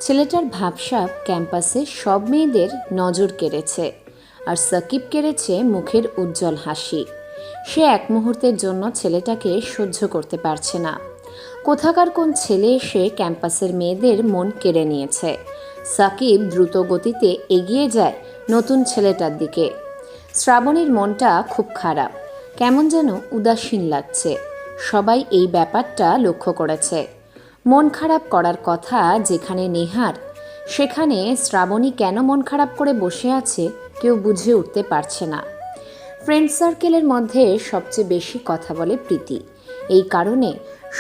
ছেলেটার ভাবসাব ক্যাম্পাসে সব মেয়েদের নজর কেড়েছে, আর সাকিব কেড়েছে মুখের উজ্জ্বল হাসি। সে এক মুহূর্তের জন্য ছেলেটাকে সহ্য করতে পারছে না। কোথাকার কোন ছেলে এসে ক্যাম্পাসের মেয়েদের মন কেড়ে নিয়েছে। সাকিব দ্রুত গতিতে এগিয়ে যায় নতুন ছেলেটার দিকে। শ্রাবণীর মনটা খুব খারাপ, কেমন যেন উদাসীন লাগছে। সবাই এই ব্যাপারটা লক্ষ্য করেছে। মন খারাপ করার কথা যেখানে নেহার, সেখানে শ্রাবণী কেন মন খারাপ করে বসে আছে কেউ বুঝে উঠতে পারছে না। ফ্রেন্ড সার্কেলের মধ্যে সবচেয়ে বেশি কথা বলে প্রীতি। এই কারণে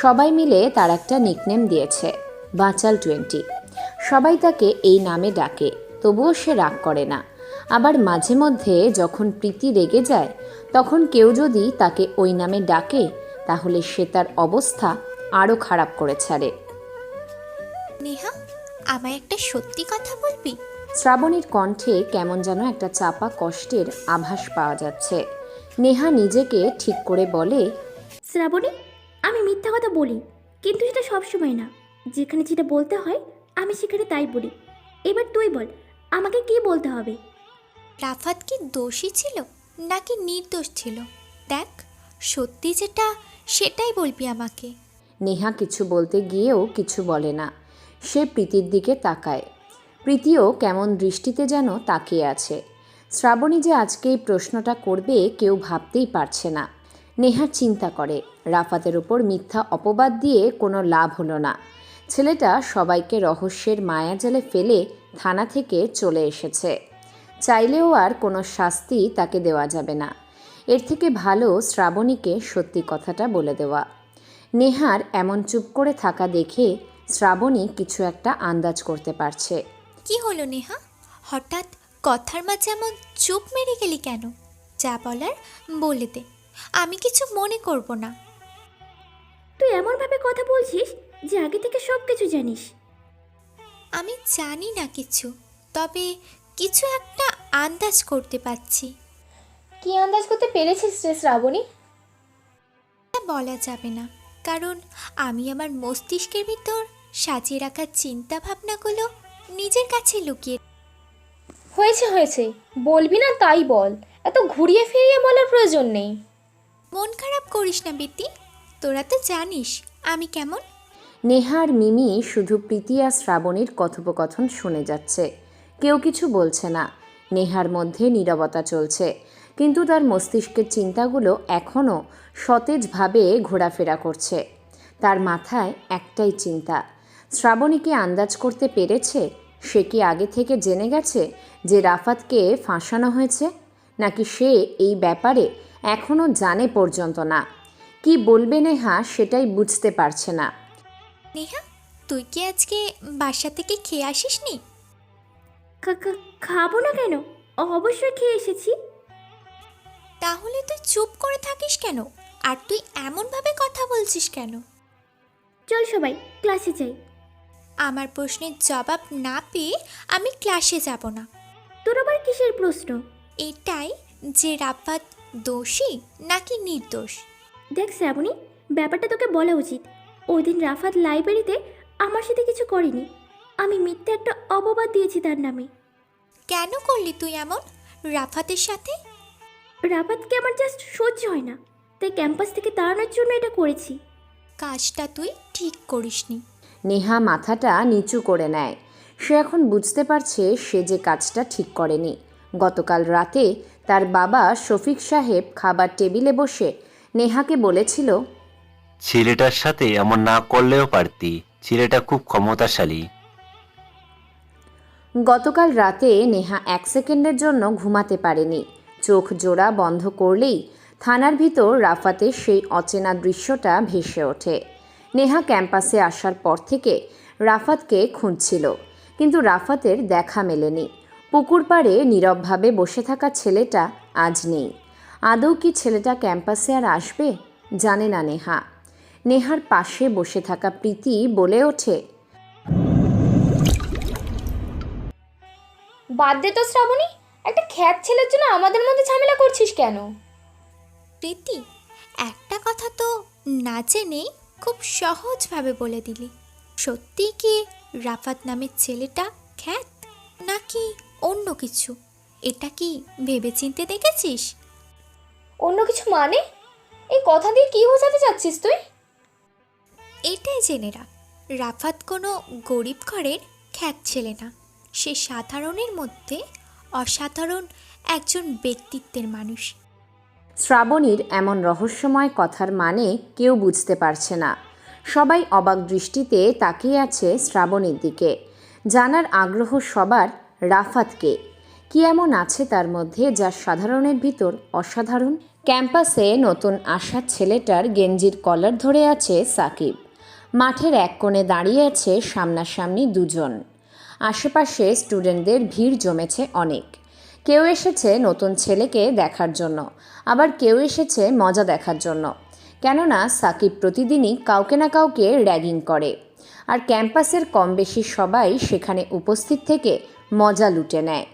সবাই মিলে তার একটা নিকনেম দিয়েছে, বাচাল 20। সবাই তাকে এই নামে ডাকে, তবুও সে রাগ করে না। আবার মাঝে মধ্যে যখন প্রীতি রেগে যায়, তখন কেউ যদি তাকে ওই নামে ডাকে, তাহলে সে তার অবস্থা আরও খারাপ করে ছাড়ে। নেহা, আমায় একটা সত্যি কথা বলবি? শ্রাবণীর কণ্ঠে কেমন যেন একটা চাপা কষ্টের আভাস পাওয়া যাচ্ছে। নেহা নিজেকে ঠিক করে বলে, শ্রাবণী, আমি মিথ্যা কথা বলি, কিন্তু সেটা সবসময় না। যেখানে যেটা বলতে হয় আমি সেখানে তাই বলি। এবার তুই বল, আমাকে কি বলতে হবে? রাফাত কি দোষী ছিল নাকি নির্দোষ ছিল? দেখ, সত্যি যেটা সেটাই বলবি আমাকে। নেহা কিছু বলতে গিয়েও কিছু বলে না। সে প্রীতির দিকে তাকায়। প্রীতিও কেমন দৃষ্টিতে যেন তাকিয়ে আছে। শ্রাবণী যে আজকে এই প্রশ্নটা করবে কেউ ভাবতেই পারছে না। নেহা চিন্তা করে, রাফাতের ওপর মিথ্যা অপবাদ দিয়ে কোনো লাভ হলো না। ছেলেটা সবাইকে রহস্যের মায়াজালে ফেলে থানা থেকে চলে এসেছে। চাইলেও আর কোনো শাস্তি তাকে দেওয়া যাবে না। এর থেকে ভালো শ্রাবণীকে সত্যি কথাটা বলে দেওয়া। নেহার এমন চুপ করে থাকা দেখে শ্রাবণী কিছু একটা আন্দাজ করতে পারছে। কি হলো নেহা, হঠাৎ কথার মাঝে এমন চুপ মেরে গেলি কেন? যা বলার বলে দে, আমি কিছু মনে করব না। তুই এমনভাবে কথা বলছিস যে আগে থেকে সব কিছু জানিস। আমি জানি না কিছু, তবে কিছু একটা আন্দাজ করতে পারছি। কি আন্দাজ করতে পেরেছিস রে শ্রাবণী? তা বলা যাবে না, কারণ আমি আমার মস্তিষ্কের ভিতর সাজিয়ে রাখা চিন্তা ভাবনাগুলো নিজের কাছে লুকিয়ে। হয়েছে হয়েছে, বলবি না তাই বল, এত ঘুরিয়ে ফিরিয়ে বলার প্রয়োজন নেই। মন খারাপ করিস না বিতি, তোরা তো জানিস আমি কেমন। নেহার মিমি শুধু প্রীতি আর শ্রাবণীর কথোপকথন শুনে যাচ্ছে, কেউ কিছু বলছে না। নেহার মধ্যে নীরবতা চলছে, কিন্তু তার মস্তিষ্কের চিন্তাগুলো এখনও সতেজভাবে ঘোরাফেরা করছে। তার মাথায় একটাই চিন্তা, শ্রাবণী কি আন্দাজ করতে পেরেছে? সে কি আগে থেকে জেনে গেছে যে রাফাতকে ফাঁসানো হয়েছে, নাকি সে এই ব্যাপারে এখনও জানে পর্যন্ত না? কি বলবে নেহা সেটাই বুঝতে পারছে না। নেহা, তুই কি আজকে বাসা থেকে খেয়ে আসিসনি? খাবো না কেন? অবশ্যই খেয়ে এসেছি। তাহলে তুই চুপ করে থাকিস কেন? আর তুই এমনভাবে কথা বলছিস কেন? চল সবাই ক্লাসে যাই। আমার প্রশ্নের জবাব না পেয়ে আমি ক্লাসে যাব না। তোর আবার কিসের প্রশ্ন? এটাই যে রাফাত দোষী নাকি নির্দোষ। দেখ শ্রাবণী, ব্যাপারটা তোকে বলা উচিত। ওই দিন রাফাত লাইব্রেরিতে আমার সাথে কিছু করেনি। আমি মিথ্যে একটা অপবাদ দিয়েছি তার নামে। কেন করলি তুই এমন রাফাতের সাথে? রাফাতকে আমার জাস্ট সহ্য হয় না, তাই ক্যাম্পাস থেকে তাড়ানোর জন্য এটা করেছি। কাজটা তুই ঠিক করিসনি। নেহা মাথাটা নিচু করে নেয়। সে এখন বুঝতে পারছে সে যে কাজটা ঠিক করেনি। গতকাল রাতে তার বাবা শফিক সাহেব খাবার টেবিলে বসে নেহাকে বলেছিল, ছেলেটার সাথে এমন না করলেও পারতি, ছেলেটা খুব ক্ষমতাশালী। গতকাল রাতে নেহা 1 সেকেন্ডের জন্য ঘুমাতে পারেনি। চোখ জোড়া বন্ধ করলেই থানার ভিতর রাফাতের সেই অচেনা দৃশ্যটা ভেসে ওঠে। নেহা ক্যাম্পাসে আসার পর থেকে রাফাতকে খুঁজছিল, কিন্তু রাফাতের দেখা মেলেনি। পুকুর পাড়ে নীরবভাবে বসে থাকা ছেলেটা আজ নেই। আদৌ কি ছেলেটা ক্যাম্পাসে আর আসবে? জানে না নেহা। নেহার পাশে বসে থাকা প্রীতি বলে ওঠে, বাদ দে তো শ্রাবণী, একটা খ্যাত ছেলের জন্য আমাদের মধ্যে ঝামেলা করছিস কেন? প্রীতি, একটা কথা তো না জেনেই খুব সহজভাবে বলে দিলি। সত্যি কি রাফাত নামের ছেলেটা খ্যাত নাকি অন্য কিছু? এটা কি ভেবেচিন্তে দেখেছিস? অন্য কিছু মানে? এই কথা দিয়ে কি বোঝাতে চাচ্ছিস তুই? এটাই জেনে রাখ, রাফাত কোনো গরিব ঘরের খ্যাত ছেলে না। সে সাধারণের মধ্যে অসাধারণ একজন ব্যক্তিত্বের মানুষ। শ্রাবণীর এমন রহস্যময় কথার মানে কেউ বুঝতে পারছে না। সবাই অবাক দৃষ্টিতে তাকিয়ে আছে শ্রাবণীর দিকে। জানার আগ্রহ সবার রাফাতকে। কি এমন আছে তার মধ্যে যা সাধারণের ভিতর অসাধারণ? ক্যাম্পাসে নতুন আসা ছেলেটার গেঞ্জির কলার ধরে আছে সাকিব। মাঠের এক কোণে দাঁড়িয়ে আছে সামনাসামনি দুজন। আশেপাশে স্টুডেন্টদের ভিড় জমেছে অনেক। কেউ এসেছে নতুন ছেলেকে দেখার জন্য, আবার কেউ এসেছে মজা দেখার জন্য। কেননা সাকিব প্রতিদিনই কাউকে না কাউকে র্যাগিং করে, আর ক্যাম্পাসের কম বেশি সবাই সেখানে উপস্থিত থেকে মজা লুটে নেয়।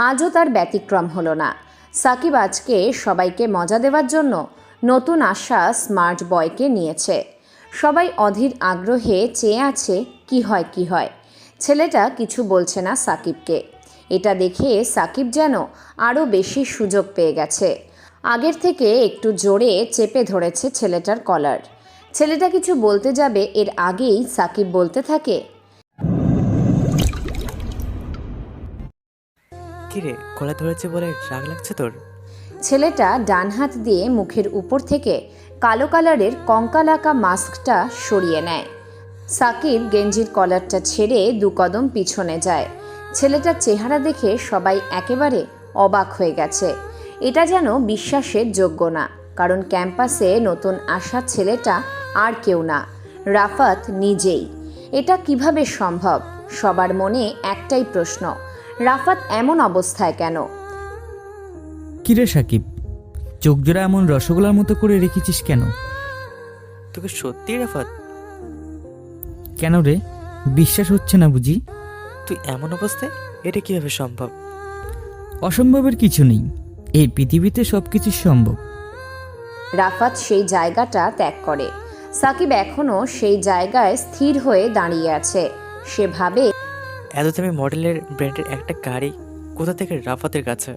আজও তার ব্যতিক্রম হলো না। সাকিব আজকে সবাইকে মজা দেওয়ার জন্য নতুন আসা স্মার্ট বয়কে নিয়েছে। সবাই অধীর আগ্রহে চেয়ে আছে কি হয়। ছেলেটা কিছু বলছে না সাকিবকে। এটা দেখে সাকিব যেন আরও বেশি সুযোগ পেয়ে গেছে। আগের থেকে একটু জোরে চেপে ধরেছে ছেলেটার কলার। ছেলেটা কিছু বলতে যাবে, এর আগেই সাকিব বলতে থাকে, কিরে, গলা ধরেছে বলে রাগ লাগছে তোর? ছেলেটা ডান হাত দিয়ে মুখের উপর থেকে কালো কালারের কঙ্কালাকা মাস্কটা সরিয়ে নেয়। সাকিব গেঞ্জির কলারটা ছেড়ে 2 কদম পিছনে যায়। ছেলেটার চেহারা দেখে সবাই একেবারে অবাক হয়ে গেছে। এটা যেন বিশ্বাসের যোগ্য না, কারণ ক্যাম্পাসে নতুন আসা ছেলেটা আর কেউ না, রাফাত নিজেই। এটা কিভাবে সম্ভব? সবার মনে একটাই প্রশ্ন, রাফাত এমন অবস্থায় কেন? কিরে সাকিব, চোখ জোড়া এমন রসগোল্লার মতো করে রেখেছিস কেন? তোকে সত্যি রাফাত? কেন রে, বিশ্বাস হচ্ছে না বুঝি? তুই এমন অবস্থায়, এটা কিভাবে সম্ভব? অসম্ভবের কিছু নেই, এই পৃথিবীতে সব কিছু সম্ভব। রাফাত সেই জায়গাটা ত্যাগ করে। সাকিব এখনও সেই জায়গায় স্থির হয়ে দাঁড়িয়ে আছে। সে ভাবে, এত দামি মডেলের ব্র্যান্ডের একটা গাড়ি কোথা থেকে রাফাতের কাছে?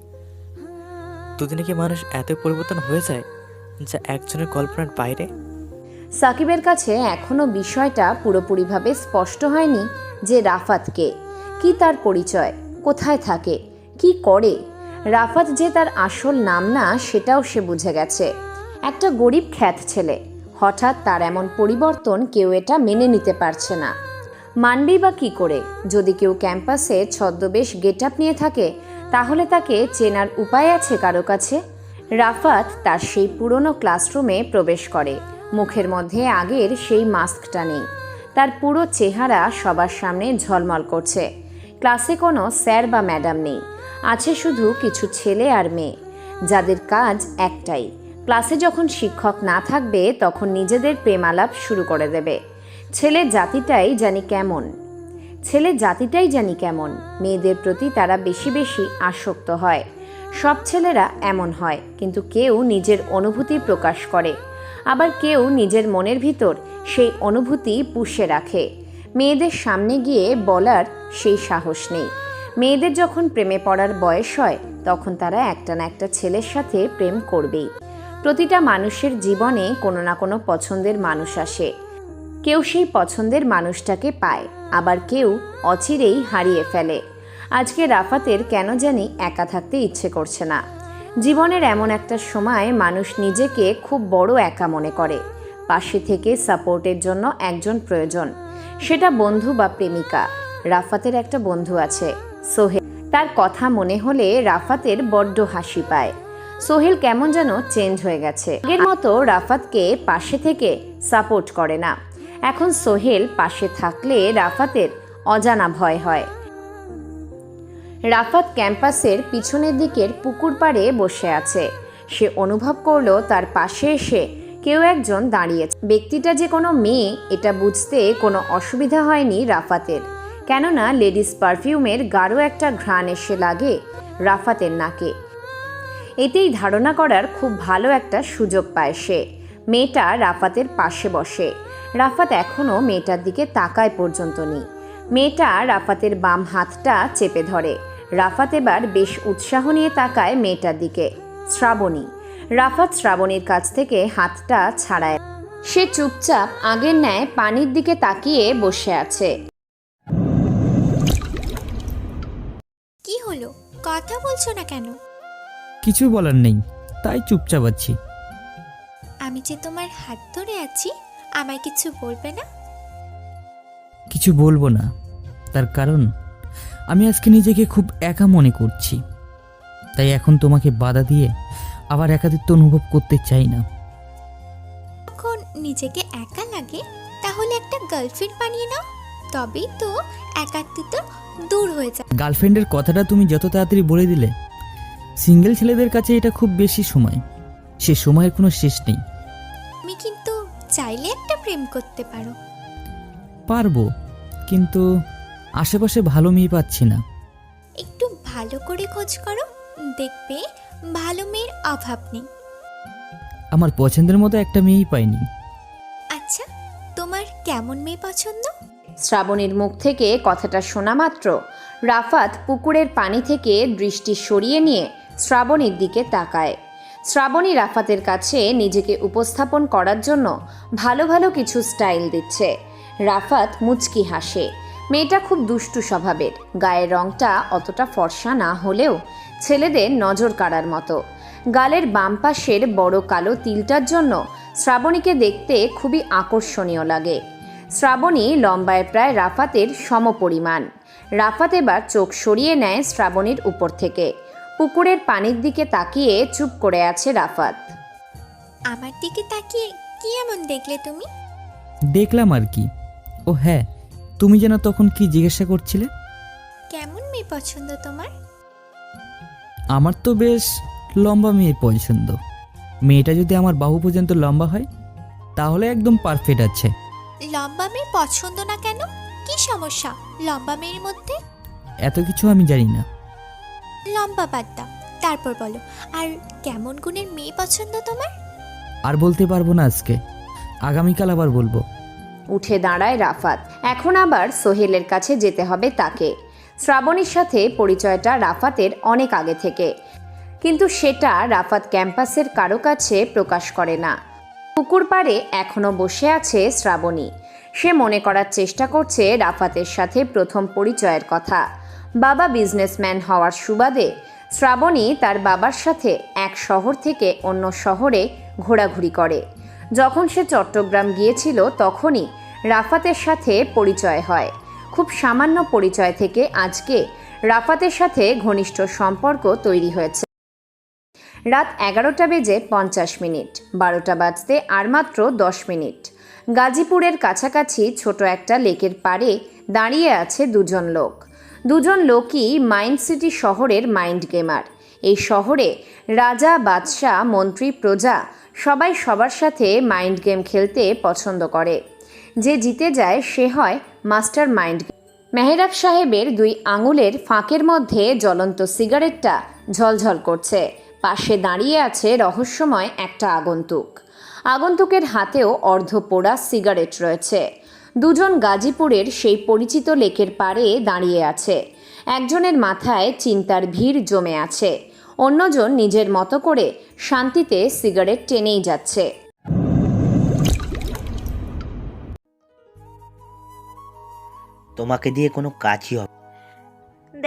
দুদিনে কি মানুষ এত পরিবর্তন হয়ে যায় যা একজনের কল্পনার বাইরে? সাকিবের কাছে এখনও বিষয়টা পুরোপুরিভাবে স্পষ্ট হয়নি যে রাফাত কে, কি তার পরিচয়, কোথায় থাকে, কি করে। রাফাত যে তার আসল নাম না সেটাও সে বুঝে গেছে। একটা গরিব খ্যাত ছেলে, হঠাৎ তার এমন পরিবর্তন কেউ এটা মেনে নিতে পারছে না। মানবেই বা কী করে? যদি কেউ ক্যাম্পাসে ছদ্মবেশ গেট আপ নিয়ে থাকে তাহলে তাকে চেনার উপায় আছে কারো কাছে? রাফাত তার সেই পুরনো ক্লাসরুমে প্রবেশ করে। মুখের মধ্যে আগের সেই মাস্কটা নেই। তার পুরো চেহারা সবার সামনে ঝলমল করছে। ক্লাসে কোনো স্যার বা ম্যাডাম নেই, আছে শুধু কিছু ছেলে আর মেয়ে, যাদের কাজ একটাই, ক্লাসে যখন শিক্ষক না থাকবে তখন নিজেদের প্রেমালাপ শুরু করে দেবে। ছেলে জাতিটাই জানি কেমন, মেয়েদের প্রতি তারা বেশি বেশি আসক্ত হয়। সব ছেলেরা এমন হয়, কিন্তু কেউ নিজের অনুভূতি প্রকাশ করে, আবার কেউ নিজের মনের ভিতর সেই অনুভূতি পুষে রাখে। মেয়েদের সামনে গিয়ে বলার সেই সাহস নেই। মেয়েদের যখন প্রেমে পড়ার বয়স হয় তখন তারা একটা না একটা ছেলের সাথে প্রেম করবেই। প্রতিটা মানুষের জীবনে কোনো না কোনো পছন্দের মানুষ আসে। কেউ সেই পছন্দের মানুষটাকে পায়, আবার কেউ অচিরেই হারিয়ে ফেলে। আজকে রাফাতের কেন জানি একা থাকতে ইচ্ছে করছে না। জীবনের এমন একটা সময় মানুষ নিজেকে খুব বড় একা মনে করে। পাশে থেকে সাপোর্টের জন্য একজন প্রয়োজন, সেটা বন্ধু বা প্রেমিকা। রাফাতের একটা বন্ধু আছে, সোহেল। তার কথা মনে হলে রাফাতের বড্ড হাসি পায়। সোহেল কেমন যেন চেঞ্জ হয়ে গেছে। আগের মতো রাফাতকে পাশে থেকে সাপোর্ট করে না। এখন সোহেল পাশে থাকলে রাফাতের অজানা ভয় হয়। রাফাত ক্যাম্পাসের পিছনের দিকের পুকুর পাড়ে বসে আছে। সে অনুভব করলো তার পাশে এসে কেউ একজন দাঁড়িয়েছে। ব্যক্তিটা যে কোনো মেয়ে এটা বুঝতে কোনো অসুবিধা হয়নি রাফাতের, কেননা লেডিস পারফিউমের গাঢ় একটা ঘ্রাণ এসে লাগে রাফাতের নাকে। এতেই ধারণা করার খুব ভালো একটা সুযোগ পায় সে। মেয়েটা রাফাতের পাশে বসে। রাফাত এখনও মেয়েটার দিকে তাকায় পর্যন্ত নেই। মেয়েটা রাফাতের বাম হাতটা চেপে ধরে। রাফাত এবার বেশ উৎসাহ নিয়ে তাকায় মেয়েটার দিকে। শ্রাবণী। রাফাত শ্রাবণীর কাছ থেকে হাতটা ছাড়ায়। সে চুপচাপ আগের ন্যায় পানির দিকে তাকিয়ে বসে আছে। কি হলো, কথা বলছো না কেন? কিছু বলার নেই, তাই চুপচাপ আছি। আমি যে তোমার হাত ধরে আছি, আমায় কিছু বলবে না? কিছু বলবো না, তার কারণ আমি আজকে নিজেকে খুব একা মনে করছি। তাই এখন তোমাকে বাধা দিয়ে আবার একাকিত্ব অনুভব করতে চাই না। যখন নিজেকে একা লাগে তাহলে একটা গার্লফ্রেন্ড বানিয়ে নাও, তবেই তো একাকিত্ব দূর হয়ে যায়। গার্লফ্রেন্ডের কথাটা তুমি যত তাড়াতাড়ি বলে দিলে। সিঙ্গেল ছেলেদের কাছে এটা খুব বেশি সময়, সে সময়ের কোনো শেষ নেই। তুমি কিন্তু চাইলে একটা প্রেম করতে পারো। পারবো, কিন্তু আশেপাশে ভালো মেয়ে পাচ্ছি না। একটু ভালো করে খোঁজ করো, দেখবে ভালো মেয়ের অভাব নেই। আমার পছন্দের মতো একটা মেয়েই পাইনি। আচ্ছা, তোমার কেমন মেয়ে পছন্দ? শ্রাবণীর মুখ থেকে কথাটা শোনা মাত্র রাফাত পুকুরের পানি থেকে দৃষ্টি সরিয়ে নিয়ে শ্রাবণীর দিকে তাকায়। শ্রাবণী রাফাতের কাছে নিজেকে উপস্থাপন করার জন্য ভালো ভালো কিছু স্টাইল দিচ্ছে। রাফাত মুচকি হাসে। মেয়েটা খুব দুষ্টু স্বভাবের, গায়ের রংটা অতটা ফর্সা না হলেও ছেলেদের নজর কাড়ার মতো। গালের বাম পাশের বড় কালো তিলটার জন্য শ্রাবণীকে দেখতে খুবই আকর্ষণীয় লাগে। শ্রাবণী লম্বায় প্রায় রাফাতের সমপরিমাণ। রাফাত এবার চোখ সরিয়ে নেয় শ্রাবণীর উপর থেকে। পুকুরের পানির দিকে তাকিয়ে চুপ করে আছে রাফাত। আমার দিকে তাকিয়ে কি এমন দেখলে তুমি? দেখলাম আর কি। ও হ্যাঁ, তুমি যেন তখন কি জিজ্ঞাসা করছিলে? কেমন মেয়ে পছন্দ তোমার? আমার তো বেশ লম্বা মেয়ে পছন্দ। মেয়েটা যদি আমার বাহু পর্যন্ত লম্বা হয় তাহলে একদম পারফেক্ট আছে। লম্বা মেয়ে পছন্দ না কেন? কি সমস্যা লম্বা মেয়ের মধ্যে? এত কিছু আমি জানি না। লম্বা বাদ দাও, তারপর বলো আর কেমন গুণের মেয়ে পছন্দ তোমার? আর বলতে পারবো না আজকে, আগামীকাল আবার বলবো। উঠে দাঁড়ায় রাফাত। এখন আবার সোহেলের কাছে যেতে হবে তাকে। শ্রাবণীর সাথে পরিচয়টা রাফাতের অনেক আগে থেকে, কিন্তু সেটা রাফাত ক্যাম্পাসের কারো কাছে প্রকাশ করে না। পুকুর পাড়ে এখনও বসে আছে শ্রাবণী। সে মনে করার চেষ্টা করছে রাফাতের সাথে প্রথম পরিচয়ের কথা। বাবা বিজনেসম্যান হওয়ার সুবাদে শ্রাবণী তার বাবার সাথে এক শহর থেকে অন্য শহরে ঘোরাঘুরি করে। যখন সে চট্টগ্রাম গিয়েছিল তখনই রাফাতের সাথে পরিচয় হয়। খুব সামান্য পরিচয় থেকে আজকে রাফাতের সাথে ঘনিষ্ঠ সম্পর্ক তৈরি হয়েছে। রাত 11:50, 12টা বাজতে আর মাত্র 10 মিনিট। গাজীপুরের কাছাকাছি ছোট একটা লেকের পাড়ে দাঁড়িয়ে আছে দুজন লোক। দুজন লোকই মাইন্ড সিটি শহরের মাইন্ড গেমার। এই শহরে রাজা, বাদশাহ, মন্ত্রী, প্রজা সবাই সবার সাথে মাইন্ড গেম খেলতে পছন্দ করে। যে জিতে যায় সে হয় মাস্টার মাইন্ড। মেহরাব সাহেবের 2 আঙুলের ফাঁকের মধ্যে জ্বলন্ত সিগারেটটা ঝলঝল করছে। পাশে দাঁড়িয়ে আছে রহস্যময় একটা আগন্তুক। আগন্তুকের হাতেও অর্ধ পোড়া সিগারেট রয়েছে। দুজন গাজীপুরের সেই পরিচিত লেকের পাড়ে দাঁড়িয়ে আছে। একজনের মাথায় চিন্তার ভিড় জমে আছে, অন্যজন নিজের মতো করে শান্তিতে সিগারেট টেনেই যাচ্ছে। তোমাকে দিয়ে কোনো কাজই হবে।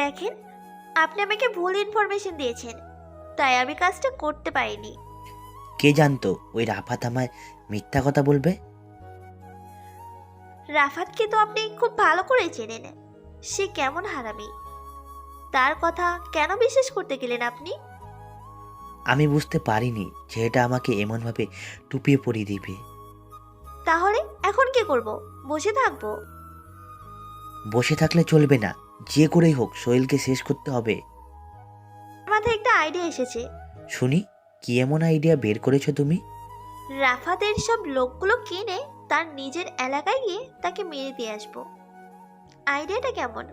দেখেন, আপনি আমাকে ভুল ইনফরমেশন দিয়েছেন, তাই আমি কাজটা করতে পারিনি। কে জানতো ওই রাফাত আমায় মিথ্যা কথা বলবে? রাফাতকে তো আপনি খুব ভালো করে চেনেন। সে কেমন হারামি, তার কথা কেন বিশ্বাস করতে গেলেন আপনি? আমি বুঝতে পারিনি যে এটা আমাকে এমনভাবে টুপিয়ে পরিয়ে দিবে। তাহলে এখন কি করব? বসে থাকবো? বসে থাকলে চলবে না, যে করেই হোক সোহেলকে শেষ করতে হবে। আমার মাথায় একটা আইডিয়া এসেছে। শুনি, কি এমন আইডিয়া বের করেছো তুমি? রাফাতের সব লোকগুলো কিনে তার নিজের এলাকায় গিয়ে তাকে মেরে দিয়ে আসবো। আইডিয়াটা কেমন?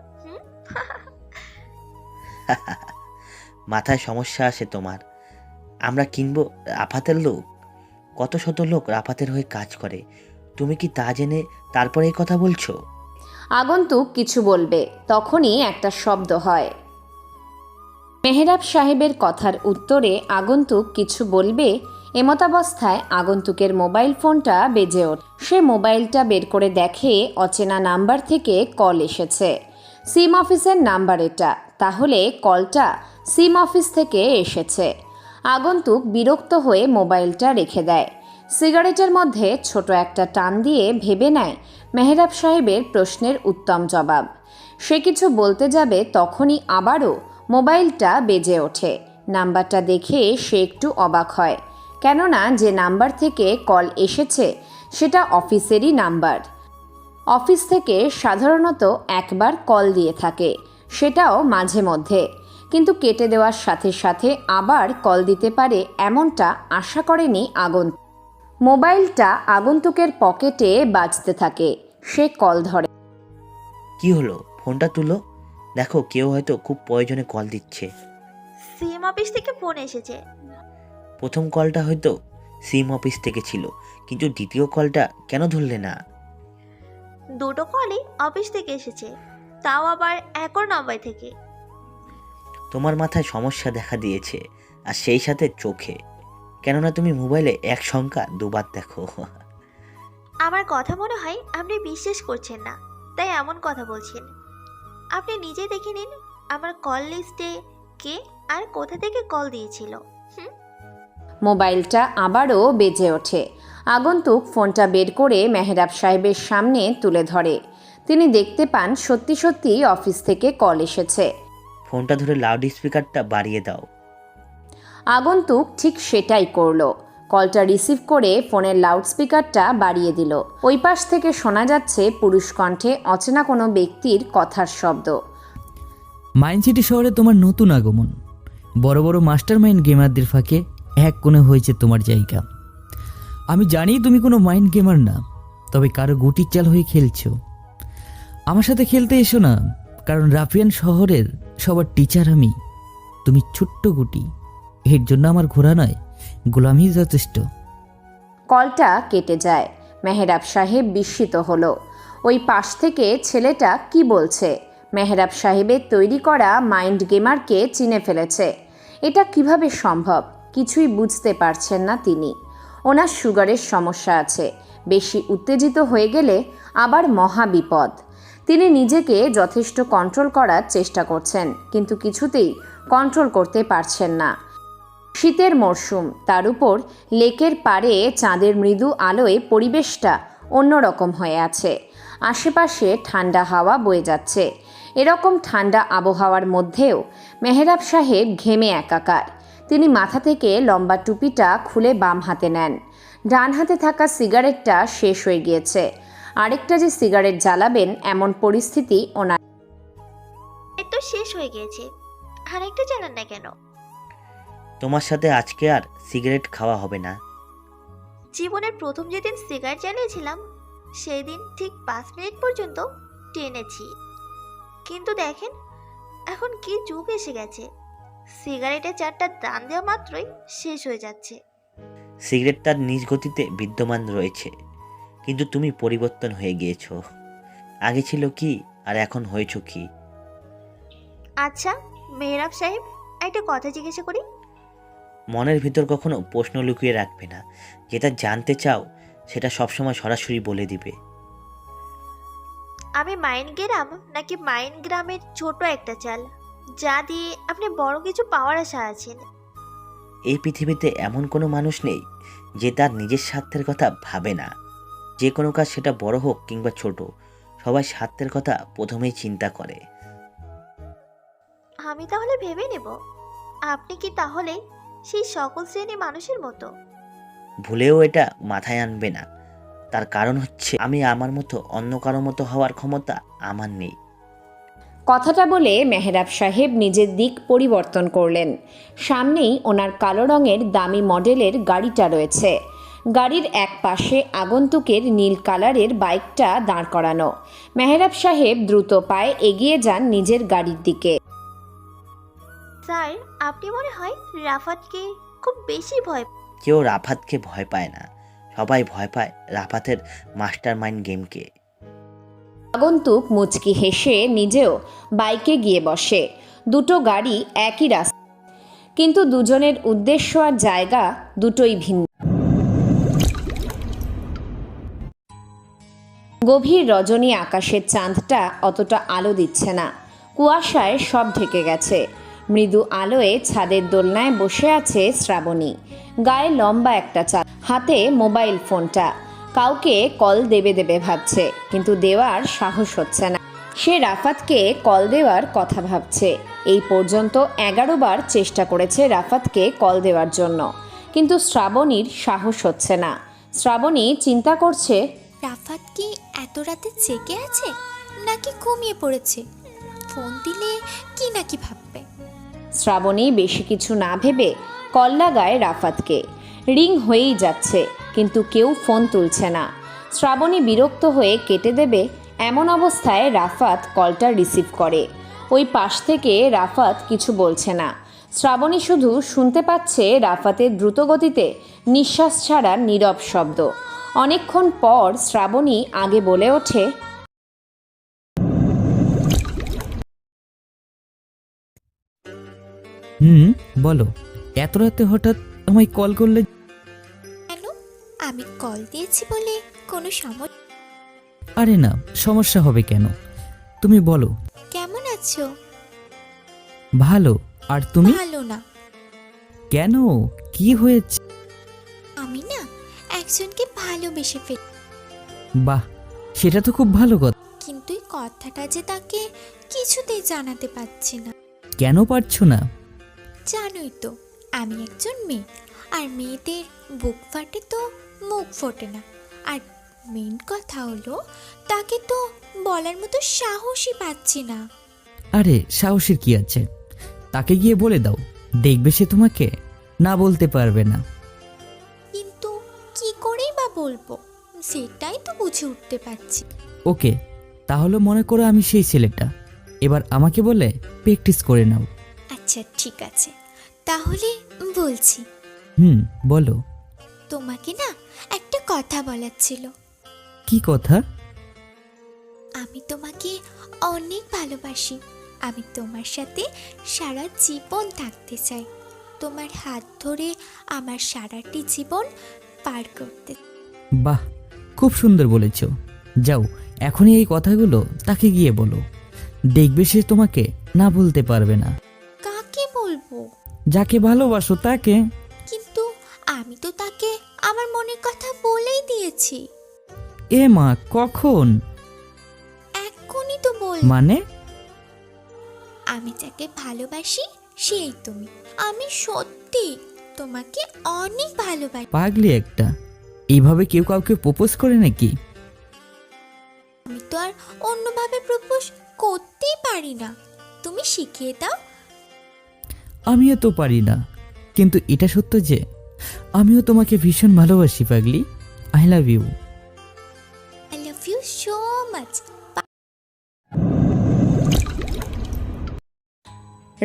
মাথায় সমস্যা আসে তোমার। আমরা কিনবো রাফাতের লোক? কত শত লোক রাফাতের হয়ে কাজ করে, তুমি কি তা জেনে তারপরে এই কথা বলছো? আগন্তুক কিছু বলবে, তখনই একটা শব্দ হয়। মেহরাব সাহেবের কথার উত্তরে আগন্তুক কিছু বলবে, এমতাবস্থায় আগন্তুকের মোবাইল ফোনটা বেজে ওঠে। সে মোবাইলটা বের করে দেখে অচেনা নাম্বার থেকে কল এসেছে। সিম অফিসের নাম্বার এটা, তাহলে কলটা সিম অফিস থেকে এসেছে। আগন্তুক বিরক্ত হয়ে মোবাইলটা রেখে দেয়। সিগারেটের মধ্যে ছোট একটা টান দিয়ে ভেবে নেয় মেহরাব সাহেবের প্রশ্নের উত্তম জবাব। সে কিছু বলতে যাবে, তখনই আবারও মোবাইলটা বেজে ওঠে। নাম্বারটা দেখে সে একটু অবাক হয়, কেননা যে নাম্বার থেকে কল এসেছে সেটা অফিসেরই নাম্বার। অফিস থেকে সাধারণত একবার কল দিয়ে থাকে, সেটাও মাঝে মধ্যে, কিন্তু কেটে দেওয়ার সাথে সাথে আবার কল দিতে পারে এমনটা আশা করেনি আগন্তুক। মোবাইলটা আগন্তুকের পকেটে বাজতে থাকে। সে কল ধরে। কি হলো? ফোনটা তুলো, দেখো কেউ হয়তো খুব প্রয়োজনে কল দিচ্ছে। সিম অফিস থেকে ফোন এসেছে। প্রথম কলটা হয়তো সিম অফিস থেকে ছিল, কিন্তু দ্বিতীয় কলটা কেন ধরলে না? দুটো কলই অফিস থেকে এসেছে, তাও আবার একর নম্বর থেকে। তোমার মাথায় সমস্যা দেখা দিয়েছে, আর সেই সাথে চোখে, কেননা তুমি মোবাইলে এক সংখ্যা দুবার দেখো। আমার কথা মনে হয় আপনি বিশ্বাস করছেন না, তাই এমন কথা বলছেন। আপনি নিজে দেখে নিন আমার কল লিস্টে কে আর কোথা থেকে কল দিয়েছিল। মোবাইলটা আবারও বেজে ওঠে। আগন্তুক ফোনটা বের করে মেহরাব সাহেবের সামনে তুলে ধরে। তিনি দেখতে পান সত্যি সত্যি অফিস থেকে কল এসেছে। ফোনটা ধরে লাউড স্পিকারটা বাড়িয়ে দাও। আগন্তুক ঠিক সেটাই করলো। কলটা রিসিভ করে ফোনের লাউডস্পিকারটা বাড়িয়ে দিল। ওই পাশ থেকে শোনা যাচ্ছে পুরুষ কণ্ঠে অচেনা কোনো ব্যক্তির কথার শব্দ। মাইন সিটি শহরে তোমার নতুন আগমন। বড় বড় মাস্টার মাইন্ড গেমারদের ফাঁকে এক কোণে হয়েছে তোমার জায়গা। আমি জানি তুমি কোনো মাইন্ড গেমার না, তবে কারো গুটির চাল হয়ে খেলছো। আমার সাথে খেলতে এসো না, কারণ রাফিয়ান শহরের সবার টিচার আমি। তুমি ছোট্ট গুটি, এর জন্য আমার ঘোরা নয়, গোলামি যথেষ্ট। কলটা কেটে যায়। মেহরাব সাহেব বিস্মিত হলো। ওই পাশ থেকে ছেলেটা কি বলছে? মেহরাব সাহেবের তৈরি করা মাইন্ড গেমারকে চিনে ফেলেছে। এটা কিভাবে সম্ভব? কিছুই বুঝতে পারছেন না তিনি। ওনার সুগারের সমস্যা আছে, বেশি উত্তেজিত হয়ে গেলে আবার মহা বিপদ। তিনি নিজেকে যথেষ্ট কন্ট্রোল করার চেষ্টা করছেন, কিন্তু কিছুতেই কন্ট্রোল করতে পারছেন না। শীতের মরশুম, তার উপর লেকের পাড়ে চাঁদের মৃদু আলোয় পরিবেশটা অন্যরকম হয়ে আছে। আশেপাশে ঠান্ডা হাওয়া বয়ে যাচ্ছে। এরকম ঠান্ডা আবহাওয়ার মধ্যেও মেহরাব সাহেব ঘেমে একাকার। তিনি মাথা থেকে লম্বা টুপিটা খুলে বাম হাতে নেন। ডান হাতে থাকা সিগারেটটা শেষ হয়ে গিয়েছে। আরেকটা যে সিগারেট জ্বালাবেন এমন পরিস্থিতি ওনার। এর তো শেষ হয়ে গিয়েছে, আরেকটা জানান না কেন? তোমার সাথে আজকে আর সিগারেট খাওয়া হবে না। জীবনের প্রথম যেদিন সিগারেট জ্বালিয়েছিলাম সেই দিন ঠিক 5 মিনিট পর্যন্ত টেনেছি, কিন্তু দেখেন এখন কি যুগ এসে গেছে, সিগারেটের চারটা দাম দেওয়া মাত্রই শেষ হয়ে যাচ্ছে। সিগারেট তার নিজ গতিতে বিদ্যমান রয়েছে, কিন্তু তুমি পরিবর্তন হয়ে গিয়েছো। আগে ছিল কি আর এখন হয়েছো কি? আচ্ছা মেহরাব সাহেব, একটা কথা জিজ্ঞাসা করি। মনের ভিতর কখনো প্রশ্ন লুকিয়ে রাখবে না। যেটা জানতে চাও সেটা সবসময় সরাসরি বলে দিবে। আমি মাইন্ড গ্রাম নাকি মাইন্ড গ্রামের ছোট একটা চাল যা দিয়ে আপনি বড় কিছু পাওয়ার আশা আছেন? এই পৃথিবীতে এমন কোনো মানুষ নেই যে তার নিজের স্বার্থের কথা ভাবে না। যে কোনো কাজ, সেটা বড় হোক কিংবা ছোট, সবাই স্বার্থের কথা প্রথমেই চিন্তা করে। আমি তাহলে ভেবে নেব। আপনি কি তাহলে সেই সকল শ্রেণী মানুষের মতো? ভুলেও এটা মাথায় আনবে না। তার কারণ হচ্ছে আমি আমার মতো অন্য কারো মতো হওয়ার ক্ষমতা আমার নেই। কথাটা বলে মেহরাব সাহেব নিজের দিক পরিবর্তন করলেন। সামনেই ওনার কালো রঙের দামি মডেলের গাড়িটা রয়েছে। গাড়ির এক পাশে আগন্তুকের নীল কালারের বাইকটা দাঁড় করানো। মেহরাব সাহেব দ্রুত পায়ে এগিয়ে যান নিজের গাড়ির দিকে। স্যার, আপনি মনে হয় রাফাতকে খুব বেশি ভয়। কেউ রাফাতকে ভয় পায় না, সবাই ভয় পায় রাফাতের মাস্টার মাইন্ড গেমকে। আগন্তুক মুচকি হেসে নিজেও বাইকে গিয়ে বসে। দুটো গাড়ি একই রাস্তা, কিন্তু দুজনের উদ্দেশ্য আর জায়গা দুটোই ভিন্ন। গভীর রজনী আকাশের চাঁদটা অতটা আলো দিচ্ছে না, কুয়াশায় সব ঢেকে গেছে। মৃদু আলোয় ছাদের দোলনায় বসে আছে শ্রাবণী। গায়ে লম্বা একটা চাদর, হাতে মোবাইল ফোনটা। কাউকে কল দেবে ভাবছে, কিন্তু দেওয়ার সাহস হচ্ছে না। সে রাফাতকে কল দেওয়ার কথা ভাবছে। এই পর্যন্ত 11 বার চেষ্টা করেছে রাফাতকে কল দেওয়ার জন্য, কিন্তু শ্রাবণীর সাহস হচ্ছে না। শ্রাবণী চিন্তা করছে, রাফাত কি এত রাতে জেগে আছে নাকি ঘুমিয়ে পড়েছে? ফোন দিলে কি নাকি ভাববে। শ্রাবণী বেশি কিছু না ভেবে কল লাগায় রাফাতকে। রিং হয়েই যাচ্ছে, কিন্তু কেউ ফোন তুলছে না। শ্রাবণী বিরক্ত হয়ে কেটে দেবে এমন অবস্থায় রাফাত কলটা রিসিভ করে। ওই পাশ থেকে রাফাত কিছু বলছে না। শ্রাবণী শুধু শুনতে পাচ্ছে রাফাতের দ্রুতগতিতে নিঃশ্বাস ছাড়া নীরব শব্দ। অনেকক্ষণ পর শ্রাবণী আগে বলে ওঠে, বলো, এত রাতে হঠাৎ আমায় কল করলে? কেন, আমি কল দিয়েছি বলে কোনো সমস্যা? আরে না, সমস্যা হবে কেন? তুমি বলো। কেমন আছো? ভালো। আর তুমি? ভালো না। কেন, কি হয়েছে? আমি না একজনকে ভালোবেসে ফেলি। বাহ, সেটা তো খুব ভালো কথা। কিন্তু এই কথাটা যে তাকে কিছুতেই জানাতে পারছি না। কেন পারছো না? জানোই তো আমি একজন মেয়ে, আর মেয়েদের বুক ফাটে তো মুখ ফোটে না। আর মেন কথা হলো তাকে তো বলার মতো সাহসই পাচ্ছি না। আরে সাহসের কি আছে? তাকে গিয়ে বলে দাও, দেখবে সে তোমাকে না বলতে পারবে না। কিন্তু কি করেই বা বলবো, সেটাই তো বুঝে উঠতে পারছি। ওকে, তাহলে মনে করো আমি সেই ছেলেটা। এবার আমাকে বলে প্র্যাকটিস করে নাও। আচ্ছা ঠিক আছে, তাহলে বলছি। বলো। তোমাকে না একটা কথা বলার ছিল। কি কথা? আমি তোমাকে অনেক ভালোবাসি। আমি তোমার সাথে সারা জীবন থাকতে চাই। তোমার হাত ধরে আমার সারাটি জীবন পার করতে। বাহ, খুব সুন্দর বলেছ। যাও, এখনই এই কথাগুলো তাকে গিয়ে বলো। দেখবে সে তোমাকে না বলতে পারবে না। কাকে বলবো? যাকে ভালোবাসো তাকে। কিন্তু আমি তো তাকে আমার মনের কথা বলেই দিয়েছি। এ মা, কখন? এখনই তো বল। মানে? আমি যাকে ভালোবাসি সেই তুমি। আমি সত্যি তোমাকে অনেক ভালোবাসি। পাগলি একটা, এইভাবে কেউ কাউকে প্রপোজ করে নাকি? আমি তো আর অন্যভাবে প্রপোজ করতেই পারি না, তুমি শিখিয়ে দাও। আমিও তো পারি না, কিন্তু এটা সত্য যে আমিও তোমাকে ভীষণ ভালোবাসি পাগলি। I love you. I love you so much.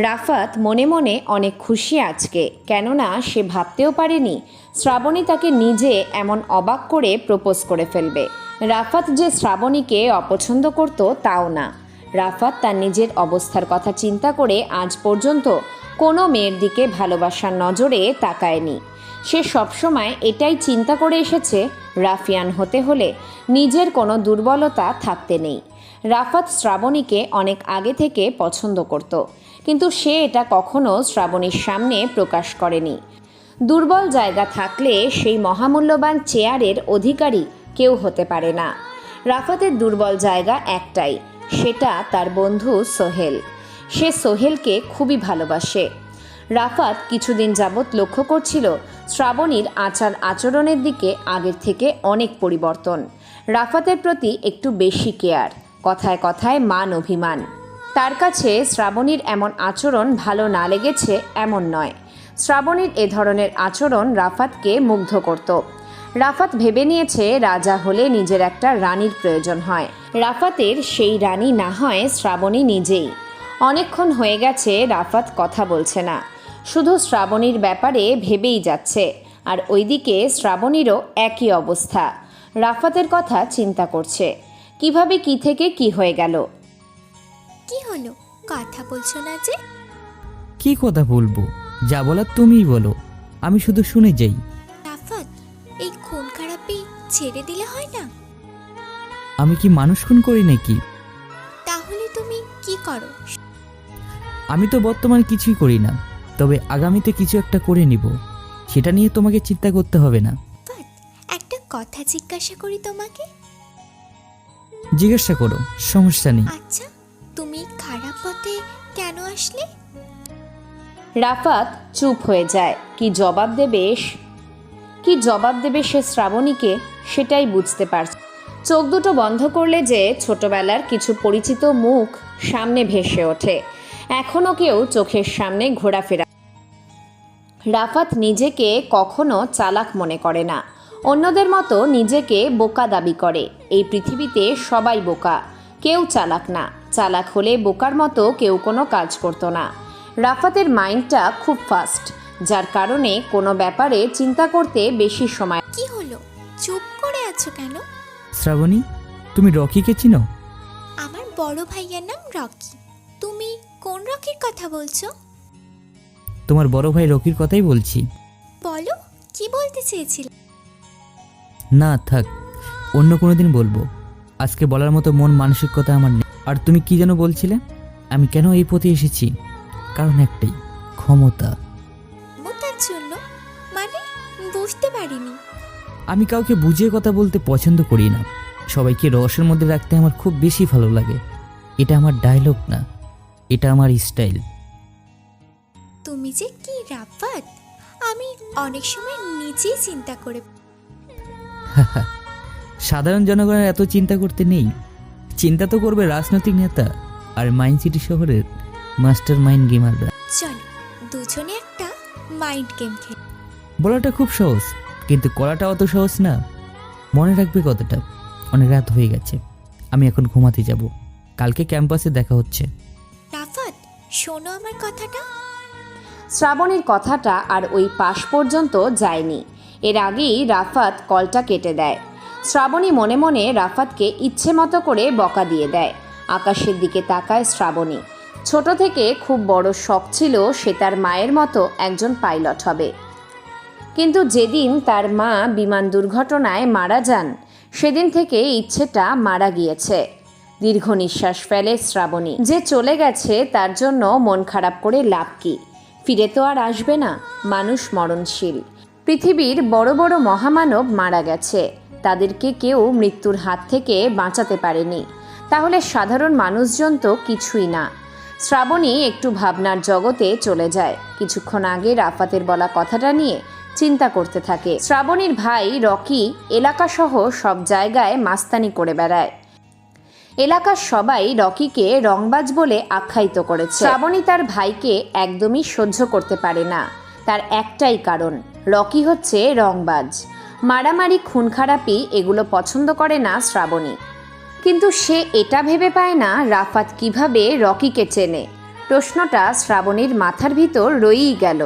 Rafat মনে মনে অনেক খুশি আজকে, কেননা সে ভাবতেও পারেনি শ্রাবণী তাকে নিজে এমন অবাক করে প্রপোজ করে ফেলবে। রাফাত যে শ্রাবণীকে অপছন্দ করত তাও না। রাফাত তার নিজের অবস্থার কথা চিন্তা করে আজ পর্যন্ত কোনো মেয়ের দিকে ভালোবাসার নজরে তাকায়নি। সে সবসময় এটাই চিন্তা করে এসেছে, রাফিয়ান হতে হলে নিজের কোনো দুর্বলতা থাকতে নেই। রাফাত শ্রাবণীকে অনেক আগে থেকে পছন্দ করত, কিন্তু সে এটা কখনো শ্রাবণীর সামনে প্রকাশ করেনি। দুর্বল জায়গা থাকলে সেই মহামূল্যবান চেয়ারের অধিকারী কেউ হতে পারে না। রাফাতের দুর্বল জায়গা একটাই, সেটা তার বন্ধু সোহেল। সে সোহেলকে খুবই ভালোবাসে। রাফাত কিছুদিন যাবৎ লক্ষ্য করছিল শ্রাবণীর আচার আচরণের দিকে আগের থেকে অনেক পরিবর্তন। রাফাতের প্রতি একটু বেশি কেয়ার, কথায় কথায় মান অভিমান। তার কাছে শ্রাবণীর এমন আচরণ ভালো না লেগেছে এমন নয়। শ্রাবণীর এ ধরনের আচরণ রাফাতকে মুগ্ধ করত। রাফাত ভেবে নিয়েছে রাজা হলে নিজের একটা রানীর প্রয়োজন হয়। রাফাতের সেই রানী না হয় শ্রাবণী নিজেই। অনেকক্ষণ হয়ে গেছে রাফাত কথা বলছে না, শুধু শ্রাবণীর ব্যাপারে ভেবেই যাচ্ছে। আর ওইদিকে শ্রাবণীরও একই অবস্থা। রাফাতের কথা চিন্তা করছে, কিভাবে কি থেকে কি হয়ে গেল। কি হলো, কথা বলছো না যে? কি কথা বলবো? যা বলার তুমিই বলো, আমি শুধু শুনে যাই। রাফাত, এই খুন খারাপি ছেড়ে দিলে হয় না? আমি কি মানুষ খুন করি নাকি? তাহলে তুমি কি করো? আমি তো বর্তমানে কিছুই করি না, তবে আগামীতে কিছু একটা করে নিব, সেটা নিয়ে তোমাকে চিন্তা করতে হবে না। রাফাত, একটা কথা জিজ্ঞাসা করি তোমাকে। জিজ্ঞাসা করো, সমস্যা নেই। আচ্ছা, তুমি খারাপ পথে কেন আসলে? রাফাত চুপ হয়ে যায়। কি জবাব দেবে সে শ্রাবণীকে, সেটাই বুঝতে পারছে। চোখ দুটো বন্ধ করলে যে ছোটবেলার কিছু পরিচিত মুখ সামনে ভেসে ওঠে, এখনও কেউ চোখের সামনে ঘোরাফেরা। রাফাত নিজেকে কখনো চালাক মনে করে না, অন্যদের মতো নিজেকে বোকা দাবি করে। এই পৃথিবীতে সবাই বোকা, কেউ চালাক না। চালাক হলে বোকার মতো কেউ কোনো কাজ করতো না। রাফাতের মাইন্ডটা খুব ফাস্ট, যার কারণে কোনো ব্যাপারে চিন্তা করতে বেশি সময়। কি হলো, চুপ করে আছো কেন? শ্রাবণী, তুমি রকিকে চিনো? আমার বড় ভাইয়ের নাম রকি। তুমি কোন রকির কথা বলছো? তোমার বড় ভাই রকির কথাই বলছি। বলো, কি বলতে চেয়েছিলে? না থাক, অন্য কোনো দিন বলবো, আজকে বলার মতো মন মানসিকতা আমার নেই। আর তুমি কি যেন বলছিলে? আমি কেন এই পথে এসেছি? কারণ একটাই, ক্ষমতা। ক্ষমতার জন্য? মানে বুঝতে পারিনি। আমি কাউকে বুঝিয়ে কথা বলতে পছন্দ করি না, সবাইকে রসের মধ্যে রাখতে আমার খুব বেশি ভালো লাগে। এটা আমার ডায়লগ না, এটা আমার স্টাইল। তুমি যে কি রাফাত, আমি অনেক সময় নিজেই চিন্তা করে। সাধারণ জনগণের এত চিন্তা করতে নেই, চিন্তা তো করবে রাজনৈতিক নেতা আর মাইন্ড সিটি শহরের মাস্টার মাইন্ড গেমাররা। চলো দুজনে একটা মাইন্ড গেম খেলি। বলাটা খুব সহজ, কিন্তু করাটা অত সহজ না। মনে রাখবে কথাটা। অনেক রাত হয়ে গেছে, আমি এখন ঘুমাতে যাব। কালকে ক্যাম্পাসে দেখা হচ্ছে। রাফাত, শোনো আমার কথাটা। শ্রাবণীর কথাটা আর ওই পাশ পর্যন্ত যায়নি। এর আগেই রাফাত কলটা কেটে দেয়। শ্রাবণী মনে মনে রাফাতকে ইচ্ছে মতো করে বকা দিয়ে দেয়। আকাশের দিকে তাকায় শ্রাবণী। ছোট থেকে খুব বড় শখ ছিল সে তার মায়ের মতো একজন পাইলট হবে। কিন্তু যেদিন তার মা বিমান দুর্ঘটনায় মারা যান, সেদিন থেকে ইচ্ছেটা মারা গিয়েছে। দীর্ঘ নিঃশ্বাস ফেলে শ্রাবণী। যে চলে গেছে তার জন্য মন খারাপ করে লাভ কি? ফিরে তো আর আসবে না। মানুষ মরণশীল। পৃথিবীর বড় বড় মহামানব মারা গেছে, তাদেরকে কেউ মৃত্যুর হাত থেকে বাঁচাতে পারেনি। তাহলে সাধারণ মানুষজন তো কিছুই না। শ্রাবণী একটু ভাবনার জগতে চলে যায়। কিছুক্ষণ আগে রাফাতের বলা কথাটা নিয়ে চিন্তা করতে থাকে। শ্রাবণীর ভাই রকি এলাকাসহ সব জায়গায় মাস্তানি করে বেড়ায়। এলাকার সবাই রকিকে রংবাজ বলে আখ্যায়িত করেছে। শ্রাবণী তার ভাইকে একদমই সহ্য করতে পারে না। তার একটাই কারণ, রকি হচ্ছে রংবাজ। মারামারি, খুন খারাপি এগুলো পছন্দ করে না শ্রাবণী। কিন্তু সে এটা ভেবে পায় না রাফাত কিভাবে রকিকে চেনে। প্রশ্নটা শ্রাবণীর মাথার ভিতর রয়েই গেল।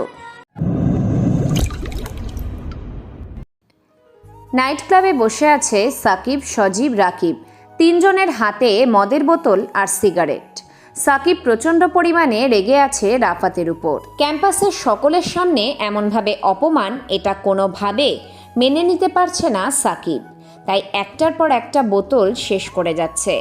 নাইট ক্লাবে বসে আছে সাকিব, সজীব, রাকিব। তিনজনের হাতে মদের বোতল আর সিগারেট। সাকিব প্রচণ্ড পরিমাণে রেগে আছে রাফাতের উপর। ক্যাম্পাসের সকলের সামনে এমনভাবে অপমান, এটা কোনোভাবে মেনে নিতে পারছে না সাকিব। তাই একটার পর একটা বোতল শেষ করে যাচ্ছে।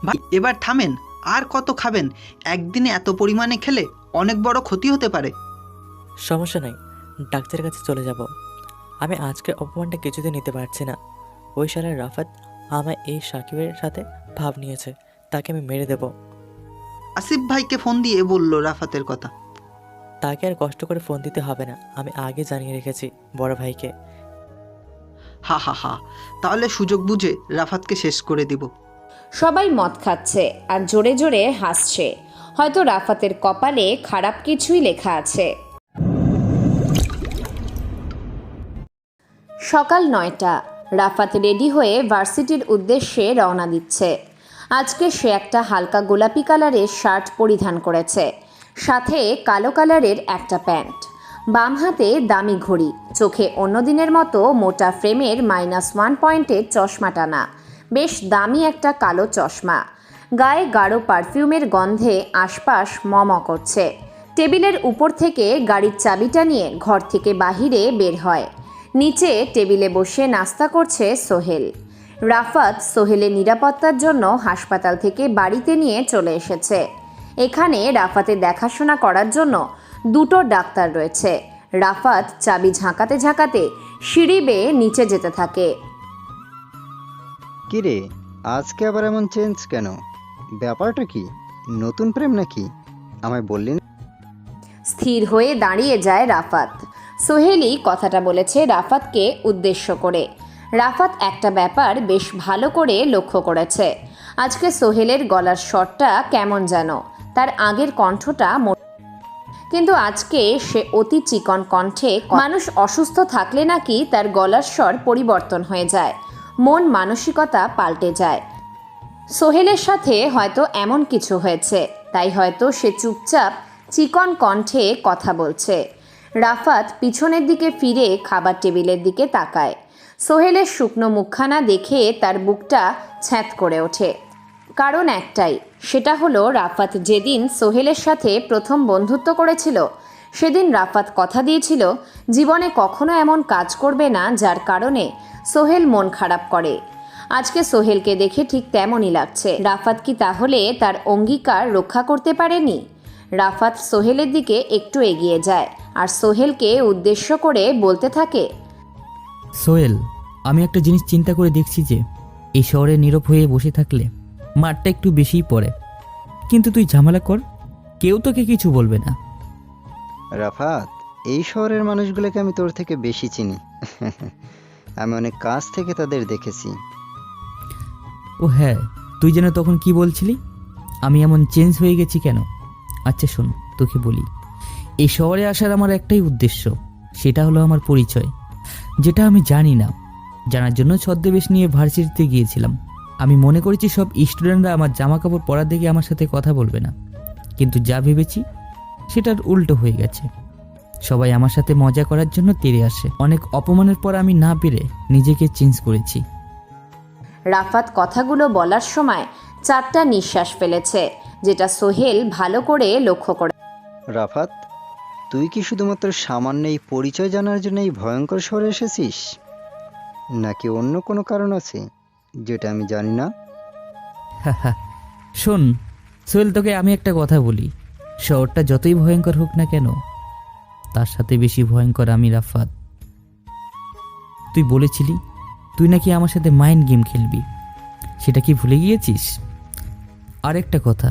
ভাই এবার থামেন, আর কত খাবেন? একদিনে এত পরিমাণে খেলে অনেক বড় ক্ষতি হতে পারে। সমস্যা নাই, ডাক্তারের কাছে চলে যাব। আমি আজকের অপমানটা কিছুতে নিতে পারছি না। ওই শালার রাফাত আমায় এই সাকিবের সাথে ভাব নিয়েছে, তাকে আমি মেরে দেব। আসিফ ভাইকে ফোন দিয়ে বলল রাফাতের কথা। তাকে আর কষ্ট করে ফোন দিতে হবে না, আমি আগে জানিয়ে রেখেছি বড় ভাইকে। হা হা হা, তাহলে সুযোগ বুঝে রাফাতকে শেষ করে দিব। সবাই মদ খাচ্ছে আর জোরে জোরে হাসছে। হয়তো রাফাতের কপালে খারাপ কিছুই লেখা আছে। সকাল 9টা। রাফাত রেডি হয়ে ভার্সিটির উদ্দেশ্যে রওনা দিচ্ছে। আজকে সে একটা হালকা গোলাপি কালারের শার্ট পরিধান করেছে। সাথে কালো কালারের একটা প্যান্ট, বাম হাতে দামি ঘড়ি, চোখে অন্যদিনের মতো মোটা ফ্রেমের -1 পয়েন্টের চশমা টানা, বেশ দামি একটা কালো চশমা, গায়ে গাঢ় পারফিউমের গন্ধে আশপাশ মম করছে। টেবিলের উপর থেকে গাড়ির চাবিটা নিয়ে ঘর থেকে বাহিরে বের হয়। নিচে টেবিলে বসে নাস্তা করছে সোহেল। রাফাত সোহেলের নিরাপত্তার জন্য হাসপাতাল থেকে বাড়িতে নিয়ে চলে এসেছে। এখানে রাফাতের দেখাশোনা করার জন্য 2টো ডাক্তার রয়েছে। রাফাত চাবি ঝাঁকাতে ঝাঁকাতে সিঁড়ি বেয়ে নিচে যেতে থাকে। কিরে, আজকে আবার এমন চেঞ্জ কেন? ব্যাপারটা কি? নতুন প্রেম নাকি? আমায় বললি না? স্থির হয়ে দাঁড়িয়ে যায় রাফাত। সোহেলই কথাটা বলেছে রাফাতকে উদ্দেশ্য করে। রাফাত একটা ব্যাপার বেশ ভালো করে লক্ষ্য করেছে। আজকে সোহেলের গলার স্বরটা কেমন যেন, তার আগের কণ্ঠটা কিন্তু আজকে সে অতি চিকন কণ্ঠে। মানুষ অসুস্থ থাকলে নাকি তার গলার স্বর পরিবর্তন হয়ে যায়, মন মানসিকতা পাল্টে যায়। সোহেলের সাথে হয়তো এমন কিছু হয়েছে, তাই হয়তো সে চুপচাপ চিকন কণ্ঠে কথা বলছে। রাফাত পিছনের দিকে ফিরে খাবার টেবিলের দিকে তাকায়। সোহেলের শুকনো মুখখানা দেখে তার বুকটা ছ্যাঁত করে ওঠে। কারণ একটাই, সেটা হলো রাফাত যেদিন সোহেলের সাথে প্রথম বন্ধুত্ব করেছিল, সেদিন রাফাত কথা দিয়েছিল জীবনে কখনো এমন কাজ করবে না যার কারণে সোহেল মন খারাপ করে। আজকে সোহেলকে দেখে ঠিক তেমনই লাগছে। রাফাত কি তাহলে তার অঙ্গীকার রক্ষা করতে পারেনি? রাফাত সোহেলের দিকে একটু এগিয়ে যায় আর সোহেলকে উদ্দেশ্য করে বলতে থাকে, সোহেল, আমি একটা জিনিস চিন্তা করে দেখছি যে এই শহরে নীরব হয়ে বসে থাকলে মারটা একটু বেশিই পড়ে, কিন্তু তুই ঝামেলা কর, কেউ তোকে কিছু বলবে না। রাফাত, এই শহরের মানুষগুলোকে আমি তোর থেকে বেশি চিনি। আমি অনেক কাছ থেকে তাদের দেখেছি। ও হ্যাঁ, তুই যেন তখন কি বলছিলি আমি এমন চেঞ্জ হয়ে গেছি কেন? আচ্ছা শোন, তোকে বলি, এই শহরে আসার আমার একটাই উদ্দেশ্য, সেটা হলো আমার পরিচয়, যেটা আমি জানি না। জানার জন্য ছদ্মবেশ নিয়ে ভার্সিটিতে গিয়েছিলাম। আমি মনে করেছি সব স্টুডেন্টরা আমার জামা কাপড় পরা দেখে আমার সাথে কথা বলবে না, কিন্তু যা ভেবেছি সেটার উল্টো হয়ে গেছে। সবাই আমার সাথে মজা করার জন্য তেড়ে আসে। অনেক অপমানের পর আমি না পেরে নিজেকে চেঞ্জ করেছি। রাফাত কথাগুলো বলার সময় 4টা নিঃশ্বাস ফেলেছে, যেটা সোহেল ভালো করে লক্ষ্য করে। রাফাত, তুই কি শুধুমাত্র সামান্য এই পরিচয় জানার জন্য এই ভয়ঙ্কর শহরে এসেছিস, নাকি অন্য কোনো কারণ আছে যেটা আমি জানি না? শোন সোহেল, তোকে আমি একটা কথা বলি, শহরটা যতই ভয়ঙ্কর হোক না কেন, তার সাথে বেশি ভয়ঙ্কর আমি রাফাত। তুই বলেছিলি তুই নাকি আমার সাথে মাইন্ড গেম খেলবি, সেটা কি ভুলে গিয়েছিস? আরেকটা কথা,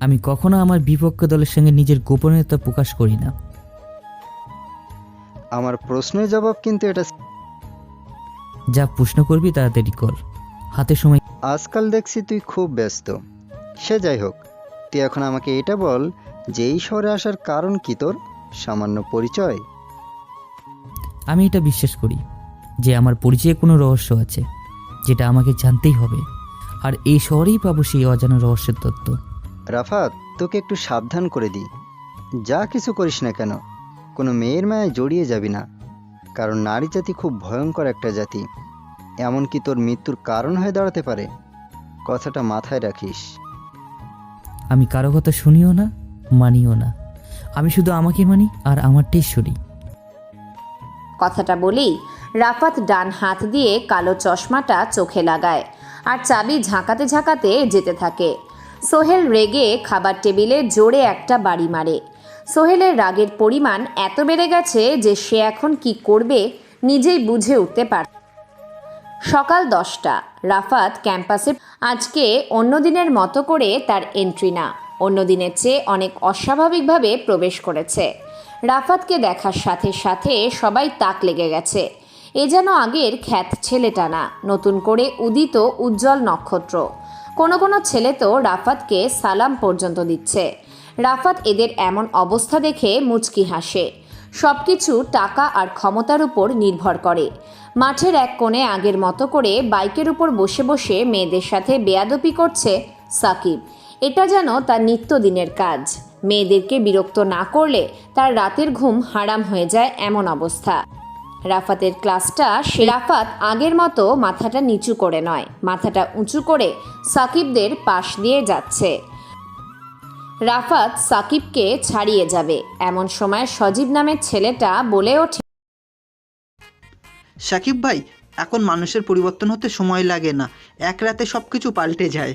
আমি কখনো আমার বিপক্ষ দলের সঙ্গে নিজের গোপনীয়তা প্রকাশ করি না। আমার প্রশ্নের জবাব কিন্তু এটা। যা প্রশ্ন করবি তাড়াতাড়ি কর, হাতে সময়। আজকাল দেখছি তুই খুব ব্যস্ত। সে যাই হোক, তুই এখন আমাকে এটা বল যে এই শহরে আসার কারণ কি তোর? সামান্য পরিচয়? আমি এটা বিশ্বাস করি যে আমার পরিচয়ে কোনো রহস্য আছে, যেটা আমাকে জানতেই হবে, আর এই শহরেই পাবো সেই অজানা রহস্যের তত্ত্ব। রাফাত, তোকে একটু সাবধান করে দিই, যা কিছু করিস না কেন কোনো মেয়ের মায়ায় জড়িয়ে যাবি না, কারণ নারী জাতি খুব ভয়ঙ্কর একটা জাতি, এমনকি তোর মৃত্যুর কারণ হয়ে দাঁড়াতে পারে। কথাটা মাথায় রাখিস। আমি কারো কথা শুনিও না, মানিও না, আমি শুধু আমাকে মানি আর আমারটাই শুনি। কথাটা বলেই রাফাত ডান হাত দিয়ে কালো চশমাটা চোখে লাগায় আর চাবি ঝাঁকাতে ঝাঁকাতে যেতে থাকে। সোহেল রেগে খাবার টেবিলে জোরে একটা বাড়ি মারে। সোহেলের রাগের পরিমাণ এত বেড়ে গেছে যে সে এখন কি করবে নিজেই বুঝে উঠতে পারে। সকাল 10টা, রাফাত ক্যাম্পাসে। আজকে অন্য দিনের মতো করে তার এন্ট্রি না, অন্য দিনের চেয়ে অনেক অস্বাভাবিকভাবে প্রবেশ করেছে। রাফাতকে দেখার সাথে সাথে সবাই তাক লেগে গেছে। এ যেন আগের খ্যাত ছেলেটা না, নতুন করে উদিত উজ্জ্বল নক্ষত্র। কোনো কোনো ছেলে তো রাফাতকে সালাম পর্যন্ত দিচ্ছে। রাফাত এদের এমন অবস্থা দেখে মুচকি হাসে। সব কিছু টাকা আর ক্ষমতার উপর নির্ভর করে। মাঠের এক কোণে আগের মতো করে বাইকের উপর বসে বসে মেয়েদের সাথে বেয়াদপি করছে সাকিব। এটা যেন তার নিত্যদিনের কাজ। মেয়েদেরকে বিরক্ত না করলে তার রাতের ঘুম হারাম হয়ে যায় এমন অবস্থা। রাফাতের ক্লাসটা রাফাত আগের মতো মাথাটা নিচু করে নয়, মাথাটা উঁচু করে সাকিবদের পাশ দিয়ে যাচ্ছে। রাফাত সাকিবকে ছাড়িয়ে যাবে এমন সময় সজীব নামের ছেলেটা বলে ওঠে, সাকিব ভাই, এখন মানুষের পরিবর্তন হতে সময় লাগে না, এক রাতে সব কিছু পাল্টে যায়।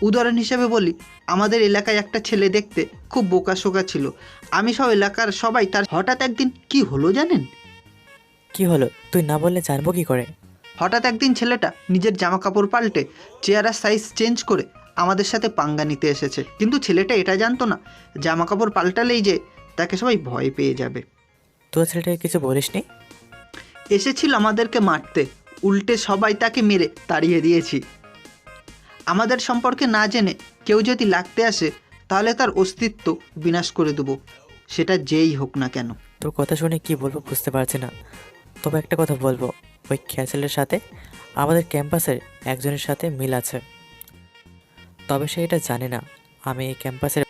উদাহরণ হিসেবে বলি, আমাদের এলাকায় একটা ছেলে দেখতে খুব বোকাশোকা ছিল। আমি সব এলাকার সবাই তার হঠাৎ একদিন কি হলো জানেন? কি হলো তুই না বললে জানবো কি করে? হঠাৎ একদিন ছেলেটা নিজের জামা কাপড় পাল্টে চেহারা সাইজ চেঞ্জ করে আমাদের সাথে পাঙ্গা নিতে এসেছে। কিন্তু ছেলেটা এটা জানতো না জামা কাপড় পাল্টালেই যে তাকে সবাই ভয় পেয়ে যাবে। তোর ছেলেটাকে কিছু বলিসনি? এসেছিল আমাদেরকে মারতে, উল্টে সবাই তাকে মেরে তাড়িয়ে দিয়েছি। আমাদের সম্পর্কে না জেনে কেউ যদি লাগতে আসে তাহলে তার অস্তিত্ব বিনাশ করে দেবো, সেটা যেই হোক না কেন। তোর কথা শুনে কি বলবো বুঝতে পারছি না, তবে একটা কথা বলবো, ওই ছেলের সাথে আমাদের ক্যাম্পাসের একজনের সাথে মিল আছে। তবে সে এটা জানে না আমি এই ক্যাম্পাসের,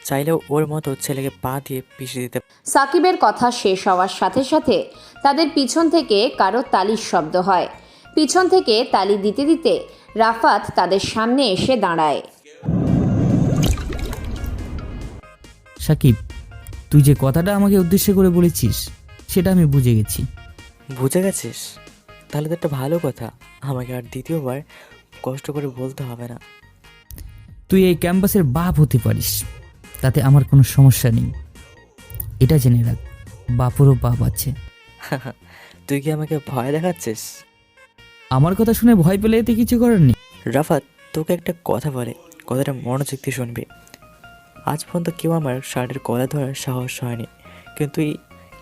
চাইলেও ওর মতো ছেলেকে পা দিয়ে পিষে দিতে। সাকিবের কথা শেষ হওয়ার সাথে সাথে তাদের পিছন থেকে কারো তালির শব্দ হয়। পিছন থেকে তালি দিতে দিতে রাফাত তাদের সামনে এসে দাঁড়ায়। সাকিব, তুই যে কথাটা আমাকে উদ্দেশ্য করে বলেছিস সেটা আমি বুঝে গেছি। বুঝে গেছিস? তাহলে তো একটা ভালো কথা, আমাকে আর দ্বিতীয়বার কষ্ট করে বলতে হবে না। তুই এই ক্যাম্পাসের বাপ হতে পারিস, তাতে আমার কোনো সমস্যা নেই। এটা জেনে রাখ, বাপরও বাপ আছে। তুই কি আমাকে ভয় দেখাচ্ছিস? আমার কথা শুনে ভয় পেলে এতে কিছু করার নেই। রাফাত, তোকে একটা কথা বলে, কথাটা মনোযোগ দিয়ে শুনবি। আজ পর্যন্ত কেউ আমার শার্টের কলা ধরার সাহস হয়নি, কিন্তু এই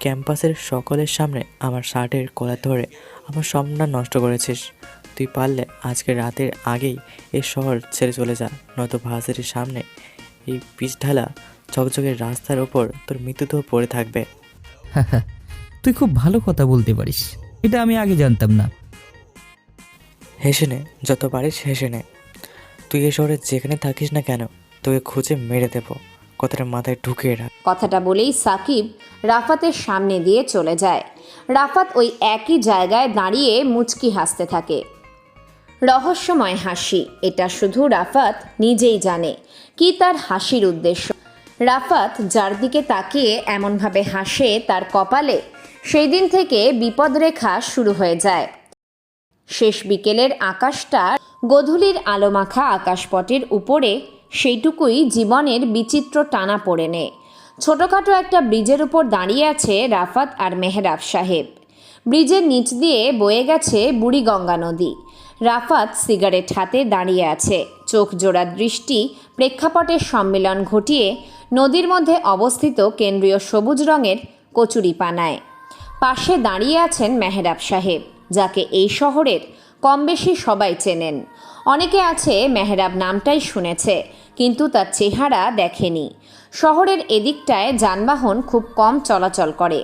ক্যাম্পাসের সকলের সামনে আমার শার্টের কলা ধরে আমার সম্মান নষ্ট করেছিস। তুই পারলে আজকে রাতের আগেই এই শহর ছেড়ে চলে যা, নয়তো ভার্সিটির সামনে এই পিচ ঢালা ঝকঝকের রাস্তার ওপর তোর মৃত্যুদেহ পড়ে থাকবে। তুই খুব ভালো কথা বলতে পারিস, এটা আমি আগে জানতাম না। হেসে নে, যত পারিস হেসে নে। তুই এ শহরে যেখানে থাকিস না কেন, তোকে খুঁজে মেরে দেবো, কথাটা মাথায় ঢুকিয়ে রাখ। কথাটা বলেই সাকিব রাফাতের সামনে দিয়ে চলে যায়। রাফাত ওই একই জায়গায় দাঁড়িয়ে মুচকি হাসতে থাকে। রহস্যময় হাসি, এটা শুধু রাফাত নিজেই জানে কি তার হাসির উদ্দেশ্য। রাফাত যার দিকে তাকিয়ে এমনভাবে হাসে, তার কপালে সেই দিন থেকে বিপদরেখা শুরু হয়ে যায়। শেষ বিকেলের আকাশটা গোধূলির আলোমাখা আকাশপটের উপরে সেইটুকুই জীবনের বিচিত্র টানা পড়ে নেয়। ছোটোখাটো একটা ব্রিজের উপর দাঁড়িয়ে আছে রাফাত আর মেহরাব সাহেব। ব্রিজের নিচ দিয়ে বয়ে গেছে বুড়িগঙ্গা নদী। রাফাত সিগারেট হাতে দাঁড়িয়ে আছে, চোখ জোড়া দৃষ্টি প্রেক্ষাপটের সম্মিলন ঘটিয়ে নদীর মধ্যে অবস্থিত কেন্দ্রীয় সবুজ রঙের কচুরিপানায়। পাশে দাঁড়িয়ে আছেন মেহরাব সাহেব, যাকে এই শহরের কমবেশি সবাই চেনেন। অনেকে আছে মেহরাব নামটাই শুনেছে, কিন্তু তার চেহারা দেখেনি। শহরের এদিকটায় যানবাহন খুব কম চলাচল করে,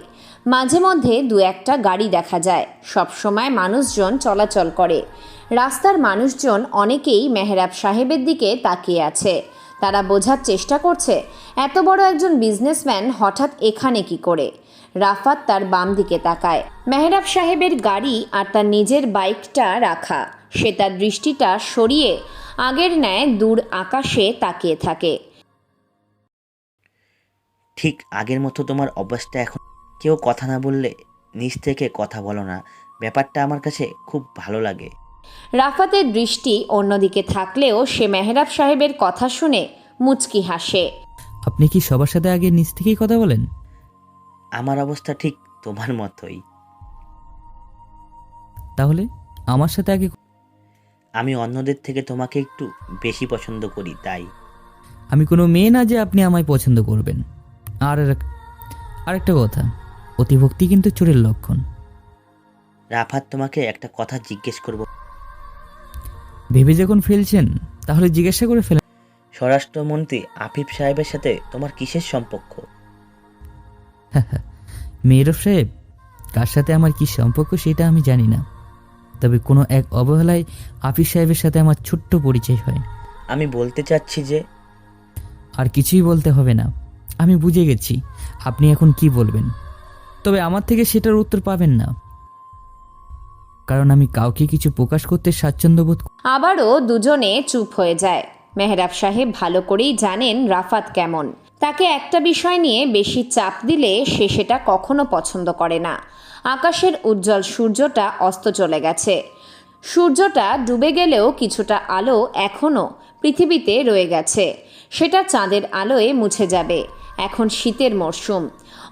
মাঝে মধ্যে দু একটা গাড়ি দেখা যায়। সবসময় মানুষজন চলাচল করে। রাস্তার মানুষজন অনেকেই মেহরাব সাহেবের দিকে তাকিয়ে আছে। তারা বোঝার চেষ্টা করছে এত বড় একজন বিজনেসম্যান হঠাৎ এখানে কি করে। রাফাত তার বাম দিকে তাকায়। মেহরাব সাহেবের গাড়ি আর তার নিজের বাইকটা রাখা। সে তার দৃষ্টিটা সরিয়ে আগের ন্যায় দূর আকাশে তাকিয়ে থাকে। ঠিক আগের মতো তোমার অভ্যাসটা এখন। কেউ কথা না বললে নিজ থেকে কথা বলো না, ব্যাপারটা আমার কাছে খুব ভালো লাগে। রাফাতের দৃষ্টি অন্যদিকে থাকলেও সে মেহরাব সাহেবের কথা শুনে মুচকি হাসে। আপনি কি সবার সাথে আগে নিজ থেকেই কথা বলেন? আমার অবস্থা ঠিক তোমার মতোই। তাহলে আমার সাথে আগে? আমি অন্যদের থেকে তোমাকে একটু বেশি পছন্দ করি, তাই। আমি কোনো মেয়ে না যে আপনি আমায় পছন্দ করবেন। আর একটা কথা, অতিভক্তি কিন্তু চোরের লক্ষণ। রাফাত, তোমাকে একটা কথা জিজ্ঞেস করব। ভেবে যখন ফেলছেন তাহলে জিজ্ঞাসা করে ফেলেন। স্বরাষ্ট্রমন্ত্রী আফিফ সাহেবের সাথে তোমার কিসের সম্পর্ক? মেহরাব সাহেব, কার সাথে আমার কি সম্পর্ক সেটা আমি জানি না, তবে কোনো এক অবহেলায় আফিফ সাহেবের সাথে আমার ছোট্ট পরিচয় হয়। আমি বলতে চাচ্ছি যে। আর কিছুই বলতে হবে না, আমি বুঝে গেছি আপনি এখন কি বলবেন, তবে আমার থেকে সেটার উত্তর পাবেন না, কারণ আমি কাউকে কিছু প্রকাশ করতে স্বাচ্ছন্দ্য বোধ আবারও দুজনে চুপ হয়ে যায়। মেহরাব সাহেব ভালো করেই জানেন রাফাত কেমন। তাকে একটা বিষয় নিয়ে বেশি চাপ দিলে সে সেটা কখনো পছন্দ করে না। আকাশের উজ্জ্বল সূর্যটা অস্ত চলে গেছে। সূর্যটা ডুবে গেলেও কিছুটা আলো এখনও পৃথিবীতে রয়ে গেছে। সেটা চাঁদের আলোয় মুছে যাবে। এখন শীতের মরশুম,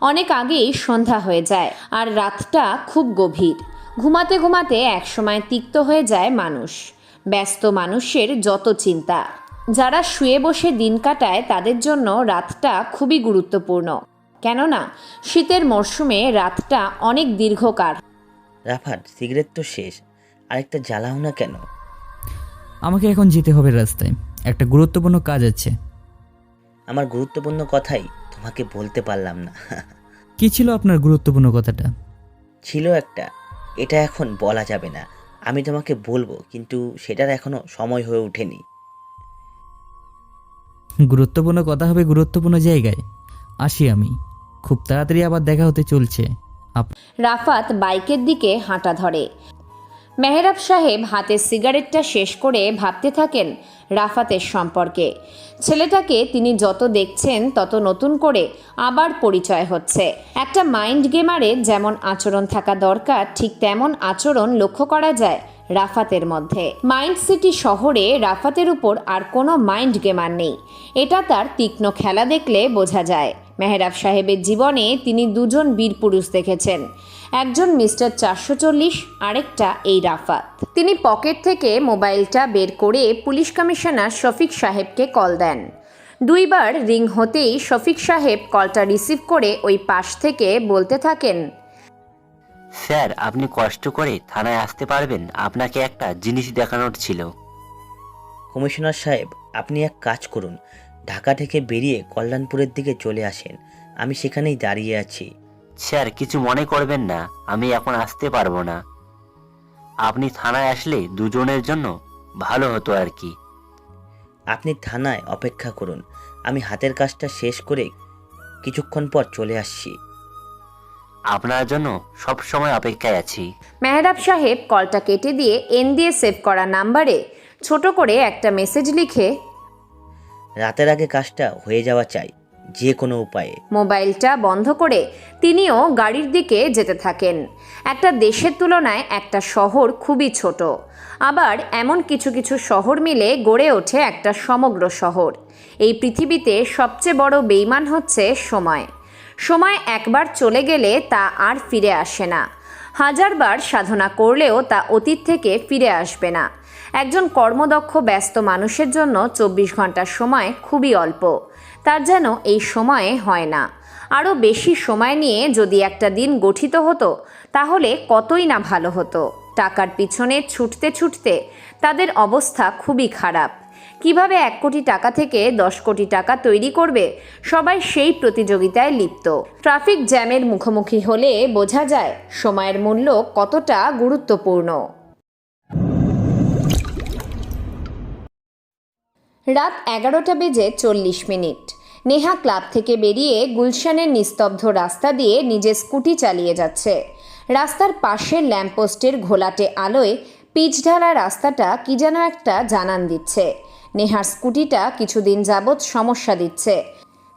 অনেক আগেই সন্ধ্যা হয়ে যায় আর রাতটা খুব গভীর। ঘুমাতে ঘুমাতে একসময় তিক্ত হয়ে যায় মানুষ। ব্যস্ত মানুষের যত চিন্তা, যারা শুয়ে বসে দিন কাটায় তাদের জন্য রাতটা খুবই গুরুত্বপূর্ণ। কেননা শীতের মরশুমে রাতটা অনেক দীর্ঘকাল। রাফাত, সিগারেট তো শেষ, আরেকটা জ্বালাও না কেন? আমাকে এখন যেতে হবে রাস্তায়, একটা গুরুত্বপূর্ণ কাজ আছে। আমার গুরুত্বপূর্ণ কথাই তোমাকে বলতে পারলাম না। কি ছিল আপনার গুরুত্বপূর্ণ কথাটা? ছিল একটা, এটা এখন বলা যাবে না। আমি তোমাকে বলবো, কিন্তু সেটার এখনো সময় হয়ে ওঠেনি। গুরুত্বপূর্ণ কথা হবে গুরুত্বপূর্ণ জায়গায়। আসি আমি, খুব তাড়াতাড়ি আবার দেখা হতে চলছে। রাফাত বাইকের দিকে হাঁটা ধরে। মেহরাব সাহেব হাতের সিগারেটটা শেষ করে ভাবতে থাকেন রাফাতের সম্পর্কে। ছেলেটাকে তিনি যত দেখছেন তত নতুন করে আবার পরিচয় হচ্ছে। একটা মাইন্ড গেমারের যেমন আচরণ থাকা দরকার, ঠিক তেমন আচরণ লক্ষ্য করা যায় রাফাতের মধ্যে। মাইন্ড সিটি শহরে রাফাতের উপর আর কোনো মাইন্ড গেমার নেই, এটা তার তীক্ষ্ণ খেলা দেখলে বোঝা যায়। মেহরাব সাহেবের জীবনে তিনি দুজন বীর পুরুষ দেখেছেন, একজন মিস্টার 440, আরেকটা এই রাফাত। তিনি পকেট থেকে মোবাইলটা বের করে পুলিশ কমিশনার শফিক সাহেবকে কল দেন। 2 বার রিং হতেই শফিক সাহেব কলটা রিসিভ করে ওই পাশ থেকে বলতে থাকেন, স্যার, আপনি কষ্ট করে থানায় আসতে পারবেন? আপনাকে একটা জিনিস দেখানোর ছিল। কমিশনার সাহেব, আপনি এক কাজ করুন, ঢাকা থেকে বেরিয়ে কল্যাণপুরের দিকে চলে আসেন। আমি সেখানেই দাঁড়িয়ে আছি। স্যার, কিছু মনে করবেন না, আমি এখন আসতে পারবো না। আপনি থানায় আসলে দুজনের জন্য ভালো হতো আর কি। আপনি থানায় অপেক্ষা করুন, আমি হাতের কাজটা শেষ করে কিছুক্ষণ পর চলে আসছি। আপনার জন্য সব সময় অপেক্ষায় আছি। মেহরাব সাহেব কলটা কেটে দিয়ে এন দিয়ে সেভ করা নাম্বারে ছোট করে একটা মেসেজ লিখে রাতের আগে কাজটা হয়ে যাওয়া চাই, যে কোনো উপায়ে। মোবাইলটা বন্ধ করে তিনিও গাড়ির দিকে যেতে থাকেন। একটা দেশের তুলনায় একটা শহর খুবই ছোট, আবার এমন কিছু কিছু শহর মিলে গড়ে ওঠে একটা সমগ্র শহর। এই পৃথিবীতে সবচেয়ে বড় বেইমান হচ্ছে সময়। সময় একবার চলে গেলে তা আর ফিরে আসে না। 1000 বার সাধনা করলেও তা অতীত থেকে ফিরে আসবে না। একজন কর্মদক্ষ ব্যস্ত মানুষের জন্য 24 ঘন্টার সময় খুবই অল্প, তার যেন এই সময়ে হয় না। আরও বেশি সময় নিয়ে যদি একটা দিন গঠিত হতো তাহলে কতই না ভালো হতো। টাকার পিছনে ছুটতে ছুটতে তাদের অবস্থা খুবই খারাপ। কিভাবে 1 কোটি টাকা থেকে 10 কোটি টাকা তৈরি করবে, সবাই সেই প্রতিযোগিতায় লিপ্ত। ট্রাফিক জ্যামের মুখোমুখি হলে বোঝা যায় সময়ের মূল্য কতটা গুরুত্বপূর্ণ। রাত 11:40। নেহা ক্লাব থেকে বেরিয়ে গুলশানের নিস্তব্ধ রাস্তা দিয়ে নিজের স্কুটি চালিয়ে যাচ্ছে। রাস্তার পাশের ল্যাম্পপোস্টের ঘোলাটে আলোয় পিচ ঢালা রাস্তাটা কি যেন একটা জানান দিচ্ছে। নেহার স্কুটিটা কিছুদিন যাবৎ সমস্যা দিচ্ছে,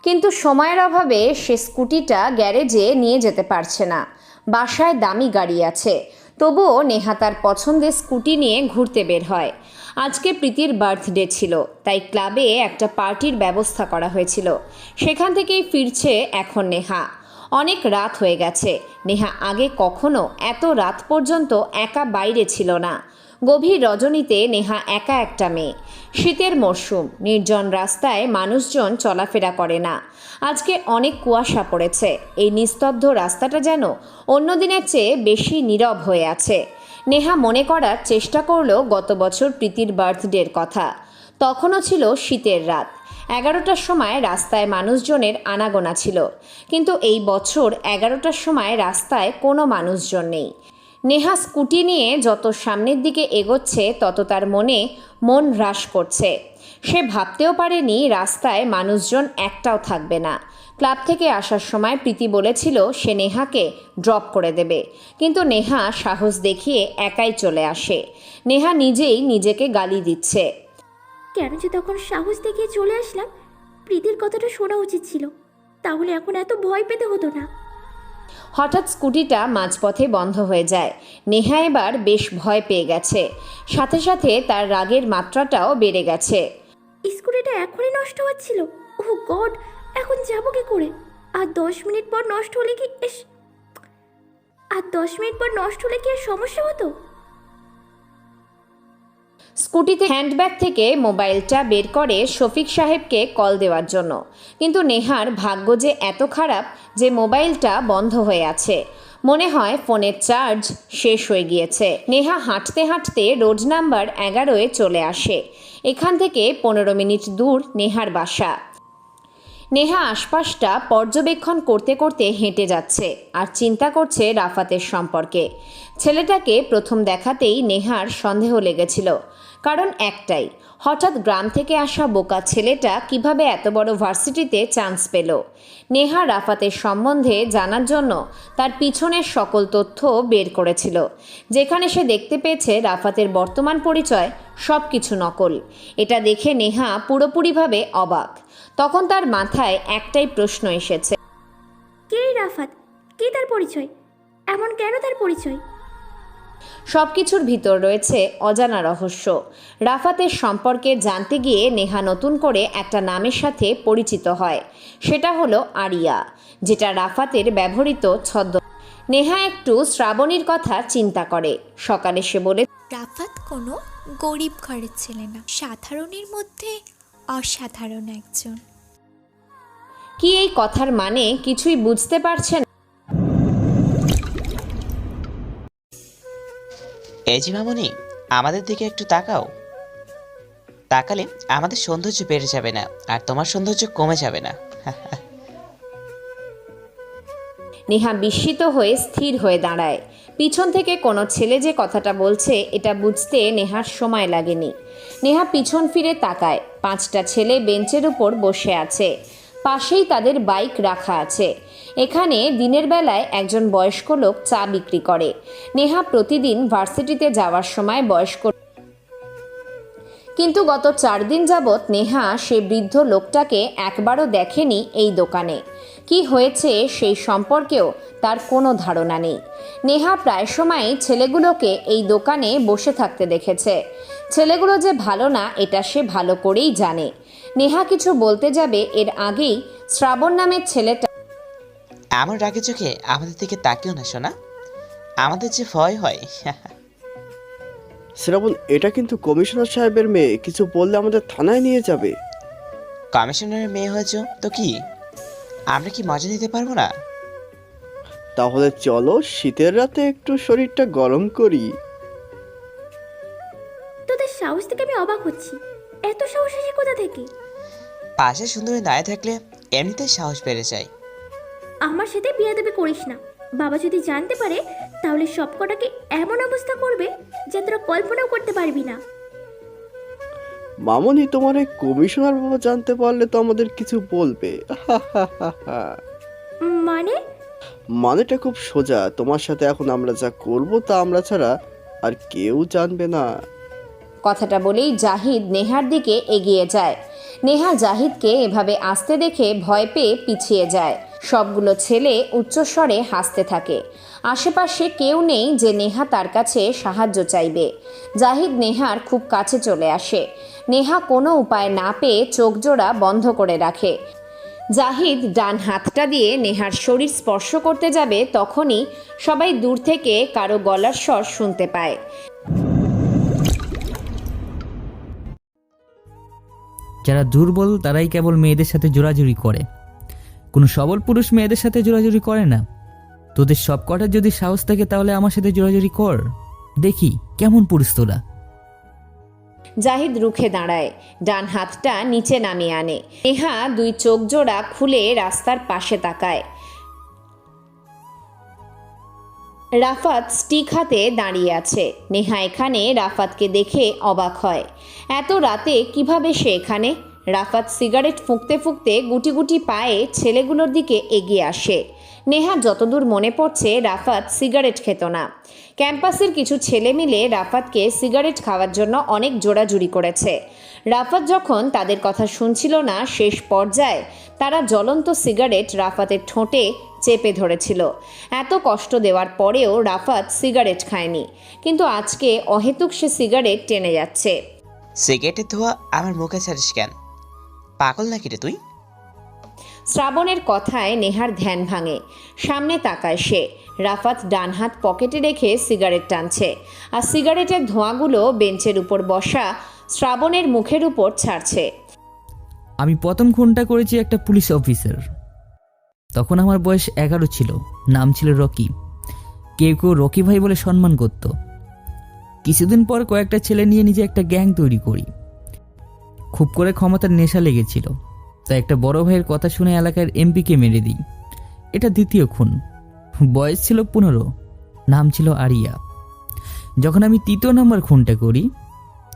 কিন্তু সময়ের অভাবে সে স্কুটিটা গ্যারেজে নিয়ে যেতে পারছে না। বাসায় দামি গাড়ি আছে, তবুও নেহা তার পছন্দের স্কুটি নিয়ে ঘুরতে বের হয়। আজকে প্রীতির বার্থডে ছিল, তাই ক্লাবে একটা পার্টির ব্যবস্থা করা হয়েছিল। সেখান থেকেই ফিরছে এখন নেহা। অনেক রাত হয়ে গেছে। নেহা আগে কখনো এত রাত পর্যন্ত একা বাইরে ছিল না। গভীর রজনীতে নেহা একা একটা মেয়ে। শীতের মরশুম, নির্জন রাস্তায় মানুষজন চলাফেরা করে না। আজকে অনেক কুয়াশা পড়েছে। এই নিস্তব্ধ রাস্তাটা যেন অন্য দিনের চেয়ে বেশি নীরব হয়ে আছে। নেহা মনে করার চেষ্টা করলো গত বছর প্রীতির বার্থডের কথা। তখনও ছিল শীতের রাত। 11টার সময় রাস্তায় মানুষজনের আনাগোনা ছিল, কিন্তু এই বছর 11টার সময় রাস্তায় কোনো মানুষজন নেই। নেহা স্কুটি নিয়ে যত সামনের দিকে এগোচ্ছে তত তার মন হ্রাস করছে। সে ভাবতেও পারেনি রাস্তায় মানুষজন একটাও থাকবে না। ক্লাব থেকে আসার সময় প্রীতি বলেছিল সে নেহাকে ড্রপ করে দেবে, কিন্তু নেহা সাহস দেখিয়ে একাই চলে আসে। নেহা নিজেই নিজেকে গালি দিচ্ছে। কেন যে তখন সাহস দেখিয়ে চলে আসলাম? প্রীতির কথাটা শোনা উচিত ছিল, তাহলে এখন এত ভয় পেতে হতো না। হঠাৎ স্কুটিটা মাঝপথে বন্ধ হয়ে যায়। নেহা এবার বেশ ভয় পেয়ে গেছে, সাথে সাথে তার রাগের মাত্রাটাও বেড়ে গেছে। স্কুটিটা এখনই নষ্ট হচ্ছিল। ও গড, এখন যাবো কি করে? আর 10 মিনিট পর নষ্ট হলে কি আর সমস্যা হতো? স্কুটিতে হ্যান্ডব্যাগ থেকে মোবাইলটা বের করে শফিক সাহেবকে কল দেওয়ার জন্য, কিন্তু নেহার ভাগ্য যে এত খারাপ যে মোবাইলটা বন্ধ হয়ে আছে। মনে হয় ফোনের চার্জ শেষ হয়ে গিয়েছে। নেহা হাঁটতে হাঁটতে রোড নাম্বার 11-এ চলে আসে। এখান থেকে 15 মিনিট দূর নেহার বাসা। নেহা আশপাশটা পর্যবেক্ষণ করতে করতে হেঁটে যাচ্ছে আর চিন্তা করছে রাফাতের সম্পর্কে। ছেলেটাকে প্রথম দেখাতেই নেহার সন্দেহ লেগেছিল, কারণ একটাই, হঠাৎ গ্রাম থেকে আসা বোকা ছেলেটা কিভাবে এত বড় ভার্সিটিতে চান্স পেল। নেহা রাফাতের সম্বন্ধে জানার জন্য তার পিছনের সকল তথ্য বের করেছিল, যেখানে সে দেখতে পেয়েছে রাফাতের বর্তমান পরিচয় সব কিছু নকল। এটা দেখে নেহা পুরোপুরিভাবে অবাক। তখন তার মাথায় একটাই প্রশ্ন এসেছে, কে রাফাত? কে তার পরিচয়? এমন কেন তার পরিচয়? সব কিছুর ভিতর রয়েছে অজানা রহস্য। রাফাতের সম্পর্কে জানতে গিয়ে নেহা নতুন করে একটা নামের সাথে পরিচিত হয়, সেটা হলো আরিয়া, যেটা রাফাতের ব্যবহৃত ছদ্ম। নেহা একটু শ্রাবণীর কথা চিন্তা করে। সকালে সে বলে, রাফাত কোনো গরিব ঘরের ছেলে না, সাধারণের মধ্যে অসাধারণ একজন। কি এই কথার মানে কিছুই বুঝতে পারছে না। এই যে মামুনি, আমাদের দিকে একটু তাকাও। তাকালে আমাদের সৌন্দর্য বেড়ে যাবে না, আর তোমার সৌন্দর্য কমে যাবে না। নেহা বিস্মিত হয়ে স্থির হয়ে দাঁড়ায়। পিছন থেকে কোনো ছেলে যে কথাটা বলছে এটা বুঝতে নেহার সময় লাগেনি। নেহা পিছন ফিরে তাকায়। 5টা ছেলে বেঞ্চের উপর বসে আছে, পাশেই তাদের বাইক রাখা আছে। এখানে দিনের বেলায় একজন বয়স্ক লোক চা বিক্রি করে। নেহা প্রতিদিন ভার্সিটিতে যাওয়ার সময় কিন্তু গত 4 দিন যাবৎ নেহা সেই বৃদ্ধ লোকটাকে একবারও দেখেনি এই দোকানে। কি হয়েছে সেই সম্পর্কেও তার কোনো ধারণা নেই। নেহা প্রায় সময়ই ছেলেগুলোকে এই দোকানে বসে থাকতে দেখেছে। ছেলেগুলো যে ভালো না এটা সে ভালো করেই জানে। নেহা কিছু বলতে যাবে এর আগেই শ্রাবণ নামের ছেলেটা আমার রাগে চোখে আমাদের দিকে তাকিও না সোনা, আমাদের যে ভয় হয়। শ্রাবণ, এটা কিন্তু কমিশনার সাহেবের মেয়ে, কিছু বললে আমাদের থানায় নিয়ে যাবে। কমিশনারের মেয়ে হয়েছ তো কি আমরা কি মজা নিতে পারবো না? তাহলে চলো শীতের রাতে একটু শরীরটা গরম করি। তোদের সাহস থেকে আমি অবাক হচ্ছি। এত সাহস আসে কোথা থেকে? পাশে সুন্দরী দাঁড়িয়ে থাকলে এমনিতেই সাহস বেড়ে যায়। আমার সাথে বিয়াদবি করিস না। বাবা যদি জানতে পারে তাহলে সব কটাকে এমন অবস্থা করবে যে তোরা কল্পনাও করতে পারবি না। মামনি, তোমার এই কমিশনার বাবা জানতে পারলে তো আমাদের কিছু বলবে। মানে? মানেটা খুব সোজা, তোমার সাথে এখন আমরা যা করব তা আমরা ছাড়া আর কেউ জানবে না। কথাটা বলেই জাহিদ নেহার দিকে এগিয়ে যায়। নেহা জাহিদকে এভাবে আসতে দেখে ভয় পেয়ে পিছিয়ে যায়। সবগুলো ছেলে উচ্চস্বরে হাসতে থাকে। আশেপাশে কেউ নেই যে নেহা তার কাছে সাহায্য চাইবে। জাহিদ নেহার খুব কাছে চলে আসে। নেহা কোনো উপায় না পেয়ে চোখ জোড়া বন্ধ করে রাখে। জাহিদ ডান হাতটা দিয়ে নেহার শরীর স্পর্শ করতে যাবে, তখনই সবাই দূর থেকে কারো গলার স্বর শুনতে পায়। যারা দুর্বল তারাই কেবল মেয়েদের সাথে জোরাজুরি করে, কোনো সবল পুরুষ মেয়েদের সাথে জোরাজুরি করে না। তোদের সব কটার যদি সাহস থাকে তাহলে আমার সাথে জোরাজুরি কর, দেখি কেমন পুরুষ তোরা। জাহিদ রুখে দাঁড়ায়, ডান হাতটা নিচে নামিয়ে আনে। নেহা 2 চোখ জোড়া খুলে রাস্তার পাশে তাকায়। রাফাত স্টিক হাতে দাঁড়িয়ে আছে। নেহা এখানে রাফাতকে দেখে অবাক হয়। এত রাতে কিভাবে সে এখানে? রাফাত সিগারেট ফুঁকতে ফুঁকতে গুটি গুটি পায়ে ছেলেগুলোর দিকে এগিয়ে আসে। নেহা যতদূর মনে পড়ছে রাফাত সিগারেট খেত না। ক্যাম্পাসের কিছু ছেলে মিলে রাফাতকে সিগারেট খাওয়ার জন্য অনেক জোরাজুরি করেছে। রাফাত যখন তাদের কথা শুনছিল না, শেষ পর্যায়ে তারা জ্বলন্ত সিগারেট রাফাতের ঠোঁটে চেপে ধরেছিল। এত কষ্ট দেওয়ার পরেও রাফাত সিগারেট খায়নি, কিন্তু আজকে অহেতুক সে সিগারেট টেনে যাচ্ছে। সিগারেটের ধোয়া আমার মুখে ছাড়িস কেন? পাগল নাকি রে তুই? শ্রাবণের কথায় নেহার ধ্যান ভাঙে। সামনে তাকায় সে। রাফাত ডান হাত পকেটে রেখে সিগারেট টানছে, আর সিগারেটের ধোঁয়াগুলো বেঞ্চের উপর বসা শ্রাবণের মুখের উপর ছাড়ছে। আমি প্রথম খুনটা করেছি একটা পুলিশ অফিসার। তখন আমার বয়স 11 ছিল। নাম ছিল রকি। কেউ কেউ রকি ভাই বলে সম্মান করত। কিছুদিন পর কয়েকটা ছেলে নিয়ে নিজে একটা গ্যাং তৈরি করি। খুব করে ক্ষমতার নেশা লেগেছিল, তাই একটা বড় ভাইয়ের কথা শুনে এলাকার এমপিকে মেরে দিই। এটা দ্বিতীয় খুন। বয়স ছিল 15। নাম ছিল আরিয়া। যখন আমি তৃতীয় নম্বর খুনটা করি,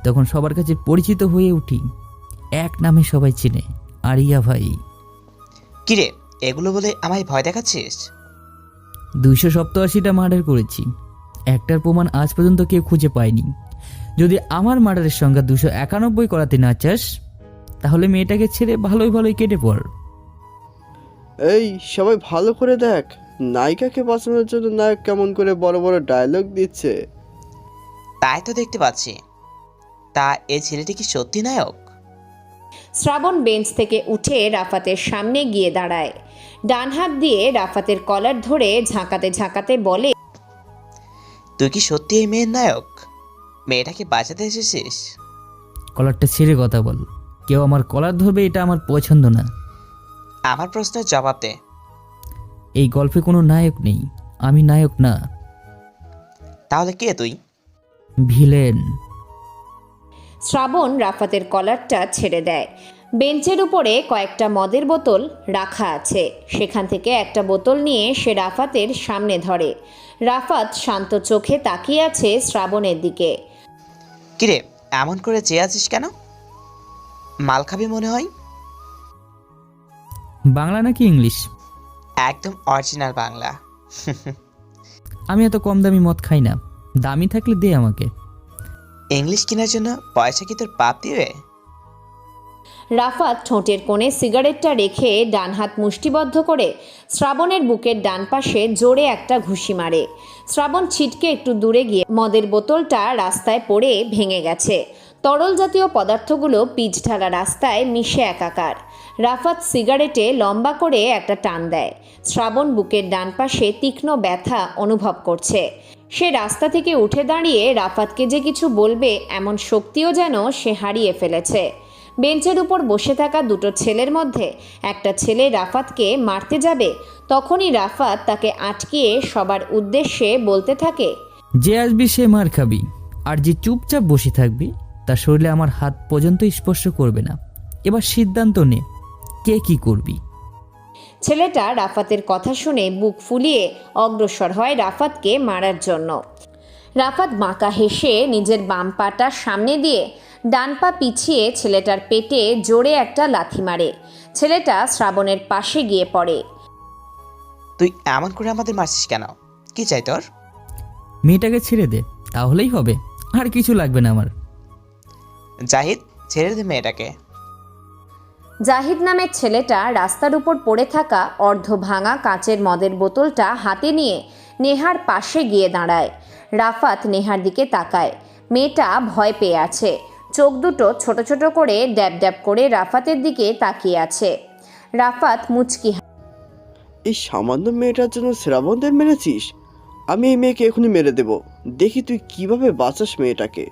তখন সবার কাছে পরিচিত হয়ে উঠি। এক নামে সবাই চিনে, আরিয়া ভাই। কিরে, এগুলো বলে আমায় ভয় দেখাচ্ছিস? 287টা মার্ডার করেছি। একটার প্রমাণ আজ পর্যন্ত কেউ খুঁজে পায়নি। যদি আমার মার্ডারের সংখ্যা 291 করাতে না চাস, তাহলে মেয়েটাকে ছেড়ে ভালোই ভালোই কেটে পড়। এই সবাই ভালো করে দেখ, নায়িকাকে বাঁচানোর জন্য নায়ক কেমন করে বড় বড় ডায়লগ দিচ্ছে। তাই তো দেখতে পাচ্ছি। তা এই ছেলেটি কি সত্যি নায়ক? শ্রাবণ বেঞ্চ থেকে উঠে রাফাতের সামনে গিয়ে দাঁড়ায়। ডান হাত দিয়ে রাফাতের কলার ধরে ঝাঁকাতে ঝাঁকাতে বলে, তুই কি সত্যি এই মেয়ের নায়ক? মেয়েটাকে বাঁচাতে এসেছিস? কলারটা ছেড়ে কথা বল। কেউ আমার কলার ধরবে এটা আমার পছন্দ না। আমার প্রশ্নের জবাব দে। এই গল্পে কোনো নায়ক নেই। আমি নায়ক না। তাহলে কে তুই? ভিলেন। শ্রাবণ রাফাতের কলারটা ছেড়ে দেয়। বেঞ্চের উপরে কয়েকটা মদের বোতল রাখা আছে। সেখান থেকে একটা বোতল নিয়ে সে রাফাতের সামনে ধরে। রাফাত শান্ত চোখে তাকিয়ে আছে শ্রাবণের দিকে। কিরে, এমন করে চেয়ে আছিস কেন? মাল খাবি মনে হয়। বাংলা নাকি ইংলিশ? একদম অরিজিনাল বাংলা। আমি এত কম দামি মদ খাই না। দামি থাকলে দে আমাকে। ইংলিশ কেনার জন্য পয়সা কি তোর বাপ দিবে? রাফাত ঠোঁটের কোণে সিগারেটটা রেখে ডান হাত মুষ্টিবদ্ধ করে শ্রাবণের বুকের ডান পাশে জোরে একটা ঘুষি মারে। শ্রাবণ ছিটকে একটু দূরে গিয়ে মদের বোতলটা রাস্তায় পড়ে ভেঙে গেছে। তরল জাতীয় পদার্থগুলো পিচ ঢালা রাস্তায় মিশে একাকার। রাফাত সিগারেটে লম্বা করে একটা টান দেয়। শ্রাবণ বুকের ডান পাশে তীক্ষ্ণ ব্যথা অনুভব করছে। সে রাস্তা থেকে উঠে দাঁড়িয়ে রাফাতকে যে কিছু বলবে এমন শক্তিও যেন সে হারিয়ে ফেলেছে। বেঞ্চের উপর বসে থাকা দুটো ছেলের মধ্যে একটা ছেলে রাফাতকে মারতে যাবে, তখনই রাফাত তাকে আটকিয়ে সবার উদ্দেশ্যে বলতে থাকে, যে আসবি সে মার খাবি, আর যে চুপচাপ বসে থাকবি তার শরীরে আমার হাত পর্যন্ত স্পর্শ করবে না। এবার সিদ্ধান্ত নে, কে কি করবি। ছেলেটা রাফাতের কথা শুনে বুক ফুলিয়ে অগ্রসর হয় রাফাতকে মারার জন্য। রাফাত বাঁকা হেসে নিজের বাম পাটা সামনে দিয়ে ডান পা পিছিয়ে ছেলেটার পেটে জোরে একটা লাথি মারে। ছেলেটা শ্রাবণের পাশে গিয়ে পড়ে। তুই এমন করে আমাদের মারছিস কেন? কি চাই তোর? মেয়েটাকে ছেড়ে দে, তাহলেই হবে। আর কিছু লাগবে না আমার। জাহিদ, ছেড়ে দে মেয়েটাকে। জাহিদ নামের ছেলেটা রাস্তার উপর পড়ে থাকা অর্ধ ভাঙা কাঁচের মদের বোতলটা হাতে নিয়ে নেহার পাশে গিয়ে দাঁড়ায়। রাফাত নেহার দিকে তাকায়। মেয়েটা ভয় পেয়ে আছে। চোখ দুটো ছোট ছোট করে ড্যাব ড্যাব করে রাফাতের দিকে তাকিয়ে আছে। রাফাত মুচকি এই সামান্য মেয়েটার জন্য শ্রাবণদের মেরেছিস? আমি এই মেয়েকে এখনই মেরে দেব। দেখি তুই কিভাবে বাঁচাস মেয়েটাকে।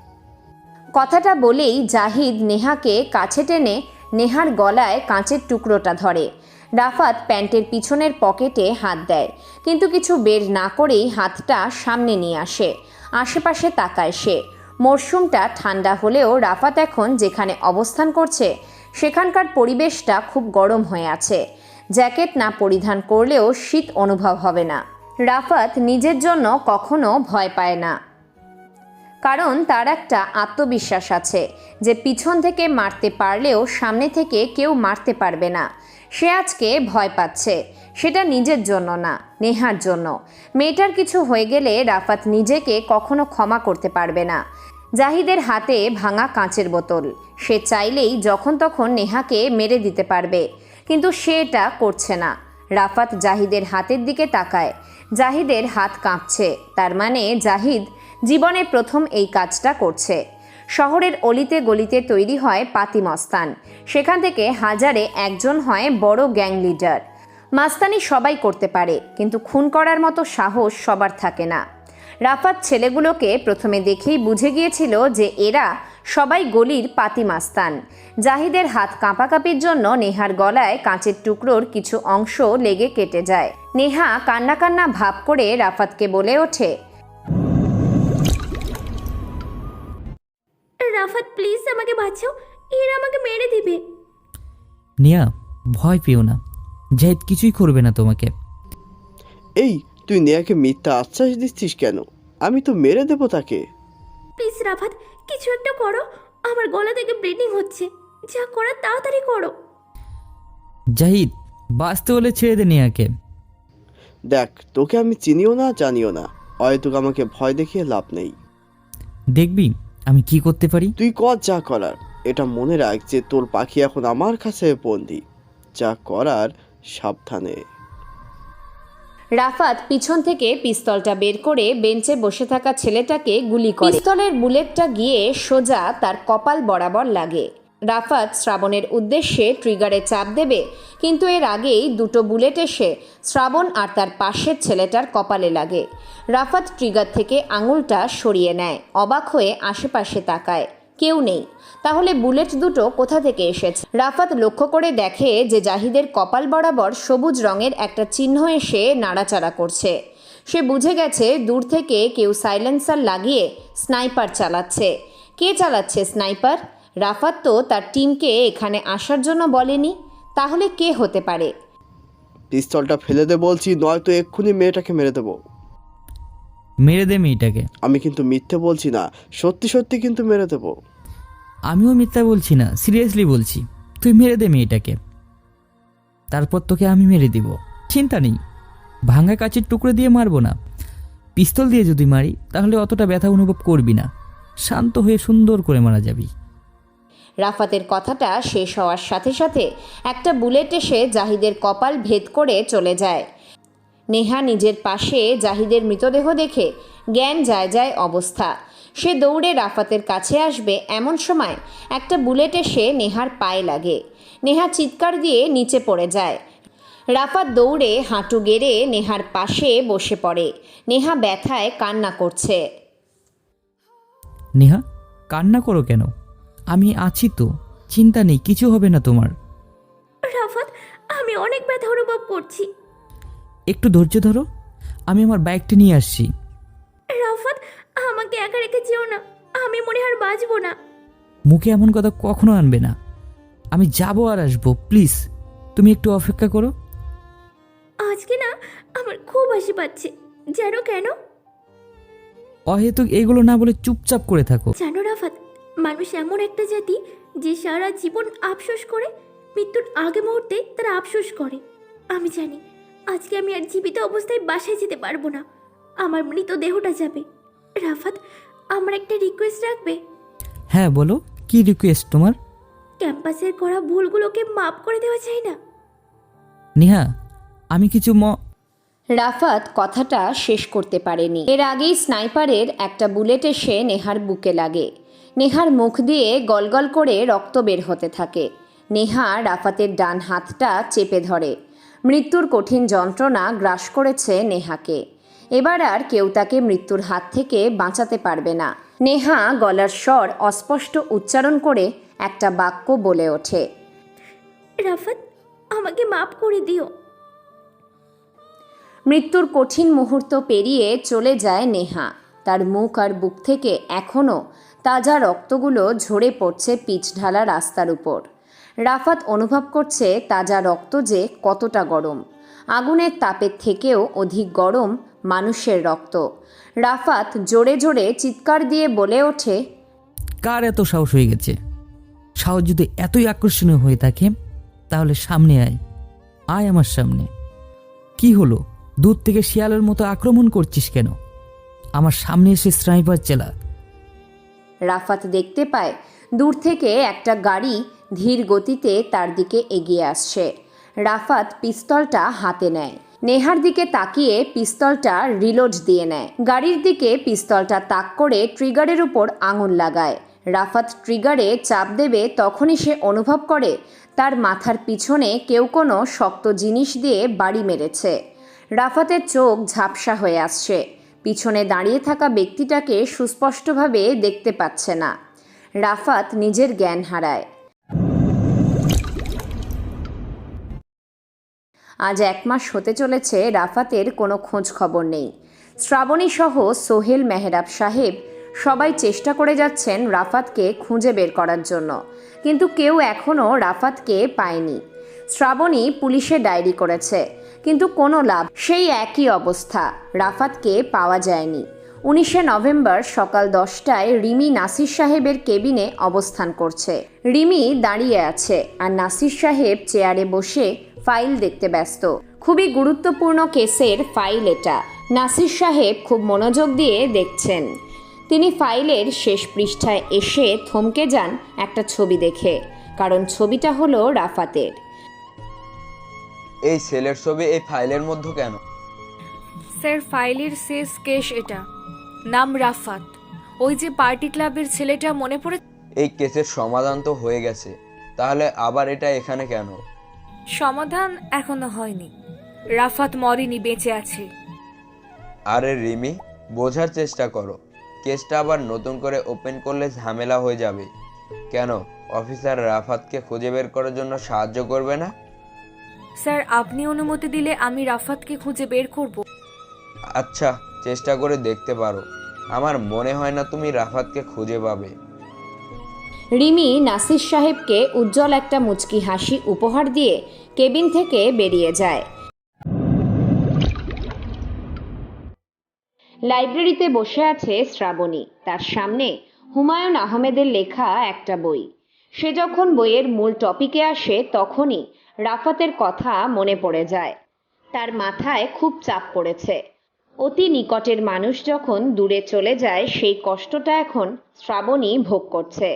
কথাটা বলেই জাহিদ নেহাকে কাছে টেনে নেহার গলায় কাঁচের টুকরোটা ধরে। রাফাত প্যান্টের পিছনের পকেটে হাত দেয়, কিন্তু কিছু বের না করেই হাতটা সামনে নিয়ে আসে। আশেপাশে তাকায় সে। মরশুমটা ঠান্ডা হলেও রাফাত এখন যেখানে অবস্থান করছে সেখানকার পরিবেশটা খুব গরম হয়ে আছে। জ্যাকেট না পরিধান করলেও শীত অনুভব হবে না। রাফাত নিজের জন্য কখনো ভয় পায় না, কারণ তার একটা আত্মবিশ্বাস আছে যে পিছন থেকে মারতে পারলেও সামনে থেকে কেউ মারতে পারবে না। সে আজকে ভয় পাচ্ছে, সেটা নিজের জন্য না, নেহার জন্য। মেয়েটার কিছু হয়ে গেলে রাফাত নিজেকে কখনো ক্ষমা করতে পারবে না। জাহিদের হাতে ভাঙা কাঁচের বোতল, সে চাইলেই যখন তখন নেহাকে মেরে দিতে পারবে, কিন্তু সে এটা করছে না। রাফাত জাহিদের হাতের দিকে তাকায়, জাহিদের হাত কাঁপছে, তার মানে জাহিদ জীবনে প্রথম এই কাজটা করছে। শহরের অলিতে গলিতে তৈরি হয় পাতি মস্তান, সেখান থেকে হাজারে একজন হয় বড় গ্যাং লিডার। মাস্তানি সবাই করতে পারে, কিন্তু খুন করার মতো সাহস সবার থাকে না। রাফাত ছেলেগুলোকে প্রথমে দেখেই বুঝে গিয়েছিল যে এরা সবাই গলির পাতি মাস্তান। জাহিদের হাত কাঁপাকাঁপির জন্য নেহার গলায় কাঁচের টুকরোর কিছু অংশ লেগে কেটে যায়। নেহা কান্না কান্না ভাব করে রাফাতকে বলে ওঠে, রাফাত প্লিজ আমাকে বাঁচাও, এরা আমাকে মেরে দিবে। নিয়া, ভয় পেও না, জাহিদ কিছুই করবে না তোমাকে। এই তুই নেহাকে মিথ্যা আশ্বাস দিচ্ছিস কেন? আমি তো মেরে দেবো তাকে। প্লিজ রাফাত, কিছু একটা করো, আমার গলা থেকে ব্লিডিং হচ্ছে, যা করার তাড়াতাড়ি করো। জাহিদ, বাঁচতে হলে ছেড়ে দে নেহাকে। দেখ, তোকে আমি চিনিও না জানিও না, হয়তো আমাকে ভয় দেখিয়ে লাভ নেই। দেখবি আমি কি করতে পারি। তুই কর যা করার, এটা মনে রাখ যে তোর পাখি এখন আমার কাছে বন্দি। যা করার সাবধানে। রাফাত পিছন থেকে পিস্তলটা বের করে বেঞ্চে বসে থাকা ছেলেটাকে গুলি করে। পিস্তলের বুলেটটা গিয়ে সোজা তার কপাল বরাবর লাগে। রাফাত শ্রাবণের উদ্দেশ্যে ট্রিগারে চাপ দেবে, কিন্তু এর আগেই দুটো বুলেট এসে শ্রাবণ আর তার পাশের ছেলেটার কপালে লাগে। রাফাত ট্রিগার থেকে আঙুলটা সরিয়ে নেয়, অবাক হয়ে আশেপাশে তাকায়, কেউ নেই। তাহলে বুলেট দুটো কোথা থেকে এসেছে? রাফাত লক্ষ্য করে দেখে যে জাহিদের কপাল বরাবর সবুজ রঙের একটা চিহ্ন এসে নাড়াচাড়া করছে। সে বুঝে গেছে দূর থেকে কেউ সাইলেন্সার লাগিয়ে স্নাইপার চালাচ্ছে। কে চালাচ্ছে স্নাইপার? রাফাত তো তার টিমকে এখানে আসার জন্য বলেনি, তাহলে কে হতে পারে? পিস্তলটা ফেলে দে বলছি, নয়তো এক্ষুনি মেয়েটাকে মেরে দেবো। মেরে দে মেয়েটাকে। আমি কিন্তু মিথ্যে বলছি না, সত্যি সত্যি কিন্তু মেরে দেবো। আমিও মিথ্যা বলছি না, সিরিয়াসলি বলছি, তুই মেরে দে মেয়েটাকে, তারপর তোকে আমি মেরে দিব। চিন্তা নেই, ভাঙা কাচের টুকরো দিয়ে মারবো না, পিস্তল দিয়ে যদি মারি তাহলে অতটা ব্যথা অনুভব করবি না, শান্ত হয়ে সুন্দর করে মারা যাবি। রাফাতের কথাটা শেষ হওয়ার সাথে সাথে একটা বুলেট এসে জাহিদের কপাল ভেদ করে চলে যায়। নেহা নিজের পাশে জাহিদের মৃতদেহ দেখে জ্ঞান যায় যায় অবস্থা। সে দৌড়ে রাফাতের কাছে আসবে, এমন সময় একটা বুলেট এসে নেহার পায়ে লাগে। নেহা চিৎকার দিয়ে নিচে পড়ে যায়। রাফাত দৌড়ে হাঁটু গেড়ে নেহার পাশে বসে পড়ে। নেহা ব্যথায় কান্না করছে। নেহা, কান্না করো কেন? আমি আছি তো, চিন্তা নেই, কিছু হবে না তোমার। রাফাত, আমি অনেক ব্যথা অনুভব করছি। একটু ধৈর্য ধরো, আমি আমার বাইকটা নিয়ে আসছি। রাফাত, আমাকে একা রেখে যেও না, আমি মনে হয় আর বাঁচবো না। মুখে এমন কথা কখনো আনবে না, আমি যাবো আর আসবো, প্লিজ তুমি একটু অপেক্ষা করো। আজকে না আমার খুব হাসি পাচ্ছে, জানো কেন? অহেতুক এগুলো না বলে চুপচাপ করে থাকো। জানো রাফাত, মানুষ এমন একটা জাতি যে সারা জীবন আফসোস করে, মৃত্যুর আগে মুহূর্তে তারা আফসোস করে। আমি জানি আজকে আমি আর জীবিত অবস্থায় বাসায় যেতে পারবো না, আমার মৃতদেহটা যাবে। রাফাত, আমার একটা রিকোয়েস্ট রাখবে? হ্যাঁ বলো, কি রিকোয়েস্ট তোমার? ক্যাম্পাসের করা ভুলগুলোকে মাফ করে দেওয়া যায় না? নেহা, আমি কিছু রাফাত কথাটা শেষ করতে পারেনি। এর আগেই স্নাইপারের একটা বুলেট এসে নেহার বুকে লাগে। নেহার মুখ দিয়ে গলগল করে রক্ত বের হতে থাকে। নেহা রাফাতের ডান হাতটা চেপে ধরে। মৃত্যুর কঠিন যন্ত্রণা গ্রাস করেছে নেহাকে। এবার আর কেউ তাকে মৃত্যুর হাত থেকে বাঁচাতে পারবে না। নেহা গলার স্বর অস্পষ্ট উচ্চারণ করে একটা বাক্য বলে ওঠে, রাফাত, আমাকে মাফ করে দিও। মৃত্যুর কঠিন মুহূর্ত পেরিয়ে চলে যায় নেহা। তার মুখ আর বুক থেকে এখনও তাজা রক্তগুলো ঝরে পড়ছে পিচ ঢালা রাস্তার উপর। রাফাত অনুভব করছে তাজা রক্ত যে কতটা গরম। আগুনের তাপের থেকেও অধিক গরম মানুষের রক্ত। রাফাত জোরে জোরে চিৎকার দিয়ে বলে ওঠে, কার এত সাহস হয়ে গেছে? সাহস যদি এতই আকর্ষণীয় হয়ে থাকে তাহলে সামনে আয়, আয় আমার সামনে। কি হলো, দূর থেকে শিয়ালের মতো আক্রমণ করছিস কেন? আমার সামনে এসে স্নাইপার চালা। রাফাত দেখতে পায় দূর থেকে একটা গাড়ি ধীর গতিতে তার দিকে এগিয়ে আসছে। রাফাত পিস্তলটা হাতে নেয়, নেহার দিকে তাকিয়ে পিস্তলটা রিলোড দিয়ে নেয়। গাড়ির দিকে পিস্তলটা তাক করে ট্রিগারের উপর আঙুল লাগায়। রাফাত ট্রিগারে চাপ দেবে তখনই সে অনুভব করে তার মাথার পিছনে কেউ কোনো শক্ত জিনিস দিয়ে বাড়ি মেরেছে। রাফাতের চোখ ঝাপসা হয়ে আসছে। পিছনে দাঁড়িয়ে থাকা ব্যক্তিটাকে সুস্পষ্টভাবে দেখতে পাচ্ছে না। রাফাত নিজের জ্ঞান হারায়। আজ 1 মাস হতে চলেছে রাফাতের কোনো খোঁজ খবর নেই। শ্রাবণী সহ সোহেল, মেহরাব সাহেব সবাই চেষ্টা করে যাচ্ছেন রাফাতকে খুঁজে বের করার জন্য, কিন্তু কেউ এখনও রাফাতকে পায়নি। শ্রাবণী পুলিশে ডায়েরি করেছে, কিন্তু কোনো লাভ। সেই একই অবস্থা, রাফাতকে পাওয়া যায়নি। 19শে নভেম্বর সকাল 10টায় রিমি নাসির সাহেবের কেবিনে অবস্থান করছে। রিমি দাঁড়িয়ে আছে আর নাসির সাহেব চেয়ারে বসে ফাইল দেখতে ব্যস্ত। খুবই গুরুত্বপূর্ণ কেসের ফাইল এটা। নাসির সাহেব খুব মনোযোগ দিয়ে দেখছেন। তিনি ফাইলের শেষ পৃষ্ঠায় এসে থমকে যান একটা ছবি দেখে, কারণ ছবিটা হলো রাফাতের। এই সেলের ছবি এই ফাইলের মধ্যে কেন? স্যার, ফাইলের শেষ কেস এটা, নাম রাফাত। ওই যে পার্টি ক্লাবের ছেলেটা, মনে পড়ে? এই কেসের সমাধান তো হয়ে গেছে, তাহলে আবার এটা এখানে কেন? সমাধান এখনো হয়নি। রাফাত মরেনি, বেঁচে আছে। আরে রিমি, বোঝার চেষ্টা করো। কেসটা আবার নতুন করে ওপেন করলে ঝামেলা হয়ে যাবে। কেন অফিসার রাফাতকে খুঁজে বের করার জন্য সাহায্য করবে না? স্যার, আপনি অনুমতি দিলে আমি রাফাতকে খুঁজে বের করব। আচ্ছা, চেষ্টা করে দেখতে পারো। আমার মনে হয় না তুমি রাফাতকে খুঁজে পাবে। রিমি নাসির সাহেবকে উজ্জ্বল একটা মুচকি হাসি উপহার দিয়ে কেবিন থেকে বেরিয়ে যায়। লাইব্রেরিতে বসে আছে শ্রাবণী। তার সামনে হুমায়ুন আহমেদের লেখা একটা বই। সে যখন বইয়ের মূল টপিকে আসে তখনই রাফাতের কথা মনে পড়ে যায়। তার মাথায় খুব চাপ পড়েছে। অতি নিকটের মানুষ যখন দূরে চলে যায়, সেই কষ্টটা এখন শ্রাবণী ভোগ করছে।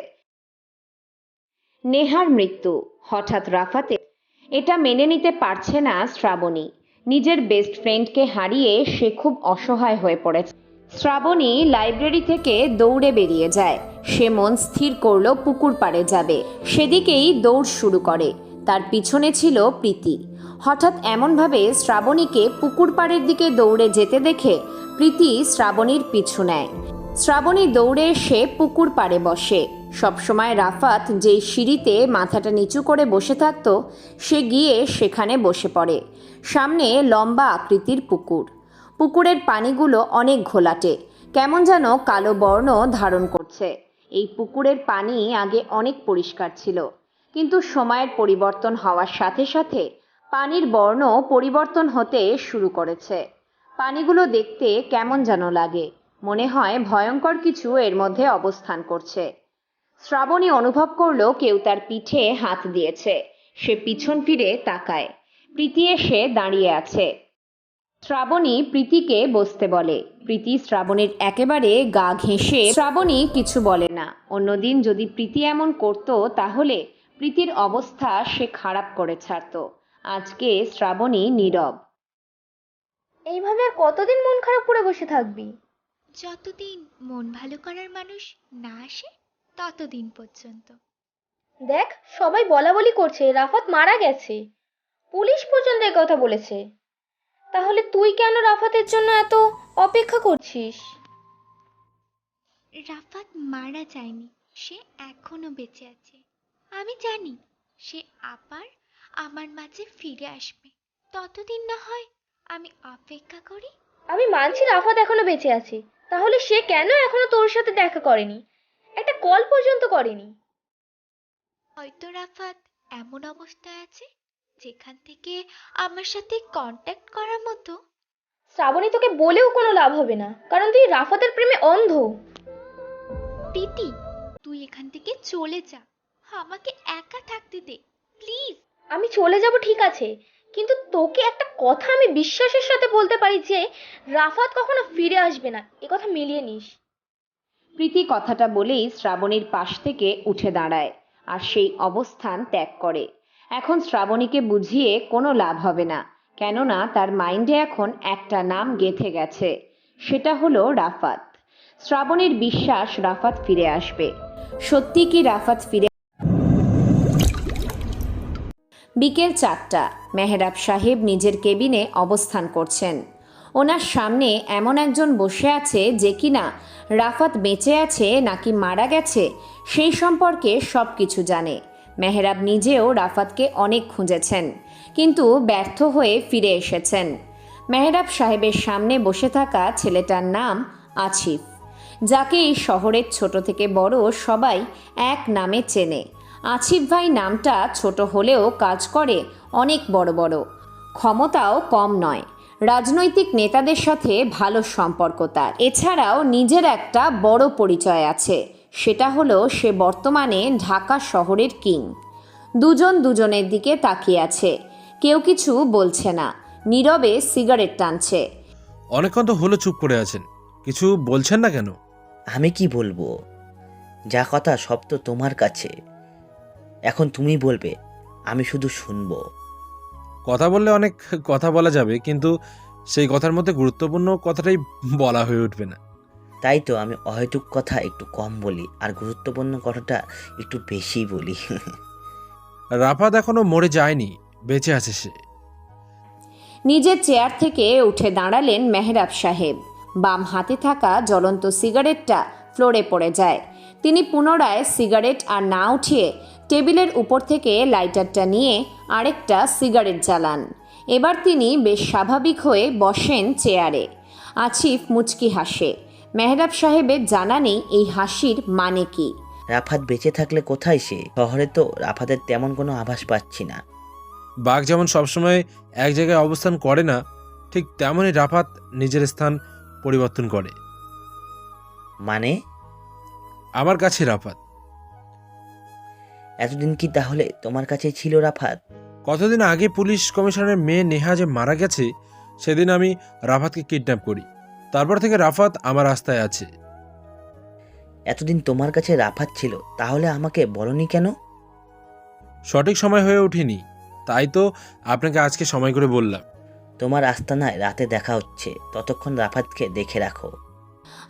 নেহার মৃত্যু হঠাৎ রাফাতের, এটা মেনে নিতে পারছে না শ্রাবণী। নিজের বেস্ট ফ্রেন্ডকে হারিয়ে সে খুব অসহায় হয়ে পড়েছে। শ্রাবণী লাইব্রেরি থেকে দৌড়ে বেরিয়ে যায়। সে মন স্থির করলো পুকুর পাড়ে যাবে। সেদিকেই দৌড় শুরু করে। তার পিছনে ছিল প্রীতি। হঠাৎ এমনভাবে শ্রাবণীকে পুকুর পাড়ের দিকে দৌড়ে যেতে দেখে প্রীতি শ্রাবণীর পিছু নেয়। শ্রাবণী দৌড়ে এসে পুকুর পাড়ে বসে। সবসময় রাফাত যেই সিঁড়িতে মাথাটা নিচু করে বসে থাকত, সে গিয়ে সেখানে বসে পড়ে। সামনে লম্বা আকৃতির পুকুর। পুকুরের পানিগুলো অনেক ঘোলাটে, কেমন যেন কালো বর্ণ ধারণ করছে। এই পুকুরের পানি আগে অনেক পরিষ্কার ছিল, কিন্তু সময়ের পরিবর্তন হওয়ার সাথে সাথে পানির বর্ণ পরিবর্তন হতে শুরু করেছে। পানিগুলো দেখতে কেমন যেন লাগে, মনে হয় ভয়ঙ্কর কিছু এর মধ্যে অবস্থান করছে। শ্রাবণী অনুভব করলো কেউ তার পিঠে হাত দিয়েছে। সে পিছন ফিরে তাকায়। প্রীতি এসে দাঁড়িয়ে আছে। শ্রাবণী প্রীতিকে বসতে বলে। প্রীতি শ্রাবণীর একেবারে গা ঘেঁষে। শ্রাবণী কিছু বলে না। অন্যদিন যদি প্রীতি এমন করতো তাহলে প্রীতির অবস্থা সে খারাপ করে ছাড়তো। আজকে শ্রাবণী নীরব। এইভাবে আর কতদিন মন খারাপ করে বসে থাকবি? যতদিন মন ভালো করার মানুষ না আসে ততদিন পর্যন্ত। দেখ, সবাই বলা বলি করছে রাফাত মারা গেছে। পুলিশ পর্যন্ত এই কথা বলেছে। তাহলে তুই কেন রাফাতের জন্য এত অপেক্ষা করছিস? রাফাত মারা যায়নি, সে এখনো বেঁচে আছে। আমি জানি সে আবার আমার মাঝে ফিরে আসবে। ততদিন না হয় আমি অপেক্ষা করি। আমি মানছি রাফাত এখনো বেঁচে আছে, তাহলে সে কেন এখনো তোর সাথে দেখা করেনি? একটা কল পর্যন্ত করেনি। হয়তো রাফাত এমন অবস্থায় আছে যেখান থেকে আমার সাথে কন্ট্যাক্ট করার মতো। শ্রাবণী, তোকে বলেও কোনো লাভ হবে না, কারণ তুই রাফাতের প্রেমে অন্ধ। প্রীতি, তুই এখান থেকে চলে যা, আমাকে একা থাকতে দে প্লিজ। আমি চলে যাব ঠিক আছে, কিন্তু তোকে একটা কথা আমি বিশ্বাসের সাথে বলতে পারি যে রাফাত কখনো ফিরে আসবে না, এ কথা মিলিয়ে নিস। প্রীতি কথাটা বলেই শ্রাবণীর পাশ থেকে উঠে দাঁড়ায় আর সেই অবস্থান ত্যাগ করে। এখন শ্রাবণীকে বুঝিয়ে কোনো লাভ হবে না, কেননা তার মাইন্ডে এখন একটা নাম গেঁথে গেছে, সেটা হলো রাফাত। শ্রাবণীর বিশ্বাস রাফাত ফিরে আসবে। সত্যি কি রাফাত ফিরে? বিকেল 4টা, মেহরাব সাহেব নিজের কেবিনে অবস্থান করছেন। ওনার সামনে এমন একজন বসে আছে যে কিনা রাফাত বেঁচে আছে নাকি মারা গেছে সেই সম্পর্কে সব কিছু জানে। মেহরাব নিজেও রাফাতকে অনেক খুঁজেছেন, কিন্তু ব্যর্থ হয়ে ফিরে এসেছেন। মেহরাব সাহেবের সামনে বসে থাকা ছেলেটার নাম আছিফ, যাকে এই শহরের ছোট থেকে বড় সবাই এক নামে চেনে। আছিফ ভাই নামটা ছোট হলেও কাজ করে অনেক বড় বড়, ক্ষমতাও কম নয়। রাজনৈতিক নেতাদের সাথে ভালো সম্পর্ক তার। এছাড়াও নিজের একটা বড় পরিচয় আছে, সেটা হলো সে বর্তমানে ঢাকা শহরের কিং। দুজন দুজনের দিকে তাকিয়ে আছে, কেউ কিছু বলছে না, নীরবে সিগারেট টানছে। অনেকক্ষণ তো হলো চুপ করে আছেন, কিছু বলছেন না কেন? আমি কি বলবো, যা কথা সব তো তোমার কাছে, এখন তুমি বলবে, আমি শুধু শুনবো। কথা বললে অনেক কথা বলা যাবে, কিন্তু সেই কথার মধ্যে গুরুত্বপূর্ণ কথাটাই বলা হয়ে উঠবে না। তাই তো আমি অহেতুক কথা একটু কম বলি আর গুরুত্বপূর্ণ কথাটা একটু বেশি বলি। রাফাত এখনো মরে যায়নি, বেঁচে আছে সে। নিজের চেয়ার থেকে উঠে দাঁড়ালেন মেহরাব সাহেব। বাম হাতে থাকা জ্বলন্ত সিগারেটটা ফ্লোরে পড়ে যায়। তিনি পুনরায় সিগারেট আর না উঠিয়ে টেবিলের উপর থেকে লাইটারটা নিয়ে আরেকটা সিগারেট জ্বালান। এবার তিনি বেশ স্বাভাবিক হয়ে বসেন চেয়ারে। আছিফ মুচকি হাসে। মেহরাব সাহেবের জানা নেই এই হাসির মানে কি। রাফাত বেঁচে থাকলে কোথায় সে? শহরে তো রাফাতের তেমন কোনো আভাস পাচ্ছি না। বাঘ যেমন সবসময় এক জায়গায় অবস্থান করে না, ঠিক তেমনই রাফাত নিজের স্থান পরিবর্তন করে। মানে? আমার কাছে রাফাত। এতদিন কি তাহলে তোমার কাছে ছিল রাফাত? কতদিন আগে পুলিশ কমিশনারের মেয়ে নেহা যে মারা গেছে, সেদিন আমি রাফাতকে কিডন্যাপ করি। তারপর থেকে রাফাত আমার রাস্তায় আছে। এতদিন তোমার কাছে রাফাত ছিল, তাহলে আমাকে বলনি কেন? সঠিক সময় হয়ে ওঠেনি, তাই তো আপনাকে আজকে সময় করে বললাম। তোমার আস্তানায় রাতে দেখা হচ্ছে, ততক্ষণ রাফাতকে দেখে রাখো।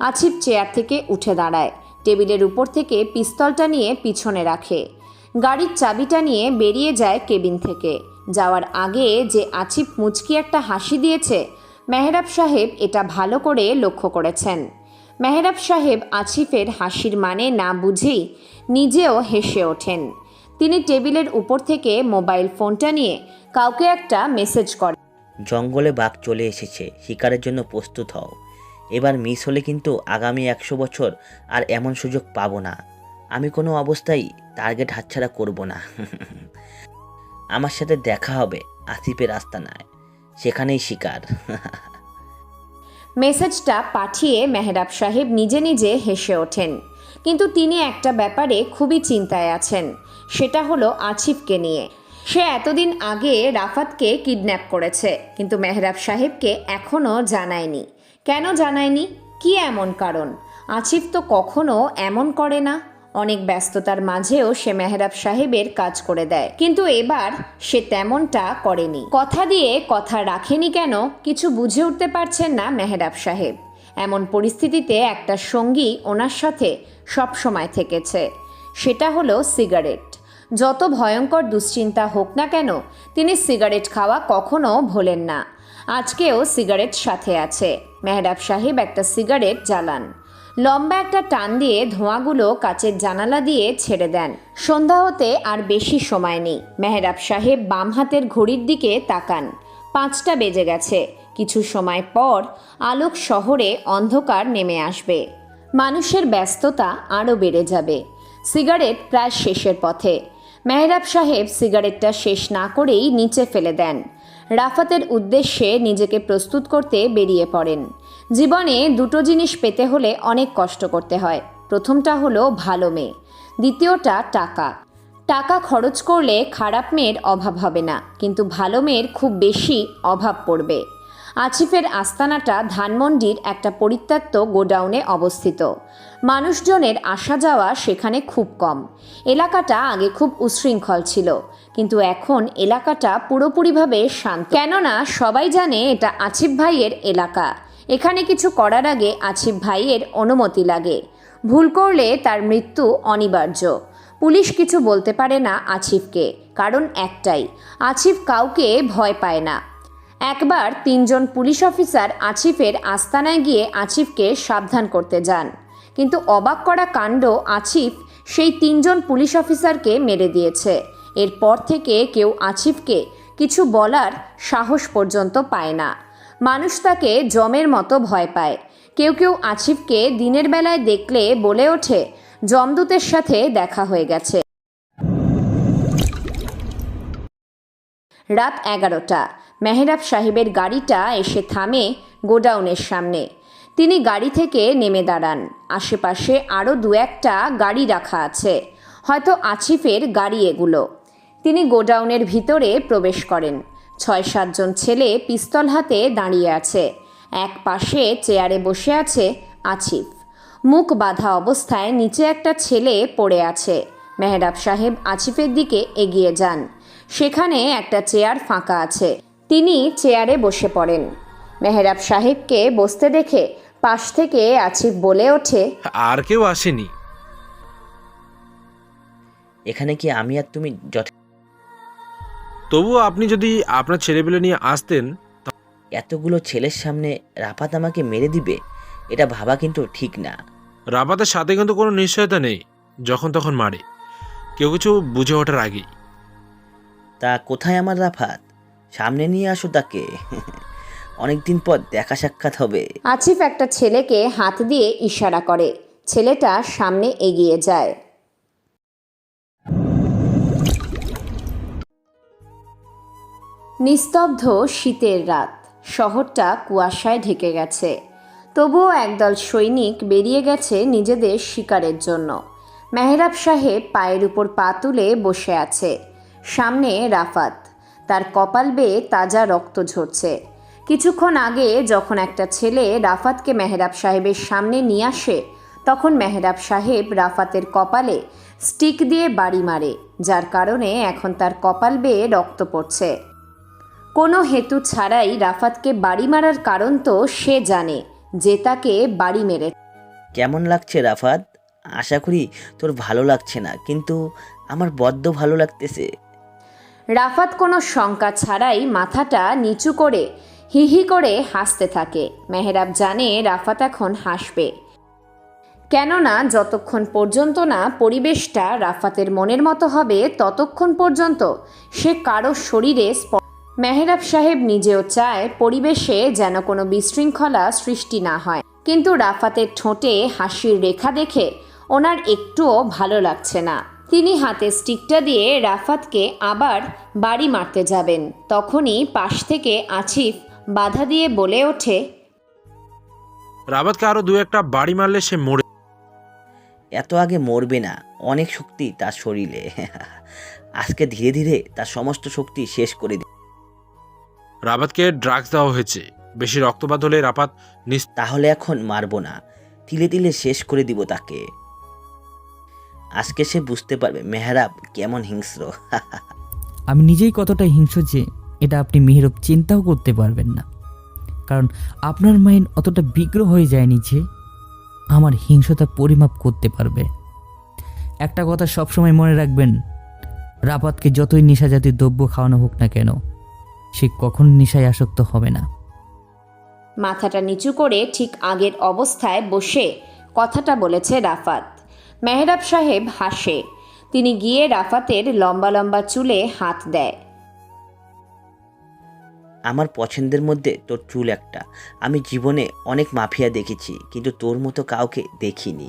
আছিফ চেয়ার থেকে উঠে দাঁড়ায়, টেবিলের উপর থেকে পিস্তলটা নিয়ে পিছনে রাখে, গাড়ির চাবিটা নিয়ে বেরিয়ে যায় কেবিন থেকে। যাওয়ার আগে যে আছিফ মুচকি একটা হাসি দিয়েছে, মেহরাব সাহেব এটা ভালো করে লক্ষ্য করেছেন। মেহরাব সাহেব আছিফের হাসির মানে না বুঝেই নিজেও হেসে ওঠেন। তিনি টেবিলের উপর থেকে মোবাইল ফোনটা নিয়ে কাউকে একটা মেসেজ করেন। জঙ্গলে বাঘ চলে এসেছে, শিকারের জন্য প্রস্তুত হও। এবার মিস হলে কিন্তু আগামী 100 বছর আর এমন সুযোগ পাবো না। আমি কোনো অবস্থায় টার্গেট হাতছাড়া করব না। আমার সাথে দেখা হবে আসিফের আস্তানায়, সেখানেই শিকার। মেসেজটা পাঠিয়ে মেহরাব সাহেব নিজে নিজে হেসে ওঠেন, কিন্তু তিনি একটা ব্যাপারে খুবই চিন্তায় আছেন, সেটা হলো আছিফকে নিয়ে। সে এতদিন আগে রাফাতকে কিডন্যাপ করেছে, কিন্তু মেহরাব সাহেবকে এখনও জানায়নি। কেন জানায়নি? কি এমন কারণ? আছিফ তো কখনো এমন করে না। অনেক ব্যস্ততার মাঝেও সে মেহরাব সাহেবের কাজ করে দেয়, কিন্তু এবার সে তেমনটা করেনি। কথা দিয়ে কথা রাখেনি কেন কিছু বুঝে উঠতে পারছেন না মেহরাব সাহেব। এমন পরিস্থিতিতে একটা সঙ্গী ওনার সাথে সব সময় থেকেছে, সেটা হলো সিগারেট। যত ভয়ঙ্কর দুশ্চিন্তা হোক না কেন, তিনি সিগারেট খাওয়া কখনো ভোলেন না। আজকেও সিগারেট সাথে আছে। মেহরাব সাহেব একটা সিগারেট জ্বালান, লম্বা একটা টান দিয়ে ধোঁয়াগুলো কাচের জানালা দিয়ে ছেড়ে দেন। সন্ধ্যা হতে আর বেশি সময় নেই। মেহরাব সাহেব বাম হাতের ঘড়ির দিকে তাকান, 5টা বেজে গেছে। কিছু সময় পর আলোক শহরে অন্ধকার নেমে আসবে, মানুষের ব্যস্ততা আরও বেড়ে যাবে। সিগারেট প্রায় শেষের পথে। মেহরাব সাহেব সিগারেটটা শেষ না করেই নিচে ফেলে দেন। রাফাতের উদ্দেশ্যে নিজেকে প্রস্তুত করতে বেরিয়ে পড়েন। জীবনে দুটো জিনিস পেতে হলে অনেক কষ্ট করতে হয়। প্রথমটা হলো ভালো মেয়ে, দ্বিতীয়টা টাকা। টাকা খরচ করলে খারাপ মেয়ের অভাব হবে না, কিন্তু ভালো মেয়ের খুব বেশি অভাব পড়বে। আসিফের আস্তানাটা ধানমন্ডির একটা পরিত্যক্ত গোডাউনে অবস্থিত। মানুষজনের আসা যাওয়া সেখানে খুব কম। এলাকাটা আগে খুব উচ্ছৃঙ্খল ছিল, কিন্তু এখন এলাকাটা পুরোপুরিভাবে শান্ত। কেননা সবাই জানে এটা আসিফ ভাইয়ের এলাকা। এখানে কিছু করার আগে আসিফ ভাইয়ের অনুমতি লাগে। ভুল করলে তার মৃত্যু অনিবার্য। পুলিশ কিছু বলতে পারে না আসিফকে, কারণ একটাই, আসিফ কাউকে ভয় পায় না। একবার 3 জন পুলিশ অফিসার আসিফের আস্তানায় গিয়ে আসিফকে সাবধান করতে যান, কিন্তু অবাক করা কাণ্ড, আসিফ সেই 3 জন পুলিশ অফিসারকে মেরে দিয়েছে। এরপর থেকে কেউ আসিফকে কিছু বলার সাহস পর্যন্ত পায় না। মানুষ তাকে জমের মতো ভয় পায়। কেউ কেউ আসিফকে দিনের বেলায় দেখলে বলে ওঠে যমদূতের সাথে দেখা হয়ে গেছে। রাত 11টা। মেহরাব সাহেবের গাড়িটা এসে থামে গোডাউনের সামনে। তিনি গাড়ি থেকে নেমে দাঁড়ান। আশেপাশে আরও 2-1টা গাড়ি রাখা আছে, হয়তো আসিফের গাড়ি এগুলো। তিনি গোডাউনের ভিতরে প্রবেশ করেন। 6-7 জন ছেলে পিস্তল হাতে দাঁড়িয়ে আছে। এক পাশে চেয়ারে বসে আছে আসিফ। মুখ বাঁধা অবস্থায় নিচে একটা ছেলে পড়ে আছে। মেহরাব সাহেব আসিফের দিকে এগিয়ে যান। সেখানে একটা চেয়ার ফাঁকা আছে। তিনি চেয়ারে বসে পড়েন। মেহরাব সাহেবকে বসতে দেখে পাশ থেকে আসিফ বলে ওঠে, আর কেউ আসেনি? এখানে কি আমি আর তুমি তবুও আপনি যদি আপনার ছেলেপেলে নিয়ে আসতেন। এতগুলো ছেলের সামনে রাফাত আমাকে মেরে দিবে, এটা ভাবা কিন্তু ঠিক না। রাফাতের সাথে কিন্তু কোনো নিশ্চয়তা নেই, যখন তখন মারে, কেউ কিছু বুঝে ওঠার আগেই। তা কোথায় আমার রাফাত? সামনে নিয়ে আসো তাকে, অনেকদিন পর দেখা সাক্ষাৎ হবে। আসিফ একটা ছেলেকে হাত দিয়ে ইশারা করে। ছেলেটা সামনে এগিয়ে যায়। নিস্তব্ধ শীতের রাত। শহরটা কুয়াশায় ঢেকে গেছে। তবুও একদল সৈনিক বেরিয়ে গেছে নিজেদের শিকারের জন্য। মেহরাব সাহেব পায়ের উপর পা তুলে বসে আছে। সামনে রাফাত, তার কপাল বেয়ে তাজা রক্ত ঝরছে। কিছুক্ষণ আগে যখন একটা ছেলে রাফাতকে মেহরাব সাহেবের সামনে নিয়ে আসে, তখন মেহরাব সাহেব রাফাতের কপালে স্টিক দিয়ে বাড়ি মারে, যার কারণে এখন তার কপাল বেয়ে রক্ত পড়ছে। কোনো হেতু ছাড়াই রাফাতকে বাড়ি মারার কারণ তো সে জানে, যে তাকে বাড়ি মেরে। কেমন লাগছে রাফাত? আশা করি তোর ভালো লাগছে না, কিন্তু আমার বড্ড ভালো লাগতেছে। রাফাত কোনো শঙ্কা ছাড়াই মাথাটা নিচু করে হি হি করে হাসতে থাকে। মেহরাব জানে রাফাত এখন হাসবে, কেননা যতক্ষণ পর্যন্ত না পরিবেশটা রাফাতের মনের মতো হবে ততক্ষণ পর্যন্ত সে কারো শরীরে। মেহরাব সাহেব নিজেও চায় পরিবেশে যেন কোনো বিশৃঙ্খলা সৃষ্টি না হয়, কিন্তু রাফাতের ঠোঁটে হাসির রেখা দেখে ওনার একটুও ভালো লাগছে না। তিনি হাতে স্টিকটা দিয়ে রাফাতকে আবার বাড়ি মারতে যাবেন, তখনই পাশ থেকে আসিফ বাধা দিয়ে বলে ওঠে, রাফাতকে আরো 2-1টা বাড়ি মারলে সে মরে। এত আগে মরবে না, অনেক শক্তি তার শরীরে। আজকে ধীরে ধীরে তার সমস্ত শক্তি শেষ করে দিই। রাফাতকে ড্রাগস দেওয়া হয়েছে, বেশি রক্তপাত হলে রাফাত তাহলে এখন মারবো না, তিলে তিলে শেষ করে দিব তাকে। আজকে সে বুঝতে পারবে মেহরাব কেমন হিংস্র। আমি নিজেই কতটা হিংস্র যে এটা আপনি মেহরাব চিন্তাও করতে পারবেন না, কারণ আপনার মাইন্ড অতটা বিগ্র হয়ে যায়নি যে আমার হিংস্রতা পরিমাপ করতে পারবে। একটা কথা সবসময় মনে রাখবেন, রাফাতকে যতই নেশাজাতীয় দ্রব্য খাওয়ানো হোক না কেন, সে কখনো নেশায় আসক্ত হবে না। মাথাটা নিচু করে ঠিক আগের অবস্থায় বসে কথাটা বলেছে রাফাত। মেহরাব সাহেব হাসে। তিনি গিয়ে রাফাতের লম্বা লম্বা চুলে হাত দেয়। আমার পছন্দের মধ্যে তোর চুল একটা। আমি জীবনে অনেক মাফিয়া দেখেছি, কিন্তু তোর মতো কাউকে দেখিনি।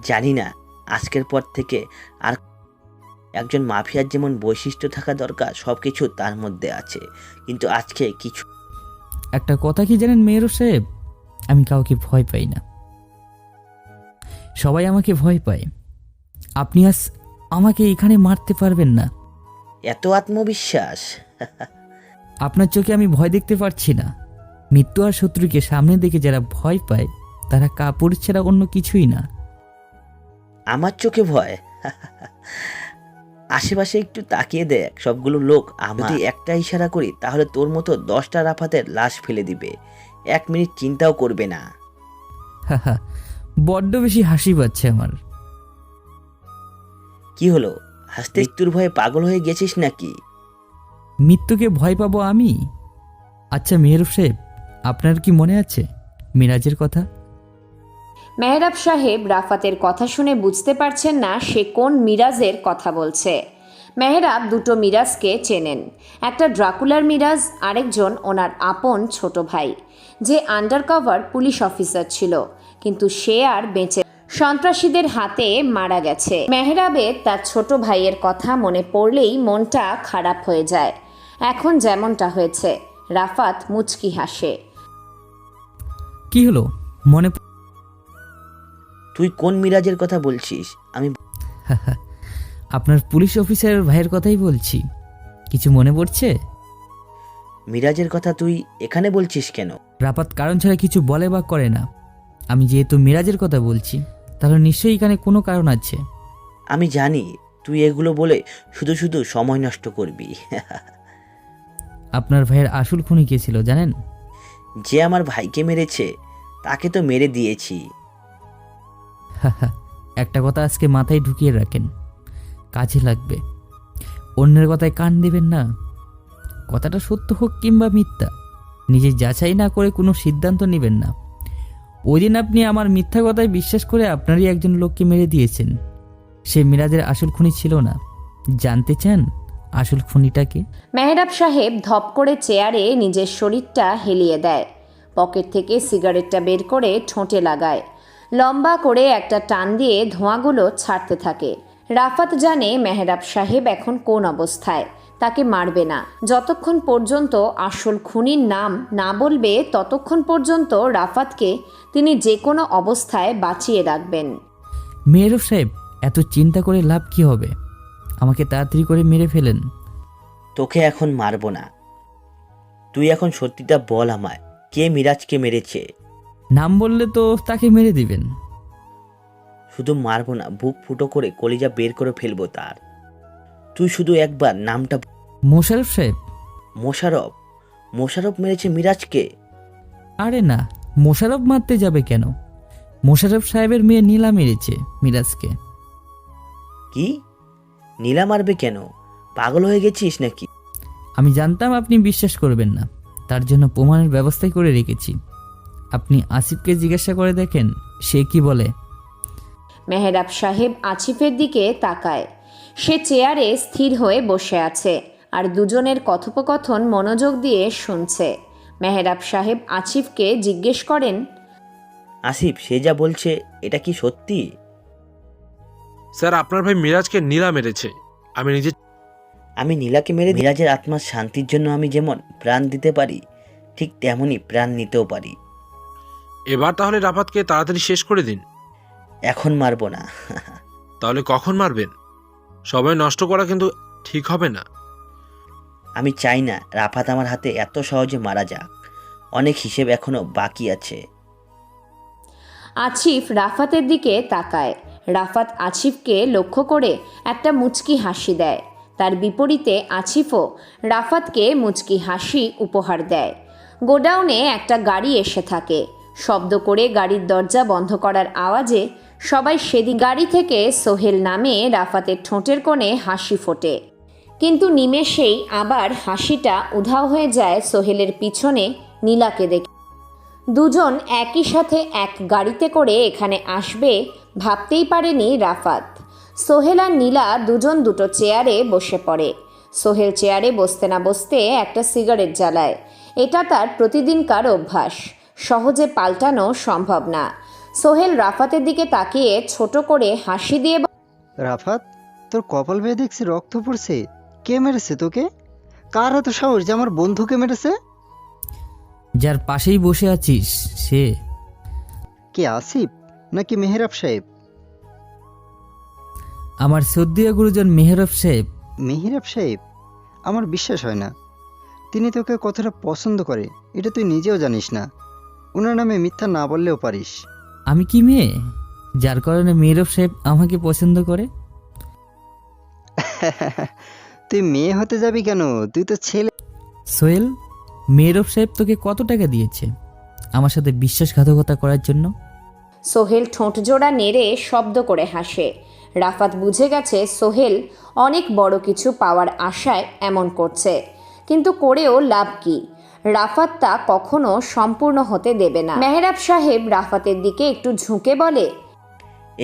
জানি না আজকের পর থেকে আর একজন মাফিয়ার যেমন বৈশিষ্ট্য থাকা দরকার সব কিছু তার মধ্যে আছে, কিন্তু আজকে কিছু। একটা কথা কি জানেন মেয়র সাহেব, আমি কাউকে ভয় পাই না, সবাই আমাকে ভয় পায়। আপনি আজ আমাকে এখানে মারতে পারবেন না। এত আত্মবিশ্বাস! আপনার চোখে আমি ভয় দেখতে পারছি না। মৃত্যু আর শত্রুকে সামনে দেখে যারা ভয় পায় তারা কাপড় ছাড়া অন্য কিছুই না। আমার চোখে ভয়? আশেপাশে একটু তাকিয়ে দেখ, সবগুলো লোক আমার। যদি একটা ইশারা করি তাহলে তোর মতো 10টা রাফাতের লাশ ফেলে দিবে, 1 মিনিট চিন্তাও করবে না। বড্ড বেশি হাসি পাচ্ছে আমার। কি হলো, হাসতে? মৃত্যুর ভয়ে পাগল হয়ে গেছিস নাকি? মৃত্যুকে ভয় পাবো আমি? আচ্ছা মেহরুব সাহেব, আপনার কি মনে আছে মিরাজের কথা? মেহরাব সাহেব রাফাতের কথা শুনে বুঝতে পারছেন না সে কোন মিরাজের কথা বলছে। মেহরাব দুটো মিরাজকে চেনেন, একটা ড্রাকুলার মিরাজ, আরেকজন ওনার আপন ছোট ভাই, যে আন্ডারকভার পুলিশ অফিসার ছিল, কিন্তু সে আর বেঁচে সন্ত্রাসীদের হাতে মারা গেছে। মেহরাবের তার ছোট ভাইয়ের কথা মনে পড়লেই মনটা খারাপ হয়ে যায়। এখন যেমনটা হয়েছে। রাফাত মুচকি হাসে। কি হলো মনে? তুই কোন মিরাজের কথা বলছিস? আমি আপনার পুলিশ অফিসারের ভাইয়ের কথাই বলছি। কিছু মনে পড়ছে? মিরাজের কথা তুই এখানে বলছিস কেন? রাফাত কারণ ছাড়া কিছু বলে বা করে না। আমি যেহেতু মিরাজের কথা বলছি, তাহলে নিশ্চয়ই এখানে কোনো কারণ আছে। আমি জানি তুই এগুলো বলে শুধু শুধু সময় নষ্ট করবি। আপনার ভাইয়ের আসল খুনি কে ছিল জানেন? যে আমার ভাইকে মেরেছে তাকে তো মেরে দিয়েছি। একটা কথা আজকে মাথায় ঢুকিয়ে রাখেন, কাজে লাগবে। অন্যের কথায় কান দেবেন না। কথাটা সত্য হোক কিংবা মিথ্যা, নিজে যাচাই না করে কোনো সিদ্ধান্ত নেবেন না। ওই দিন আপনি আমার মিথ্যা কথায় বিশ্বাস করে আপনারই একজন লোককে মেরে দিয়েছেন। সে মিরাজের আসল খুনি ছিল না। জানতে চান আসল খুনিটাকে? মেহরাব সাহেব ধপ করে চেয়ারে নিজের শরীরটা হেলিয়ে দেয়, পকেট থেকে সিগারেটটা বের করে ঠোঁটে লাগায়, লম্বা করে একটা টান দিয়ে ধোঁয়াগুলো ছাড়তে থাকে। রাফাত জানে মেহরাব সাহেব এখন কোন অবস্থায়, তাকে মারবে না। যতক্ষণ পর্যন্ত আসল খুনির নাম না বলবে ততক্ষণ পর্যন্ত রাফাতকে তিনি যে কোনো অবস্থায় বাঁচিয়ে রাখবেন। মেহরব সাহেব, এত চিন্তা করে লাভ কি হবে? আমাকে তাড়াতাড়ি করে মেরে ফেলেন। তোকে এখন মারবো না, তুই এখন সত্যিটা বল আমায়, কে মিরাজকে মেরেছে? নাম বললে তো তাকে মেরে দিবেন। শুধু মারবো না, বুক ফুটো করে কলিজা বের করে ফেলবো তার। তুই শুধু একবার নামটা। মোশাররফ সাহেব। মোশাররফ? মোশাররফ মেরেছে মিরাজকে? আরে না, মোশাররফ মারতে যাবে কেন? মোশাররফ সাহেবের মেয়ে নীলা মেরেছে মিরাজকে। কি? নীলা মারবে কেন? পাগল হয়ে গেছিস নাকি? আমি জানতাম আপনি বিশ্বাস করবেন না, তার জন্য প্রমাণের ব্যবস্থাই করে রেখেছি। আপনি আসিফকে জিজ্ঞাসা করে দেখেন সে কি বলে। মেহরাব সাহেব আসিফের দিকে তাকায়। সে চেয়ারে স্থির হয়ে বসে আছে আর দুজনের কথোপকথন মনোযোগ দিয়ে শুনছে। মেহরাব সাহেব আসিফকে জিজ্ঞেস করেন, আসিফ, সে যা বলছে এটা কি সত্যি? স্যার, আপনার ভাই মিরাজকে নীলা মেরেছে। আমি নীলাকে মেরে মিরাজের আত্মার শান্তির জন্য আমি যেমন প্রাণ দিতে পারি, ঠিক তেমনই প্রাণ নিতেও পারি। এবার তাহলে রাফাতকে তাড়াতাড়ি শেষ করে দিন। এখন মারবো না। তাহলে কখন মারবেন? সবাই নষ্ট করা কিন্তু ঠিক হবে না। আমি চাই না রাফাত আমার হাতে এত সহজে মারা যাক, অনেক হিসেব এখনো বাকি আছে। আসিফ রাফাতের দিকে তাকায়। রাফাত আসিফকে লক্ষ্য করে একটা মুচকি হাসি দেয়। তার বিপরীতে আসিফও রাফাতকে মুচকি হাসি উপহার দেয়। গোডাউনে একটা গাড়ি এসে থাকে। শব্দ করে গাড়ির দরজা বন্ধ করার আওয়াজে সবাই সেদিন গাড়ি থেকে সোহেল নামে রাফাতের ঠোঁটের কোণে হাসি ফোটে, কিন্তু নিমেষেই আবার হাসিটা উধাও হয়ে যায় সোহেলের পিছনে নীলাকে দেখে। দুজন একই সাথে এক গাড়িতে করে এখানে আসবে ভাবতেই পারেনি রাফাত। সোহেল আর নীলা দুজন দুটো চেয়ারে বসে পড়ে। সোহেল চেয়ারে বসতে না বসতে একটা সিগারেট জ্বালায়। এটা তার প্রতিদিনকার অভ্যাস, সহজে পাল্টানো সম্ভব না। সোহেল রাফাতের দিকে তাকিয়ে ছোট করে হাসি দিয়ে, রাফাত, তোর কপাল বেয়ে দেখছি রক্ত পড়ছে। কে মেরেছে তোকে? কার এত সাহস যে আমার বন্ধুকে মেরেছে? যার পাশেই বসে আছিস সে। কে, আসিফ নাকি মেহরাব সাহেব? আমার শ্রদ্ধেয় গুরুজন মেহরব সাহেব। মেহরাব সাহেব? আমার বিশ্বাস হয় না। তিনি তোকে কতটা পছন্দ করে এটা তুই নিজেও জানিস না। ওনার নামে মিথ্যা না বললেও পারিস। আমি কি মেয়ে যার কারণে মেহরব সাহেব আমাকে পছন্দ করে? তুই মেয়ে হতে যাবি কেন? তুই তো ছেলে। সোহেল, মেহরব সাহেব তোকে কত টাকা দিয়েছে আমার সাথে বিশ্বাসঘাতকতা করার জন্য? সোহেল ঠোঁট জোড়া নেড়ে শব্দ করে হাসে। রাফাত বুঝে গেছে সোহেল অনেক বড় কিছু পাওয়ার আশায় এমন করছে, কিন্তু করেও লাভ কি? রাফাত তা কখনো সম্পূর্ণ হতে দেবে না। মেহরাব সাহেব রাফাতের দিকে একটু ঝুঁকে বলে,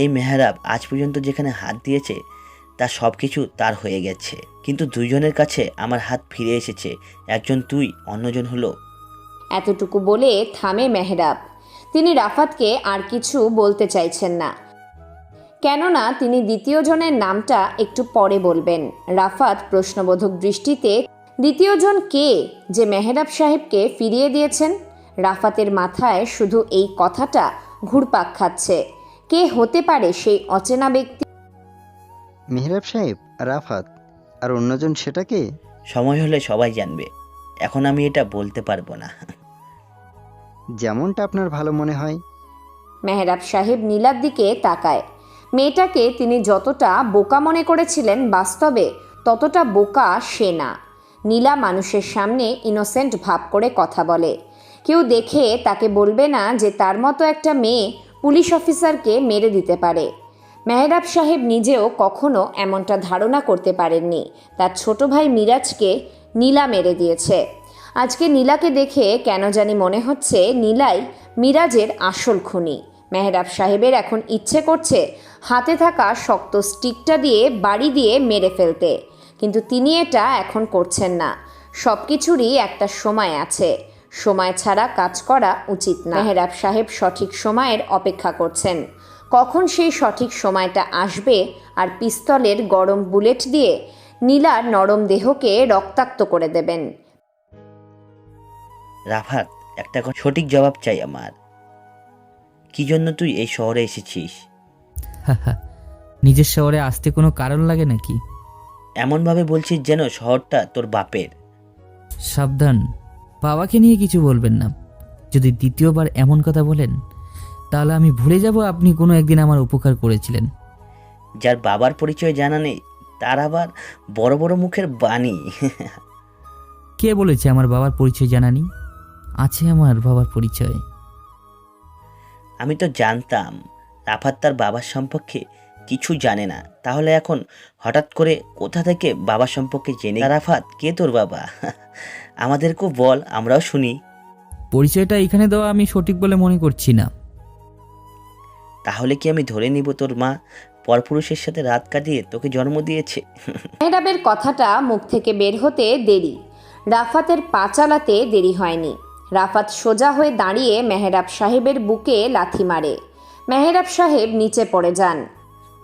এই মেহরাব আজ পর্যন্ত যেখানে হাত দিয়েছে তা সব কিছু তার হয়ে গেছে, কিন্তু দুইজনের কাছে আমার হাত ফিরে এসেছে। একজন তুই, অন্যজন হলো। এতটুকু বলে থামে মেহরাব। তিনি রাফাতকে আর কিছু বলতে চাইছেন না, কেননা তিনি দ্বিতীয় জনের নামটা একটু পরে বলবেন। রাফাত প্রশ্নবোধক দৃষ্টিতে, দ্বিতীয় জন কে যে মেহরাব সাহেবকে ফিরিয়ে দিয়েছেন? রাফাতের মাথায় শুধু এই কথাটা ঘুরপাক খাচ্ছে। কে হতে পারে সেই অচেনা ব্যক্তি? মেহরাব সাহেব, রাফাত, আর অন্যজন সেটা কে? সময় হলে সবাই জানবে, এখন আমি এটা বলতে পারবো না। যেমনটা আপনার ভালো মনে হয়। মেহরাব সাহেব নীলার দিকে তাকায়। মেয়েটাকে তিনি যতটা বোকা মনে করেছিলেন বাস্তবে ততটা বোকা সে না। নীলা মানুষের সামনে ইনোসেন্ট ভাব করে কথা বলে। কেউ দেখে তাকে বলবে না যে তার মতো একটা মেয়ে পুলিশ অফিসারকে মেরে দিতে পারে। মেহরাব সাহেব নিজেও কখনো এমনটা ধারণা করতে পারেননি তার ছোট ভাই মিরাজকে নীলা মেরে দিয়েছে। আজকে নীলাকে দেখে কেন জানি মনে হচ্ছে নীলাই মিরাজের আসল খুনি। মেহরাব সাহেবের এখন ইচ্ছে করছে হাতে থাকা শক্ত স্টিকটা দিয়ে বাড়ি দিয়ে মেরে ফেলতে, কিন্তু তিনি এটা এখন করছেন না। সব কিছুরই একটা সময় আছে, সময় ছাড়া কাজ করা উচিত না। মেহরাব সাহেব সঠিক সময়ের অপেক্ষা করছেন, কখন সেই সঠিক সময়টা আসবে আর পিস্তলের গরম বুলেট দিয়ে নীলার নরম দেহকে রক্তাক্ত করে দেবেন। রাফাত, একটা সঠিক জবাব চাই আমার। কি জন্য তুই এই শহরে এসেছিস? নিজের শহরে আসতে কোনো কারণ লাগে নাকি? এমনভাবে বলছিস যেন শহরটা তোর বাপের। সাবধান, বাবাকে নিয়ে কিছু বলবেন না। যদি দ্বিতীয়বার এমন কথা বলেন তাহলে আমি ভুলে যাব আপনি কোনো একদিন আমার উপকার করেছিলেন। যার বাবার পরিচয় জানা নেই তার আবার বড় বড় মুখের বাণী। কে বলেছে আমার বাবার পরিচয় জানা নেই? আছে আমার বাবার পরিচয়। আমি তো জানতাম রাফাত তার বাবার সম্পর্কে কিছু জানে না, তাহলে এখন হঠাৎ করে কোথা থেকে বাবার সম্পর্কে জেনে? রাফাত, কে তোর বাবা? আমাদেরকেও বল, আমরাও শুনি। পরিচয়টা এখানে দেওয়া আমি সঠিক বলে মনে করছি না। তাহলে কি আমি ধরে নিব তোর মা পরপুরুষের সাথে রাত কাটিয়ে তোকে জন্ম দিয়েছে? মেহরাবের কথাটা মুখ থেকে বের হতে দেরি, রাফাতের পা চালাতে দেরি হয়নি। রাফাত সোজা হয়ে দাঁড়িয়ে মেহরাব সাহেবের বুকে লাথি মারে। মেহরাব সাহেব নিচে পড়ে যান।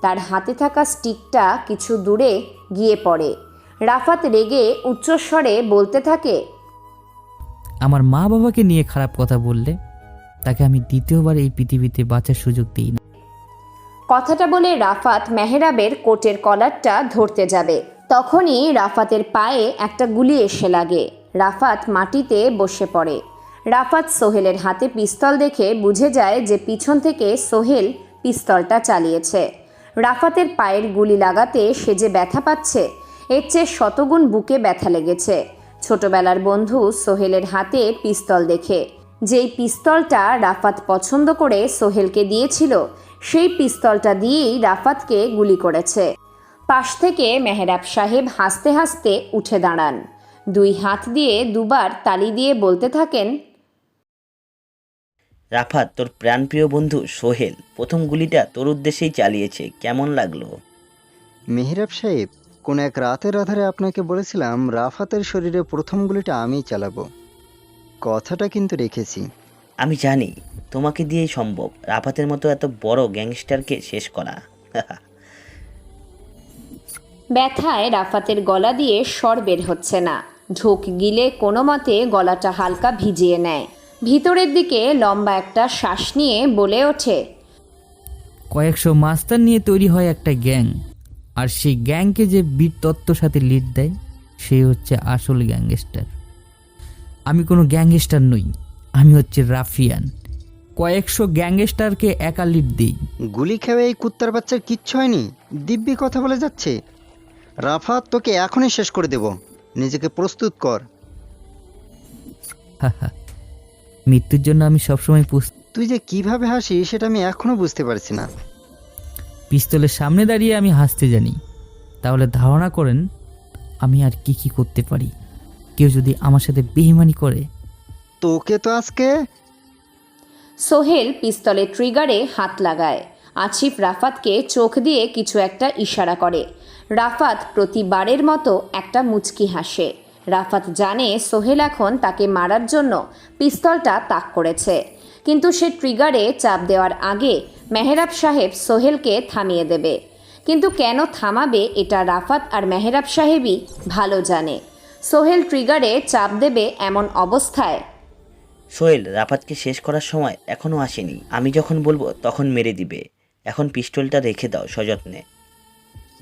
তার হাতে থাকা স্টিকটা কিছু দূরে গিয়ে পড়ে। রাফাত রেগে উচ্চস্বরে বলতে থাকে, আমার মা বাবাকে নিয়ে খারাপ কথা বললে তাকে আমি দ্বিতীয়বার এই পৃথিবীতে বাঁচার সুযোগ দিই না। কথাটা বলে রাফাত মেহরাবের কোটের কলারটা ধরতে যাবে, তখনই রাফাতের পায়ে একটা গুলি এসে লাগে। রাফাত মাটিতে বসে পড়ে। রাফাত সোহেলের হাতে পিস্তল দেখে বুঝে যায় যে পিছন থেকে সোহেল পিস্তলটা চালিয়েছে। রাফাতের পায়ের গুলি লাগাতে সে যে ব্যথা পাচ্ছে এর চেয়ে শতগুণ বুকে ব্যথা লেগেছে ছোটবেলার বন্ধু সোহেলের হাতে পিস্তল দেখে। যেই পিস্তলটা রাফাত পছন্দ করে সোহেলকে দিয়েছিল সেই পিস্তলটা দিয়েই রাফাতকে গুলি করেছে। পাশ থেকে মেহরাব সাহেব হাসতে হাসতে উঠে দাঁড়ান। দুই হাত দিয়ে দুবার তালি দিয়ে বলতে থাকেন, রাফাত, তোর প্রাণপ্রিয় বন্ধু সোহেল প্রথম গুলিটা তোর উদ্দেশ্যেই চালিয়েছে, কেমন লাগলো? মেহরাব সাহেব, কোন এক রাতের আধারে আপনাকে বলেছিলাম রাফাতের শরীরে প্রথম গুলিটা আমিই চালাবো। কথাটা কিন্তু রেখেছি। আমি জানি তোমাকে দিয়েই সম্ভব রাফাতের মতো এত বড় গ্যাংস্টারকে শেষ করা। ব্যথায় রাফাতের গলা দিয়ে স্বর বের হচ্ছে না। ঢোক গিলে কোনো মতে গলাটা হালকা ভিজিয়ে নেয়। ভিতরের দিকে লম্বা একটা শ্বাস নিয়ে বলে ওঠে, কয়েকশো মাস্তান নিয়ে তৈরি হয় একটা গ্যাং, আর সেই গ্যাংকে যে বীর তত্ত্বর সাথে লিড দেয় সে হচ্ছে আসল গ্যাংস্টার। আমি কোনো গ্যাংস্টার নই, আমি হচ্ছে রাফিয়ান। কয়েকশো গ্যাংস্টারকে একা লিড দিই। গুলি খেয়ে এই কুত্তার বাচ্চার কিচ্ছু হয়নি, দিব্যি কথা বলে যাচ্ছে। রাফাত, তোকে এখনই শেষ করে দেব, নিজেকে প্রস্তুত কর। হাহা, মৃত্যুর জন্য আমি সবসময় তুই যে কিভাবে হাসিস সেটা আমি এখনো বুঝতে পারছি না। পিস্তলের সামনে দাঁড়িয়ে আমি হাসতে জানি, তাহলে ধারণা করেন আমি আর কি কি করতে পারি কেউ যদি আমার সাথে বেইমানি করে। তোকে তো আজকে। সোহেল পিস্তলের ট্রিগারে হাত লাগায়। আসিফ রাফাতকে চোখ দিয়ে কিছু একটা ইশারা করে। রাফাত প্রতিবারের মতো একটা মুচকি হাসে। রাফাত জানে সোহেল এখন তাকে মারার জন্য পিস্তলটা তাক করেছে, কিন্তু সে ট্রিগারে চাপ দেওয়ার আগে মেহরাব সাহেব সোহেলকে থামিয়ে দেবে। কিন্তু কেন থামাবে এটা রাফাত আর মেহরাব সাহেবই ভালো জানে। সোহেল ট্রিগারে চাপ দেবে এমন অবস্থায় সোহেল, রাফাতকে শেষ করার সময় এখনও আসেনি। আমি যখন বলবো তখন মেরে দিবে। এখন পিস্তলটা রেখে দাও সযত্নে।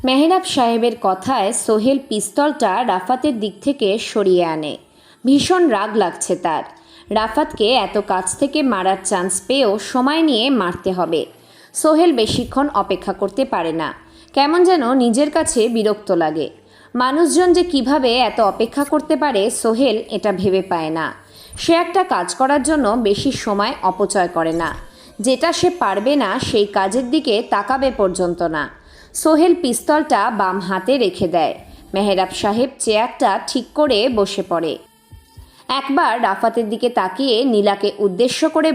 মেহরাব সাহেবের কথায় সোহেল পিস্তলটা রাফাতের দিক থেকে সরিয়ে আনে। ভীষণ রাগ লাগছে তার। রাফাতকে এত কাছ থেকে মারার চান্স পেয়েও সময় নিয়ে মারতে হবে। সোহেল বেশিক্ষণ অপেক্ষা করতে পারে না। কেমন যেন নিজের কাছে বিরক্ত লাগে। মানুষজন যে কিভাবে এত অপেক্ষা করতে পারে সোহেল এটা ভেবে পায় না। সে একটা কাজ করার জন্য বেশি সময় অপচয় করে না। যেটা সে পারবে না সেই কাজের দিকে তাকাবে পর্যন্ত না। সোহেল পিস্তলটা বাম হাতে রেখে দেয়। মেহরাব সাহেব চেয়ারটা ঠিক করে বসে পড়ে। একবার রাফাতের দিকে তাকিয়ে নীলাকে উদ্দেশ্য করে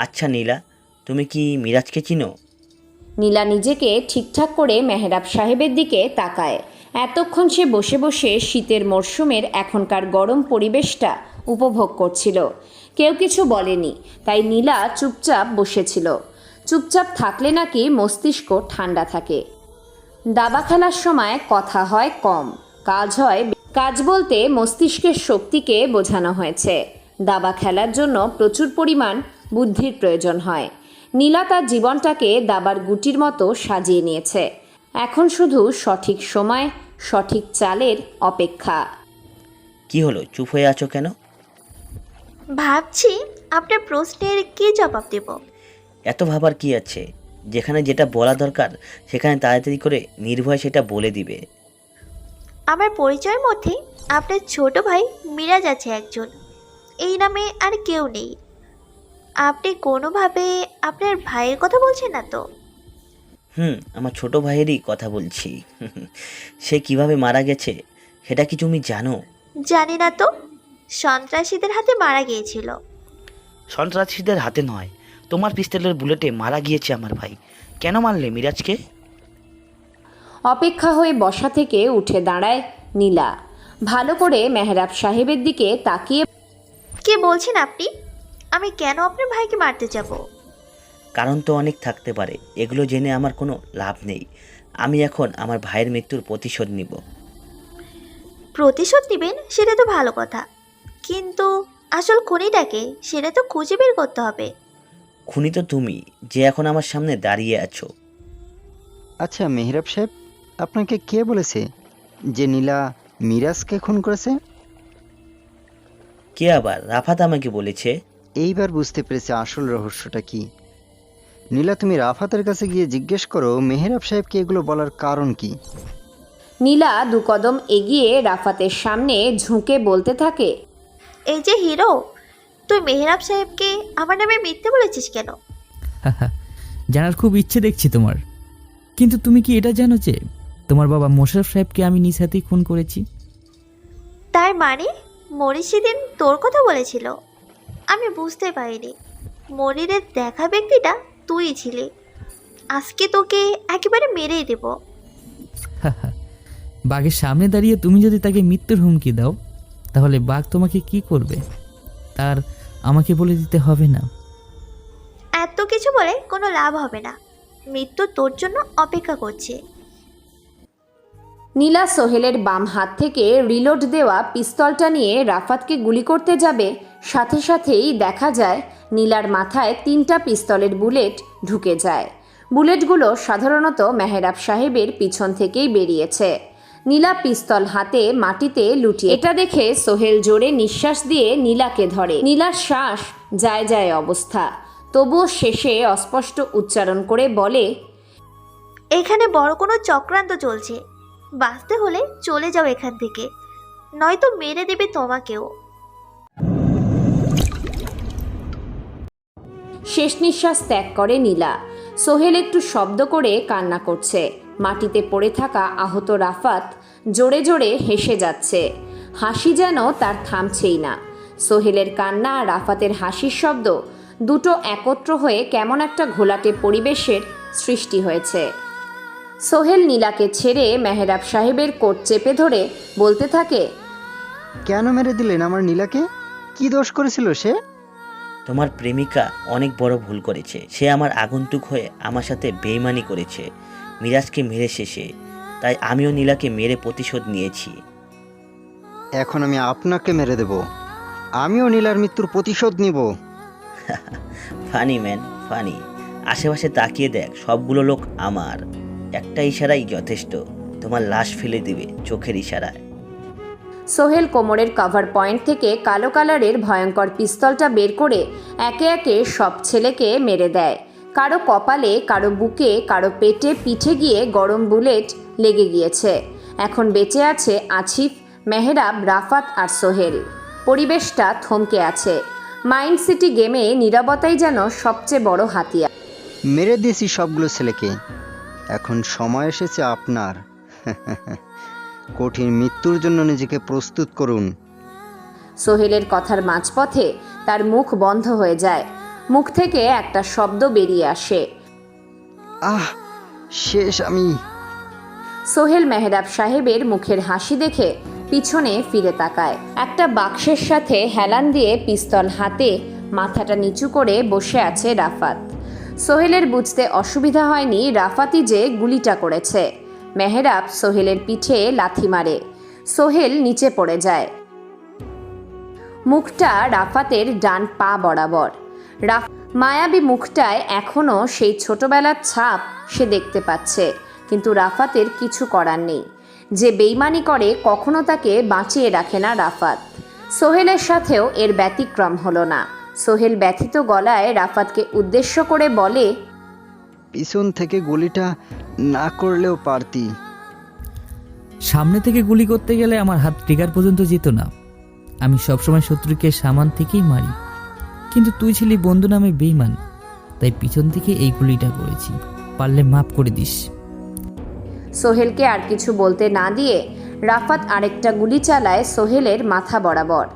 আচ্ছা নীলা, তুমি কি মিরাজকে চিনো? নীলা নিজেকে ঠিকঠাক করে মেহরাব সাহেবের দিকে তাকায়। এতক্ষণ সে বসে বসে শীতের মরশুমের এখনকার গরম পরিবেশটা উপভোগ করছিল। কেউ কিছু বলেনি, তাই নীলা চুপচাপ বসেছিল। চুপচাপ থাকলে নাকি মস্তিষ্ক ঠান্ডা থাকে। দাবা খেলার সময় কথা হয় কম, কাজ হয়। কাজ বলতে মস্তিষ্কের শক্তিকে বোঝানো হয়েছে। দাবা খেলার জন্য প্রচুর পরিমাণ বুদ্ধির প্রয়োজন হয়। নীলা তার জীবনটাকে দাবার গুটির মতো সাজিয়ে নিয়েছে। এখন শুধু সঠিক সময়, সঠিক চালের অপেক্ষা। কি হলো, চুপ হয়ে আছো কেন? ভাবছি আপনার প্রশ্নের কি জবাব দেব। এত ভাবার কি আছে? যেখানে যেটা বলা দরকার সেখানে তাড়াতাড়ি করে নির্ভয় সেটা বলে দিবে। আমার পরিচয়ের মধ্যে আপনার ছোট ভাই মিরাজ আছে একজন, এই নামে আর কেউ নেই। আপনি কোনোভাবে আপনার ভাইয়ের কথা বলছেন না তো? আমার ছোট ভাইয়েরই কথা বলছি। সে কিভাবে মারা গেছে সেটা কি তুমি জানো? জানি না তো, সন্ত্রাসীদের হাতে মারা গিয়েছিল। সন্ত্রাসীদের হাতে নয়, তোমার পিস্তলের বুলেটে মারা গিয়েছে আমার ভাই। কেন মারলে মিরাজকে? অপেক্ষা হয়ে বসা থেকে উঠে দাঁড়ায় নীলা। ভালো করে মেহরাব সাহেবের দিকে তাকিয়ে কি বলছেন আপনি? আমি কেন আপনার ভাইকে মারতে যাব? কারণ তো অনেক থাকতে পারে, এগুলো জেনে আমার কোনো লাভ নেই। আমি এখন আমার ভাইয়ের মৃত্যুর প্রতিশোধ নিব। প্রতিশোধ নেবেন সেটা তো ভালো কথা, কিন্তু আসল খুনিটাকে সেটা তো খুঁজে বের করতে হবে। খুনি তো তুমি, যে এখন আমার সামনে দাঁড়িয়ে আছো। আচ্ছা মেহরাব সাহেব, আপনাকে কে বলেছে যে নীলা মিরাজকে খুন করেছে? কে আবার? রাফাত আমাকে বলেছে। এইবার বুঝতে পেরেছি আসল রহস্যটা কি। নীলা, তুমি রাফাতের কাছে গিয়ে জিজ্ঞেস করো মেহরাব সাহেবকে এগুলো বলার কারণ কি। নীলা দু কদম এগিয়ে রাফাতের সামনে ঝুঁকে বলতে থাকে, এই যে হিরো, তুই মেহরাব সাহেবকে আমার নামে মিথ্যে বলেছিস কেন? জানার খুব ইচ্ছে দেখছি তোমার, কিন্তু তুমি কি এটা জানো যে তোমার বাবা মোশাররফ সাহেবকে আমি নিজ হাতেই খুন করেছি? তার মানে মরির সেদিন তোর কথা বলেছিল? আমি বুঝতে পারিনি মরিরের দেখা ব্যক্তিটা তুই ছিলি। আজকে তোকে একেবারে মেরেই দেব। বাঘের সামনে দাঁড়িয়ে তুমি যদি তাকে মৃত্যুর হুমকি দাও, তাহলে বাঘ তোমাকে কি করবে তার আমাকে বলে দিতে হবে না। এত কিছু বলে কোনো লাভ হবে না, মৃত্যু তোর জন্য অপেক্ষা করছে। নীলা সোহেলের বাম হাত থেকে রিলোড দেওয়া পিস্তলটা নিয়ে রাফাতকে গুলি করতে যাবে, সাথে সাথেই দেখা যায় নীলার মাথায় 3টা পিস্তলের বুলেট ঢুকে যায়। বুলেটগুলো সাধারণত মেহরাব সাহেবের পিছন থেকেই বেরিয়েছে। নীলা পিস্তল হাতে মাটিতে লুটিয়ে, এটা দেখে সোহেল জোরে নিঃশ্বাস দিয়ে নীলাকে ধরে। নীলার শ্বাস যায় যায় অবস্থা, তবুও শেষে অস্পষ্ট উচ্চারণ করে বলে, এখানে বড় কোনো চক্রান্ত চলছে, বাঁচতে হলে চলে যাও এখান থেকে, নয়তো মেরে দেবে তোমাকেও। শেষ নিঃশ্বাস ত্যাগ করে নীলা। সোহেল একটু শব্দ করে কান্না করছে। মাটিতে পড়ে থাকা আহত রাফাত জোরে জোরে হেসে যাচ্ছে, হাসি যেন তার থামছেই না। সোহেলের কান্না আর রাফাতের হাসির শব্দ দুটো একত্র হয়ে কেমন একটা ঘোলাটে পরিবেশের সৃষ্টি হয়েছে। সোহেল নীলাকে ছেড়ে মেহরাব সাহেবের কোট চেপে ধরে বলতে থাকে, কেন মেরে দিলেন আমার নীলাকে? কি দোষ করেছিল সে? তোমার প্রেমিকা অনেক বড় ভুল করেছে। সে আমার আগন্তুক হয়ে আমার সাথে বেইমানি করেছে, মিরাজকে মেরে শেষে। তাই আমিও নীলাকে মেরে প্রতিশোধ নিয়েছি। এখন আমি আপনাকে মেরে দেব, আমিও নীলার মৃত্যুর প্রতিশোধ নিব। Funny man, funny. আশেপাশে তাকিয়ে দেখ, সবগুলো লোক আমার। একটা ইশারাই যথেষ্ট, তোমার লাশ ফেলে দিবে চোখের ইশারায়। সোহেল কোমরের কভার পয়েন্ট থেকে কালো কালারের ভয়ঙ্কর পিস্তলটা বের করে একে একে সব ছেলেকে মেরে দেয়। কারো কপালে, কারো বুকে, কারো পেটে, পিঠে গিয়ে গরম বুলেট লেগে গিয়েছে। এখন বেঁচে আছে আসিফ, মেহরাব, রাফাত আর সোহেল। পরিবেশটা থমকে আছে। মাইন্ড সিটি গেমে নীরবতাই যেন সবচেয়ে বড় হাতিয়ার। মেরে দিয়েছি সবগুলো ছেলেকে, এখন সময় এসেছে আপনার। কঠিন মৃত্যুর জন্য নিজেকে প্রস্তুত করুন। সোহেলের কথার মাঝপথে তার মুখ বন্ধ হয়ে যায়। মুখ থেকে একটা শব্দ বেরিয়ে আসে, আহ, শেষ আমি। সোহেল মেহরাব সাহেবের মুখের হাসি দেখে পিছনে ফিরে তাকায়। একটা বাক্সের সাথে হেলান দিয়ে পিস্তল হাতে মাথাটা নিচু করে বসে আছে রাফাত। সোহেলের বুঝতে অসুবিধা হয়নি রাফাতই যে গুলিটা করেছে। মেহরাব সোহেলের পিঠে লাথি মারে, সোহেল নিচে পড়ে যায়। মুখটা রাফাতের ডান পা বরাবর। মায়াবী মুখটায় এখনও সেই ছোটবেলার ছাপ সে দেখতে পাচ্ছে, কিন্তু রাফাতের কিছু করার নেই। যে বেইমানি করে কখনো তাকে বাঁচিয়ে রাখে না রাফাত। সোহেলের সাথেও এর ব্যতিক্রম হলো না। সোহেল ব্যথিত গলায় রাফাতকে উদ্দেশ্য করে বলে, পিছন থেকে গুলিটা না করলেও পারতি। সামনে থেকে গুলি করতে গেলে আমার হাত ট্রিগার পর্যন্ত যেত না। আমি সবসময় শত্রুকে সামান থেকেই মারি, কিন্তু তুই ছিলি বন্ধু নামে বেইমান, তাই পিছন থেকে এই গুলিটা করেছি, পারলে মাফ করে দিস। সোহেলকে আর কিছু বলতে না দিয়ে রাফাত আরেকটা গুলি চালায় সোহেলের মাথা বরাবর।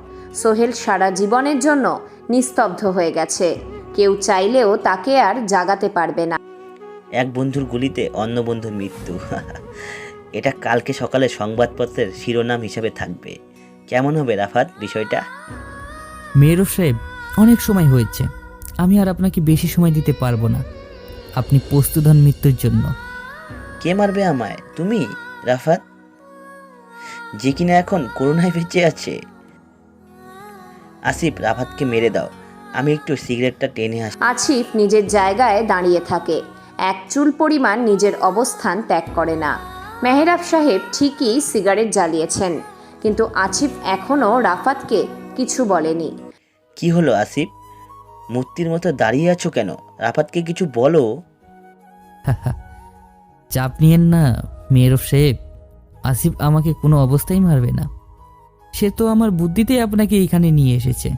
সোহেল সারা জীবনের জন্য নিস্তব্ধ হয়ে গেছে। কেউ চাইলেও তাকে আর জাগাতে পারবে না। এক বন্ধুর গুলিতে অন্য বন্ধুর মৃত্যু। এটা কালকে সকালে সংবাদপত্রের শিরোনাম হিসেবে থাকবে। কেমন হবে রাফাত বিষয়টা? মেয়র সাহেব, অনেক সময় হয়েছে, আমি আর আপনাকে বেশি সময় দিতে পারবো না। আপনি প্রস্তুত হন মৃত্যুর জন্য। কে মারবে আমায়? তুমি রাফাত, যে কিনা এখন করোনায় বেঁচে আছে। আসিফ, রাফাতকে মেরে দাও, আমি একটু সিগারেটটা টেনে আসি। আসিফ নিজের জায়গায় দাঁড়িয়ে থাকে, এক চুল পরিমাণ নিজের অবস্থান ত্যাগ করে না। মেহরাব সাহেব ঠিকই সিগারেট জ্বালিয়েছেন, কিন্তু আসিফ এখনও রাফাতকে কিছু বলেনি। কি হলো আসিফ, মূর্তির মতো দাঁড়িয়ে আছো কেন? রাফাতকে কিছু বলো। চাপ নিয়েন না মেয়র সাহেব, আসিফ আমাকে কোনো অবস্থায় মারবে না। সে তো আমার বুদ্ধিতেই আপনাকে এইখানে নিয়ে এসেছে।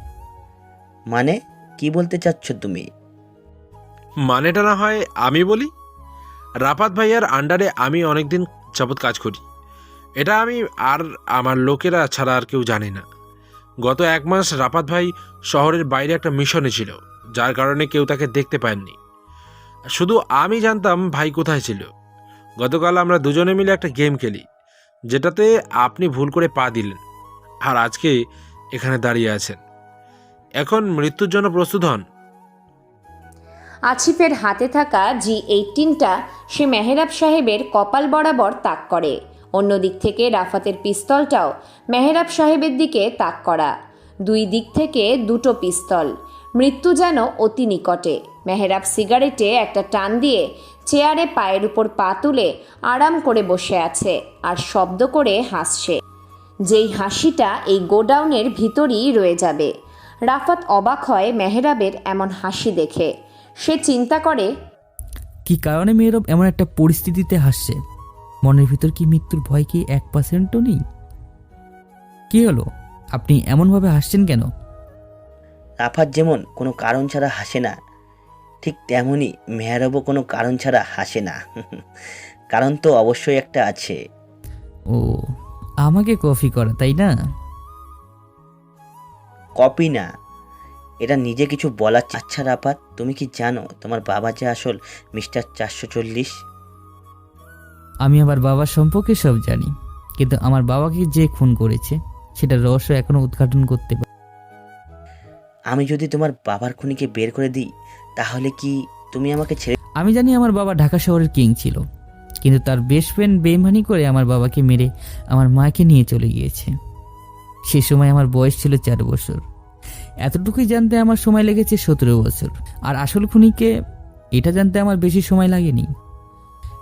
মানে কি বলতে চাচ্ছ তুমি? মানেটা না হয় আমি বলি। রাফাত ভাইয়ার আন্ডারে আমি অনেকদিন যাবৎ কাজ করি। এটা আমি আর আমার লোকেরা ছাড়া আর কেউ জানে না। গত 1 মাস রাফাত ভাই শহরের বাইরে একটা মিশনে ছিল, যার কারণে কেউ তাকে দেখতে পায়নি। শুধু আমি জানতাম ভাই কোথায় ছিল। গতকাল আমরা দুজনে মিলে একটা গেম খেলি, যেটাতে আপনি ভুল করে পা দিলেন, আর আজকে এখানে দাঁড়িয়ে আছেন। এখন মৃত্যুর জন্য প্রস্তুত হন। আসিফের হাতে থাকা G18টা সে মেহরাব সাহেবের কপাল বরাবর তাক করে। অন্যদিক থেকে রাফাতের পিস্তলটাও মেহরাব সাহেবের দিকে তাক করা। দুই দিক থেকে দুটো পিস্তল, মৃত্যু যেন অতি নিকটে। মেহরাব সিগারেটে একটা টান দিয়ে চেয়ারে পায়ের উপর পা তুলে আরাম করে বসে আছে আর শব্দ করে হাসছে, যেই হাসিটা এই গোডাউনের ভিতরই রয়ে যাবে। রাফাত অবাক হয় মেহরাবের এমন হাসি দেখে। সে চিন্তা করে, কি কারণে মেহরাব এমন একটা পরিস্থিতিতে হাসছে? মনের ভিতর কি মৃত্যুর ভয় কি 1%ও নেই? কি হলো, আপনি এমনভাবে হাসছেন কেন? রাফাত যেমন কোনো কারণ ছাড়া হাসে না, ঠিক তেমনই মেহরাবও কোনো কারণ ছাড়া হাসে না। কারণ তো অবশ্যই একটা আছে। ও, আমাকে কফি করা, তাই না? কপি না, এটা নিজে কিছু বলার। আচ্ছা রাফাত, তুমি কি জানো তোমার বাবা যে আসল মিস্টার 440? আমি আমার বাবার সম্পর্কে সব জানি, কিন্তু আমার বাবাকে যে খুন করেছে সেটা রহস্য এখনো উদ্ঘাটন করতে পারি। আমি যদি তোমার বাবার খুনিকে বের করে দিই তাহলে কি তুমি আমাকে ছেড়ে? আমি জানি আমার বাবা ঢাকা শহরের কিং ছিল, কিন্তু তার বেস্ট ফ্রেন্ড বেইমানি করে আমার বাবাকে মেরে আমার মাকে নিয়ে চলে গিয়েছে। সে সময় আমার বয়স ছিল 4 বছর। এতটুকুই জানতে আমার সময় লেগেছে 17 বছর। আর আসল খুনিকে এটা জানতে আমার বেশি সময় লাগেনি।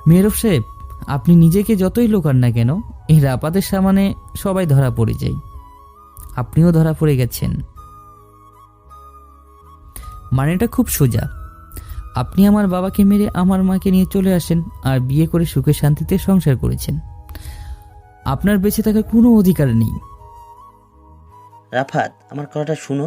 মেহরাব সাহেব, আপনি নিজেকে যতই লোকান না কেন, এই রাপাতের সামনে সবাই ধরা পড়ে যায়। আপনিও ধরা পড়ে গেছেন। মানেটা খুব সোজা। আপনি আমার বাবাকে মেরে আমার মাকে নিয়ে চলে আসেন আর বিয়ে করে সুখে শান্তিতে সংসার করেছেন। আপনার বেঁচে থাকার কোনো অধিকার নেই। রাফাত, আমার কথাটা শুনো।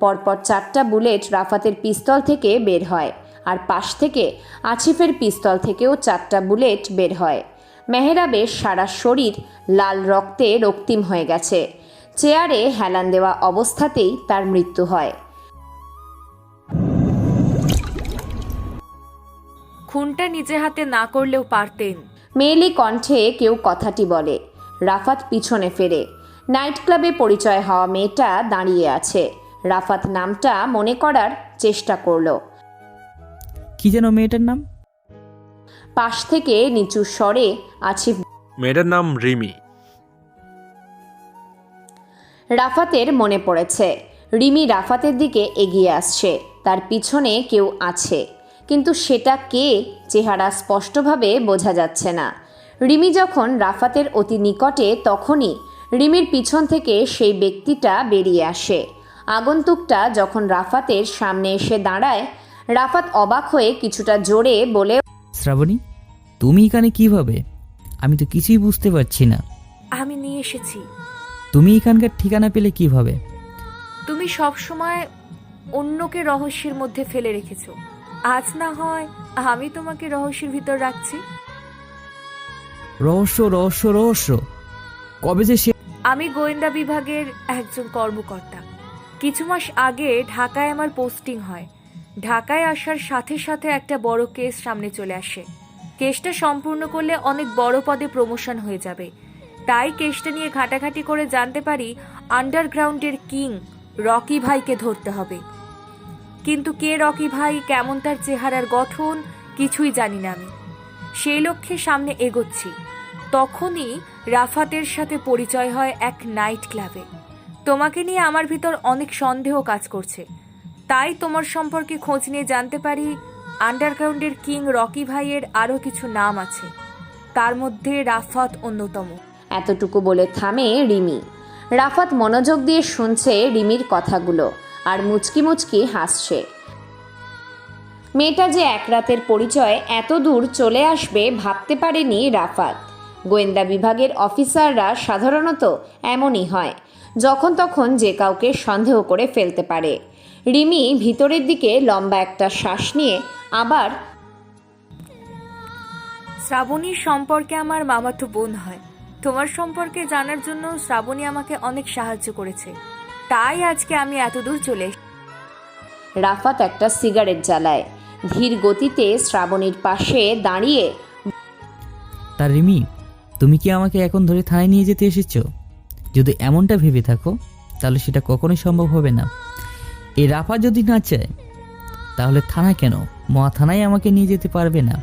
পরপর 4টা বুলেট রাফাতের পিস্তল থেকে বের হয়, আর পাশ থেকে আসিফের পিস্তল থেকেও 4টা বুলেট বের হয়। মেহরাবের সারা শরীর লাল রক্তে রক্তিম হয়ে গেছে। চেয়ারে হেলান দেওয়া অবস্থাতেই তার মৃত্যু হয়। খুনটা নিজে হাতে না করলেও পারতেন। মেয়েলি কণ্ঠে কেউ কথাটি বলে। রাফাত পিছনে ফেরে। নাইট ক্লাবে পরিচয় হওয়া মেয়েটা দাঁড়িয়ে আছে। রাফাত নামটা মনে করার চেষ্টা করল। কি যেন মেয়েটার নাম? পাশ থেকে নিচু স্বরে আসিফ, মেয়েটার নাম রিমি। রাফাতের মনে পড়েছে। রিমি রাফাতের দিকে এগিয়ে আসছে, তার পিছনে কেউ আছে, কিন্তু সেটা কে চেহারা স্পষ্টভাবে বোঝা যাচ্ছে না। রিমি যখন রাফাতের অতি নিকটে, তখনই রিমির পিছন থেকে সেই ব্যক্তিটা বেরিয়ে আসে। আগন্তুকটা যখন রাফাতের সামনে এসে দাঁড়ায়, রাফাত অবাক হয়ে কিছুটা জোরে বলে, শ্রাবণী, তুমি এখানে কিভাবে? আমি তো কিছুই বুঝতে পারছি না। আমি নিয়ে এসেছি। তুমি এখানকার ঠিকানা পেলে কিভাবে? তুমি সব সময় অন্যকে রহস্যের মধ্যে ফেলে রেখেছো। আজ না হয় আমি তোমাকে রহস্যের ভিতর রাখছি। রহস্য রহস্য রহস্য কবে যে সে? আমি গোয়েন্দা বিভাগের একজন কর্মকর্তা। কিছু মাস আগে ঢাকায় আমার পোস্টিং হয়। ঢাকায় আসার সাথে সাথে একটা বড় কেস সামনে চলে আসে। কেসটা সম্পূর্ণ করলে অনেক বড় পদে প্রমোশন হয়ে যাবে। তাই কেসটা নিয়ে ঘাটাঘাটি করে জানতে পারি আন্ডারগ্রাউন্ডের কিং রকি ভাইকে ধরতে হবে। কিন্তু কে রকি ভাই, কেমন তার চেহারার গঠন, কিছুই জানি না আমি। সেই লক্ষ্যে সামনে এগোচ্ছি, তখনই রাফাতের সাথে পরিচয় হয় এক নাইট ক্লাবে। তোমাকে নিয়ে আমার ভিতর অনেক সন্দেহ কাজ করছে, তাই তোমার সম্পর্কে খোঁজ নিয়ে জানতে পারি আন্ডারগ্রাউন্ডের কিং রকি ভাইয়ের আরও কিছু নাম আছে, তার মধ্যে রাফাত অন্যতম। এতটুকু বলে থামে রিমি। রাফাত মনোযোগ দিয়ে শুনছে রিমির কথাগুলো আর মুচকি মুচকি হাসছে। মেয়েটা যে এক রাতের পরিচয় এত দূর চলে আসবে ভাবতে পারেনি রাফাত। গোয়েন্দা বিভাগের অফিসাররা সাধারণত এমনই হয়, যখন তখন যে কাউকে সন্দেহ করে ফেলতে পারে। রিমি ভিতরের দিকে লম্বা একটা শ্বাস নিয়ে আবার, শ্রাবণীর সম্পর্কে আমার মামাতো বোন হয়। তোমার সম্পর্কে জানার জন্য শ্রাবণী আমাকে অনেক সাহায্য করেছে, তাই আজকে আমি এতদূর চলে। রাফাত একটা সিগারেট জ্বালায়। ধীর গতিতে শ্রাবণীর পাশে দাঁড়িয়ে, তার রিমি, তুমি কি আমাকে এখন ধরে থানায় নিয়ে যেতে এসেছো? যদি এমনটা ভেবে থাকো তাহলে সেটা কখনোই সম্ভব হবে না। এই রাফা যদি না চায় তাহলে থানা কেন, মহা থানায় আমাকে নিয়ে যেতে পারবে না।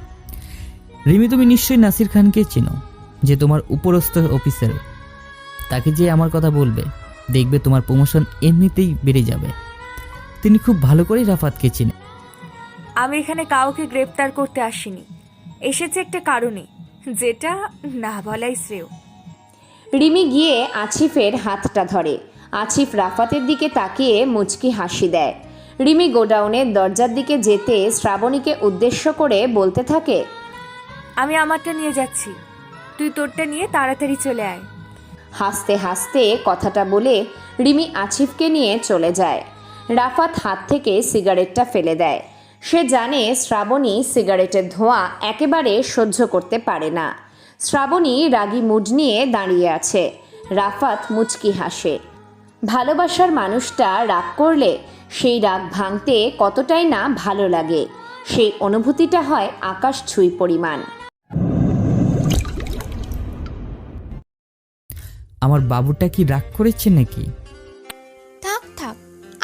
রিমি, তুমি নিশ্চয়ই নাসির খানকে চেনো। যে তোমার উপরস্থ অফিসার, তাকে যে আমার কথা বলবে, দেখবে তোমার প্রমোশন এমনিতেই বেড়ে যাবে। তিনি খুব ভালো করেই রাফাতকে চিনে। আমি এখানে কাউকে গ্রেপ্তার করতে আসিনি, এসেছে একটা কারণে, যেটা না বলাই শ্রেয়। রিমি গিয়ে আছিফের হাতটা ধরে। আছিফ রাফাতের দিকে তাকিয়ে মুচকি হাসি দেয়। রিমি গোডাউনের দরজার দিকে যেতে শ্রাবণীকে উদ্দেশ্য করে বলতে থাকে, আমি আমারটা নিয়ে যাচ্ছি, তুই তোরটা নিয়ে তাড়াতাড়ি চলে আয়। হাসতে হাসতে কথাটা বলে রিমি আছিফকে নিয়ে চলে যায়। রাফাত হাত থেকে সিগারেটটা ফেলে দেয়। সে জানে শ্রাবণী সিগারেটের ধোঁয়া একেবারে সহ্য করতে পারে না। শ্রাবণী রাগী মুড নিয়ে দাঁড়িয়ে আছে। রাফাত মুচকি হাসে। ভালোবাসার মানুষটা রাগ করলে সেই রাগ ভাঙতে কতটাই না ভালো লাগে, সেই অনুভূতিটা হয় আকাশ ছুঁই পরিমাণ। আমার বাবুটা কি রাগ করেছে নাকি? থাক থাক,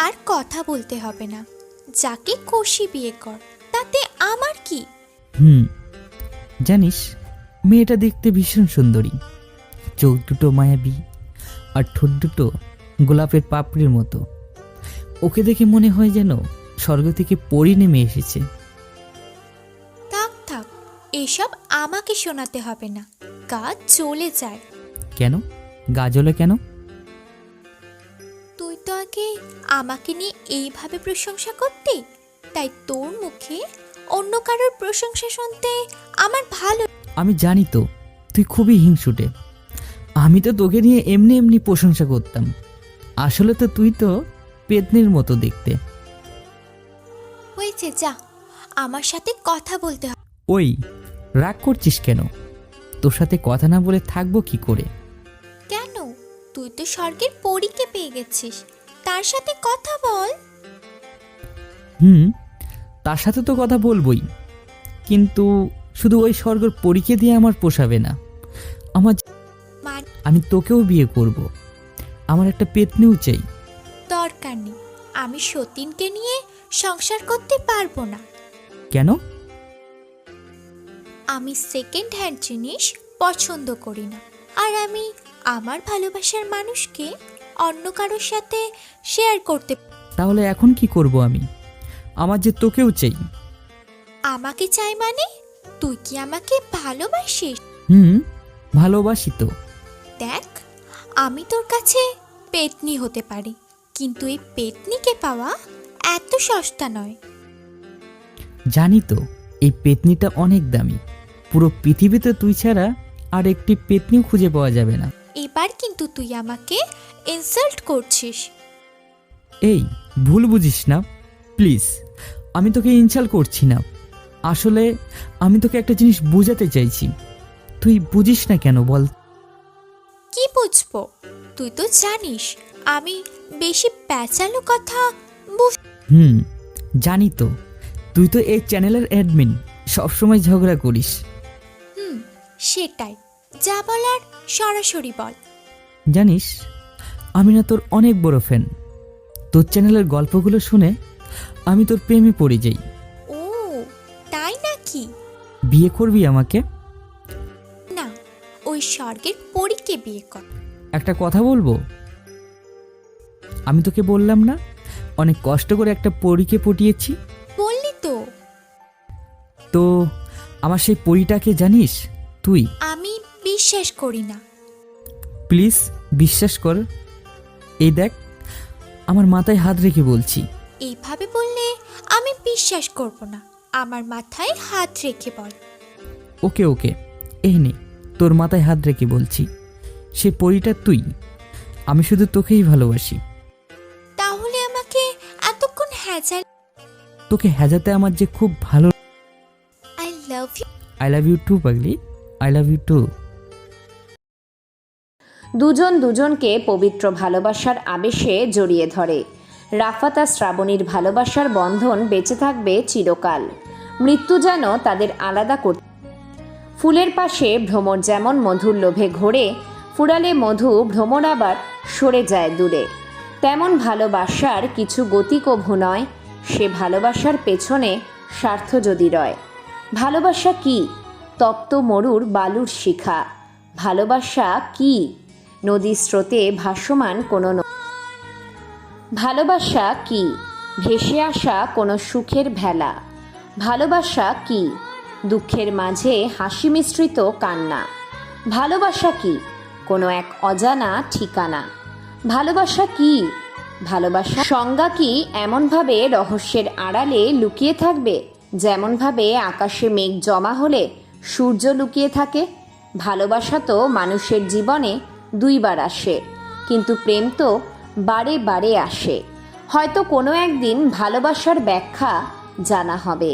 আর কথা বলতে হবে না। যাকে খুশি বিয়ে কর, তাতে আমার কি? জানিস, মেয়েটা দেখতে ভীষণ সুন্দরী, চোখ দুটো মায়াবী আর ঠোঁট দুটো গোলাপের পাপড়ির মতো। ওকে দেখে মনে হয় যেন স্বর্গ থেকে পরি নেমে এসেছে। থাক থাক, এসব আমাকে শোনাতে হবে না, কাজ চলে যায়। কেন গাজলে কেন? তুই তো আগে আমাকে নিয়ে এইভাবে প্রশংসা করতি, তাই তোর মুখে অন্য কারোর প্রশংসা শুনতে আমার ভালো। আমি জানি তো তুই খুবই হিংসুটে। আমি তো তোকে নিয়ে এমনি এমনি প্রশংসা করতাম। আসলে তো তুই তো পেতনির মতো দেখতে। হয়েছে, যা, আমার সাথে কথা বলতে হবে। ওই রাগ করছিস কেন? তোর সাথে কথা না বলে থাকবো কি করে? কেন? তুই তো স্বর্গের পরীকে পেয়ে গেছিস, তার সাথে কথা বল। তার সাথে তো কথা বলবোই, কিন্তু শুধু ওই স্বর্গের পরীকে দিয়ে আমার পোষাবে না। আমি তোকেও বিয়ে করব, আমার একটা পেতনিও চাই। দরকার নেই, আমি সতীনকে নিয়ে সংসার করতে পারবো না। কেন? আমি সেকেন্ড হ্যান্ড জিনিস পছন্দ করি না, আর আমি আমার ভালোবাসার মানুষকে অন্য কারোর সাথে শেয়ার করতে। তাহলে এখন কি করব আমি? আমার যে তোকেও চাই। আমাকে চাই মানে? তুই কি আমাকে ভালোবাসিস? ভালোবাসি তো। দেখ, আমি তোর কাছে পেতনি হতে পারি, কিন্তু এই পেতনিকে পাওয়া এত সস্তা নয়। জানি তো এই পেতনিটা অনেক দামি। পুরো পৃথিবীতে তুই ছাড়া আর একটি পেতনিও খুঁজে পাওয়া যাবে না। এবার কিন্তু তুই আমাকে ইনসাল্ট করছিস। এই ভুল বুঝিস না প্লিজ, আমি তোকে ইনসাল্ট করছি না। আসলে আমি তোকে একটা জিনিস বোঝাতে চাইছি, তুই বুঝিস না কেন বল? কি বুঝবো? তুই তো জানিস আমি বেশি প্যাচালো কথা জানি তো, তুই তো এই চ্যানেলের অ্যাডমিন, সবসময় ঝগড়া করিস। সেটাই, যা বলার সরাসরি বল। জানিস, আমি না তোর অনেক বড় ফ্যান। তোর চ্যানেলের গল্পগুলো শুনে আমি তোর প্রেমে পড়ে যাই। ও তাই নাকি? বিয়ে করবি আমাকে? না, ওই স্বর্গের পরীকে বিয়ে কর। একটা কথা বলবো? আমি তোকে বললাম না অনেক কষ্ট করে একটা পরীকে পটিয়েছি? বললি তো। তো আমার সেই পরীটাকে জানিস তুই? আমি বিশ্বাস করি না। প্লিজ বিশ্বাস কর। এই দেখ, আমার মাথায় হাত রেখে বলছি। এইভাবে বললে আমি বিশ্বাস করব না। আমার মাথায় হাত রেখে বল। ওকে ওকে, এই নে, তোর মাথায় হাত রেখে বলছি, সে পরীটা তুই। আমি শুধু তোকেই ভালোবাসি। তাহলে আমাকে এতক্ষণ হ্যাজাল। তোকে হ্যাজাতে আমার যে খুব ভালো। I love you. I love you too পাগলি, আই লাভ ইউ টু। দুজন দুজনকে পবিত্র ভালোবাসার আবেশে জড়িয়ে ধরে। রাফাত আর শ্রাবণীর ভালোবাসার বন্ধন বেঁচে থাকবে চিরকাল। মৃত্যু যেন তাদের আলাদা করতে। ফুলের পাশে ভ্রমর যেমন মধুর লোভে ঘোরে, ফুরালে মধু ভ্রমর আবার সরে যায় দূরে। তেমন ভালোবাসার কিছু গতিকভু নয়, সে ভালোবাসার পেছনে স্বার্থ যদি রয়। ভালোবাসা কি? তপ্ত মরুর বালুর শিখা। ভালোবাসা কি? নদীর স্রোতে ভাসমান কোনো ভালোবাসা কি? ভেসে আসা কোনো সুখের ভেলা। ভালোবাসা কি? দুঃখের মাঝে হাসি মিশ্রিত কান্না। ভালোবাসা কি? কোনো এক অজানা ঠিকানা। ভালোবাসা কি? ভালোবাসা সংজ্ঞা কি এমনভাবে রহস্যের আড়ালে লুকিয়ে থাকবে যেমনভাবে আকাশে মেঘ জমা হলে সূর্য লুকিয়ে থাকে? ভালোবাসা তো মানুষের জীবনে দুইবার আসে, কিন্তু প্রেম তো বারে বারে আসে। হয়তো কোনো একদিন ভালোবাসার ব্যাখ্যা জানা হবে।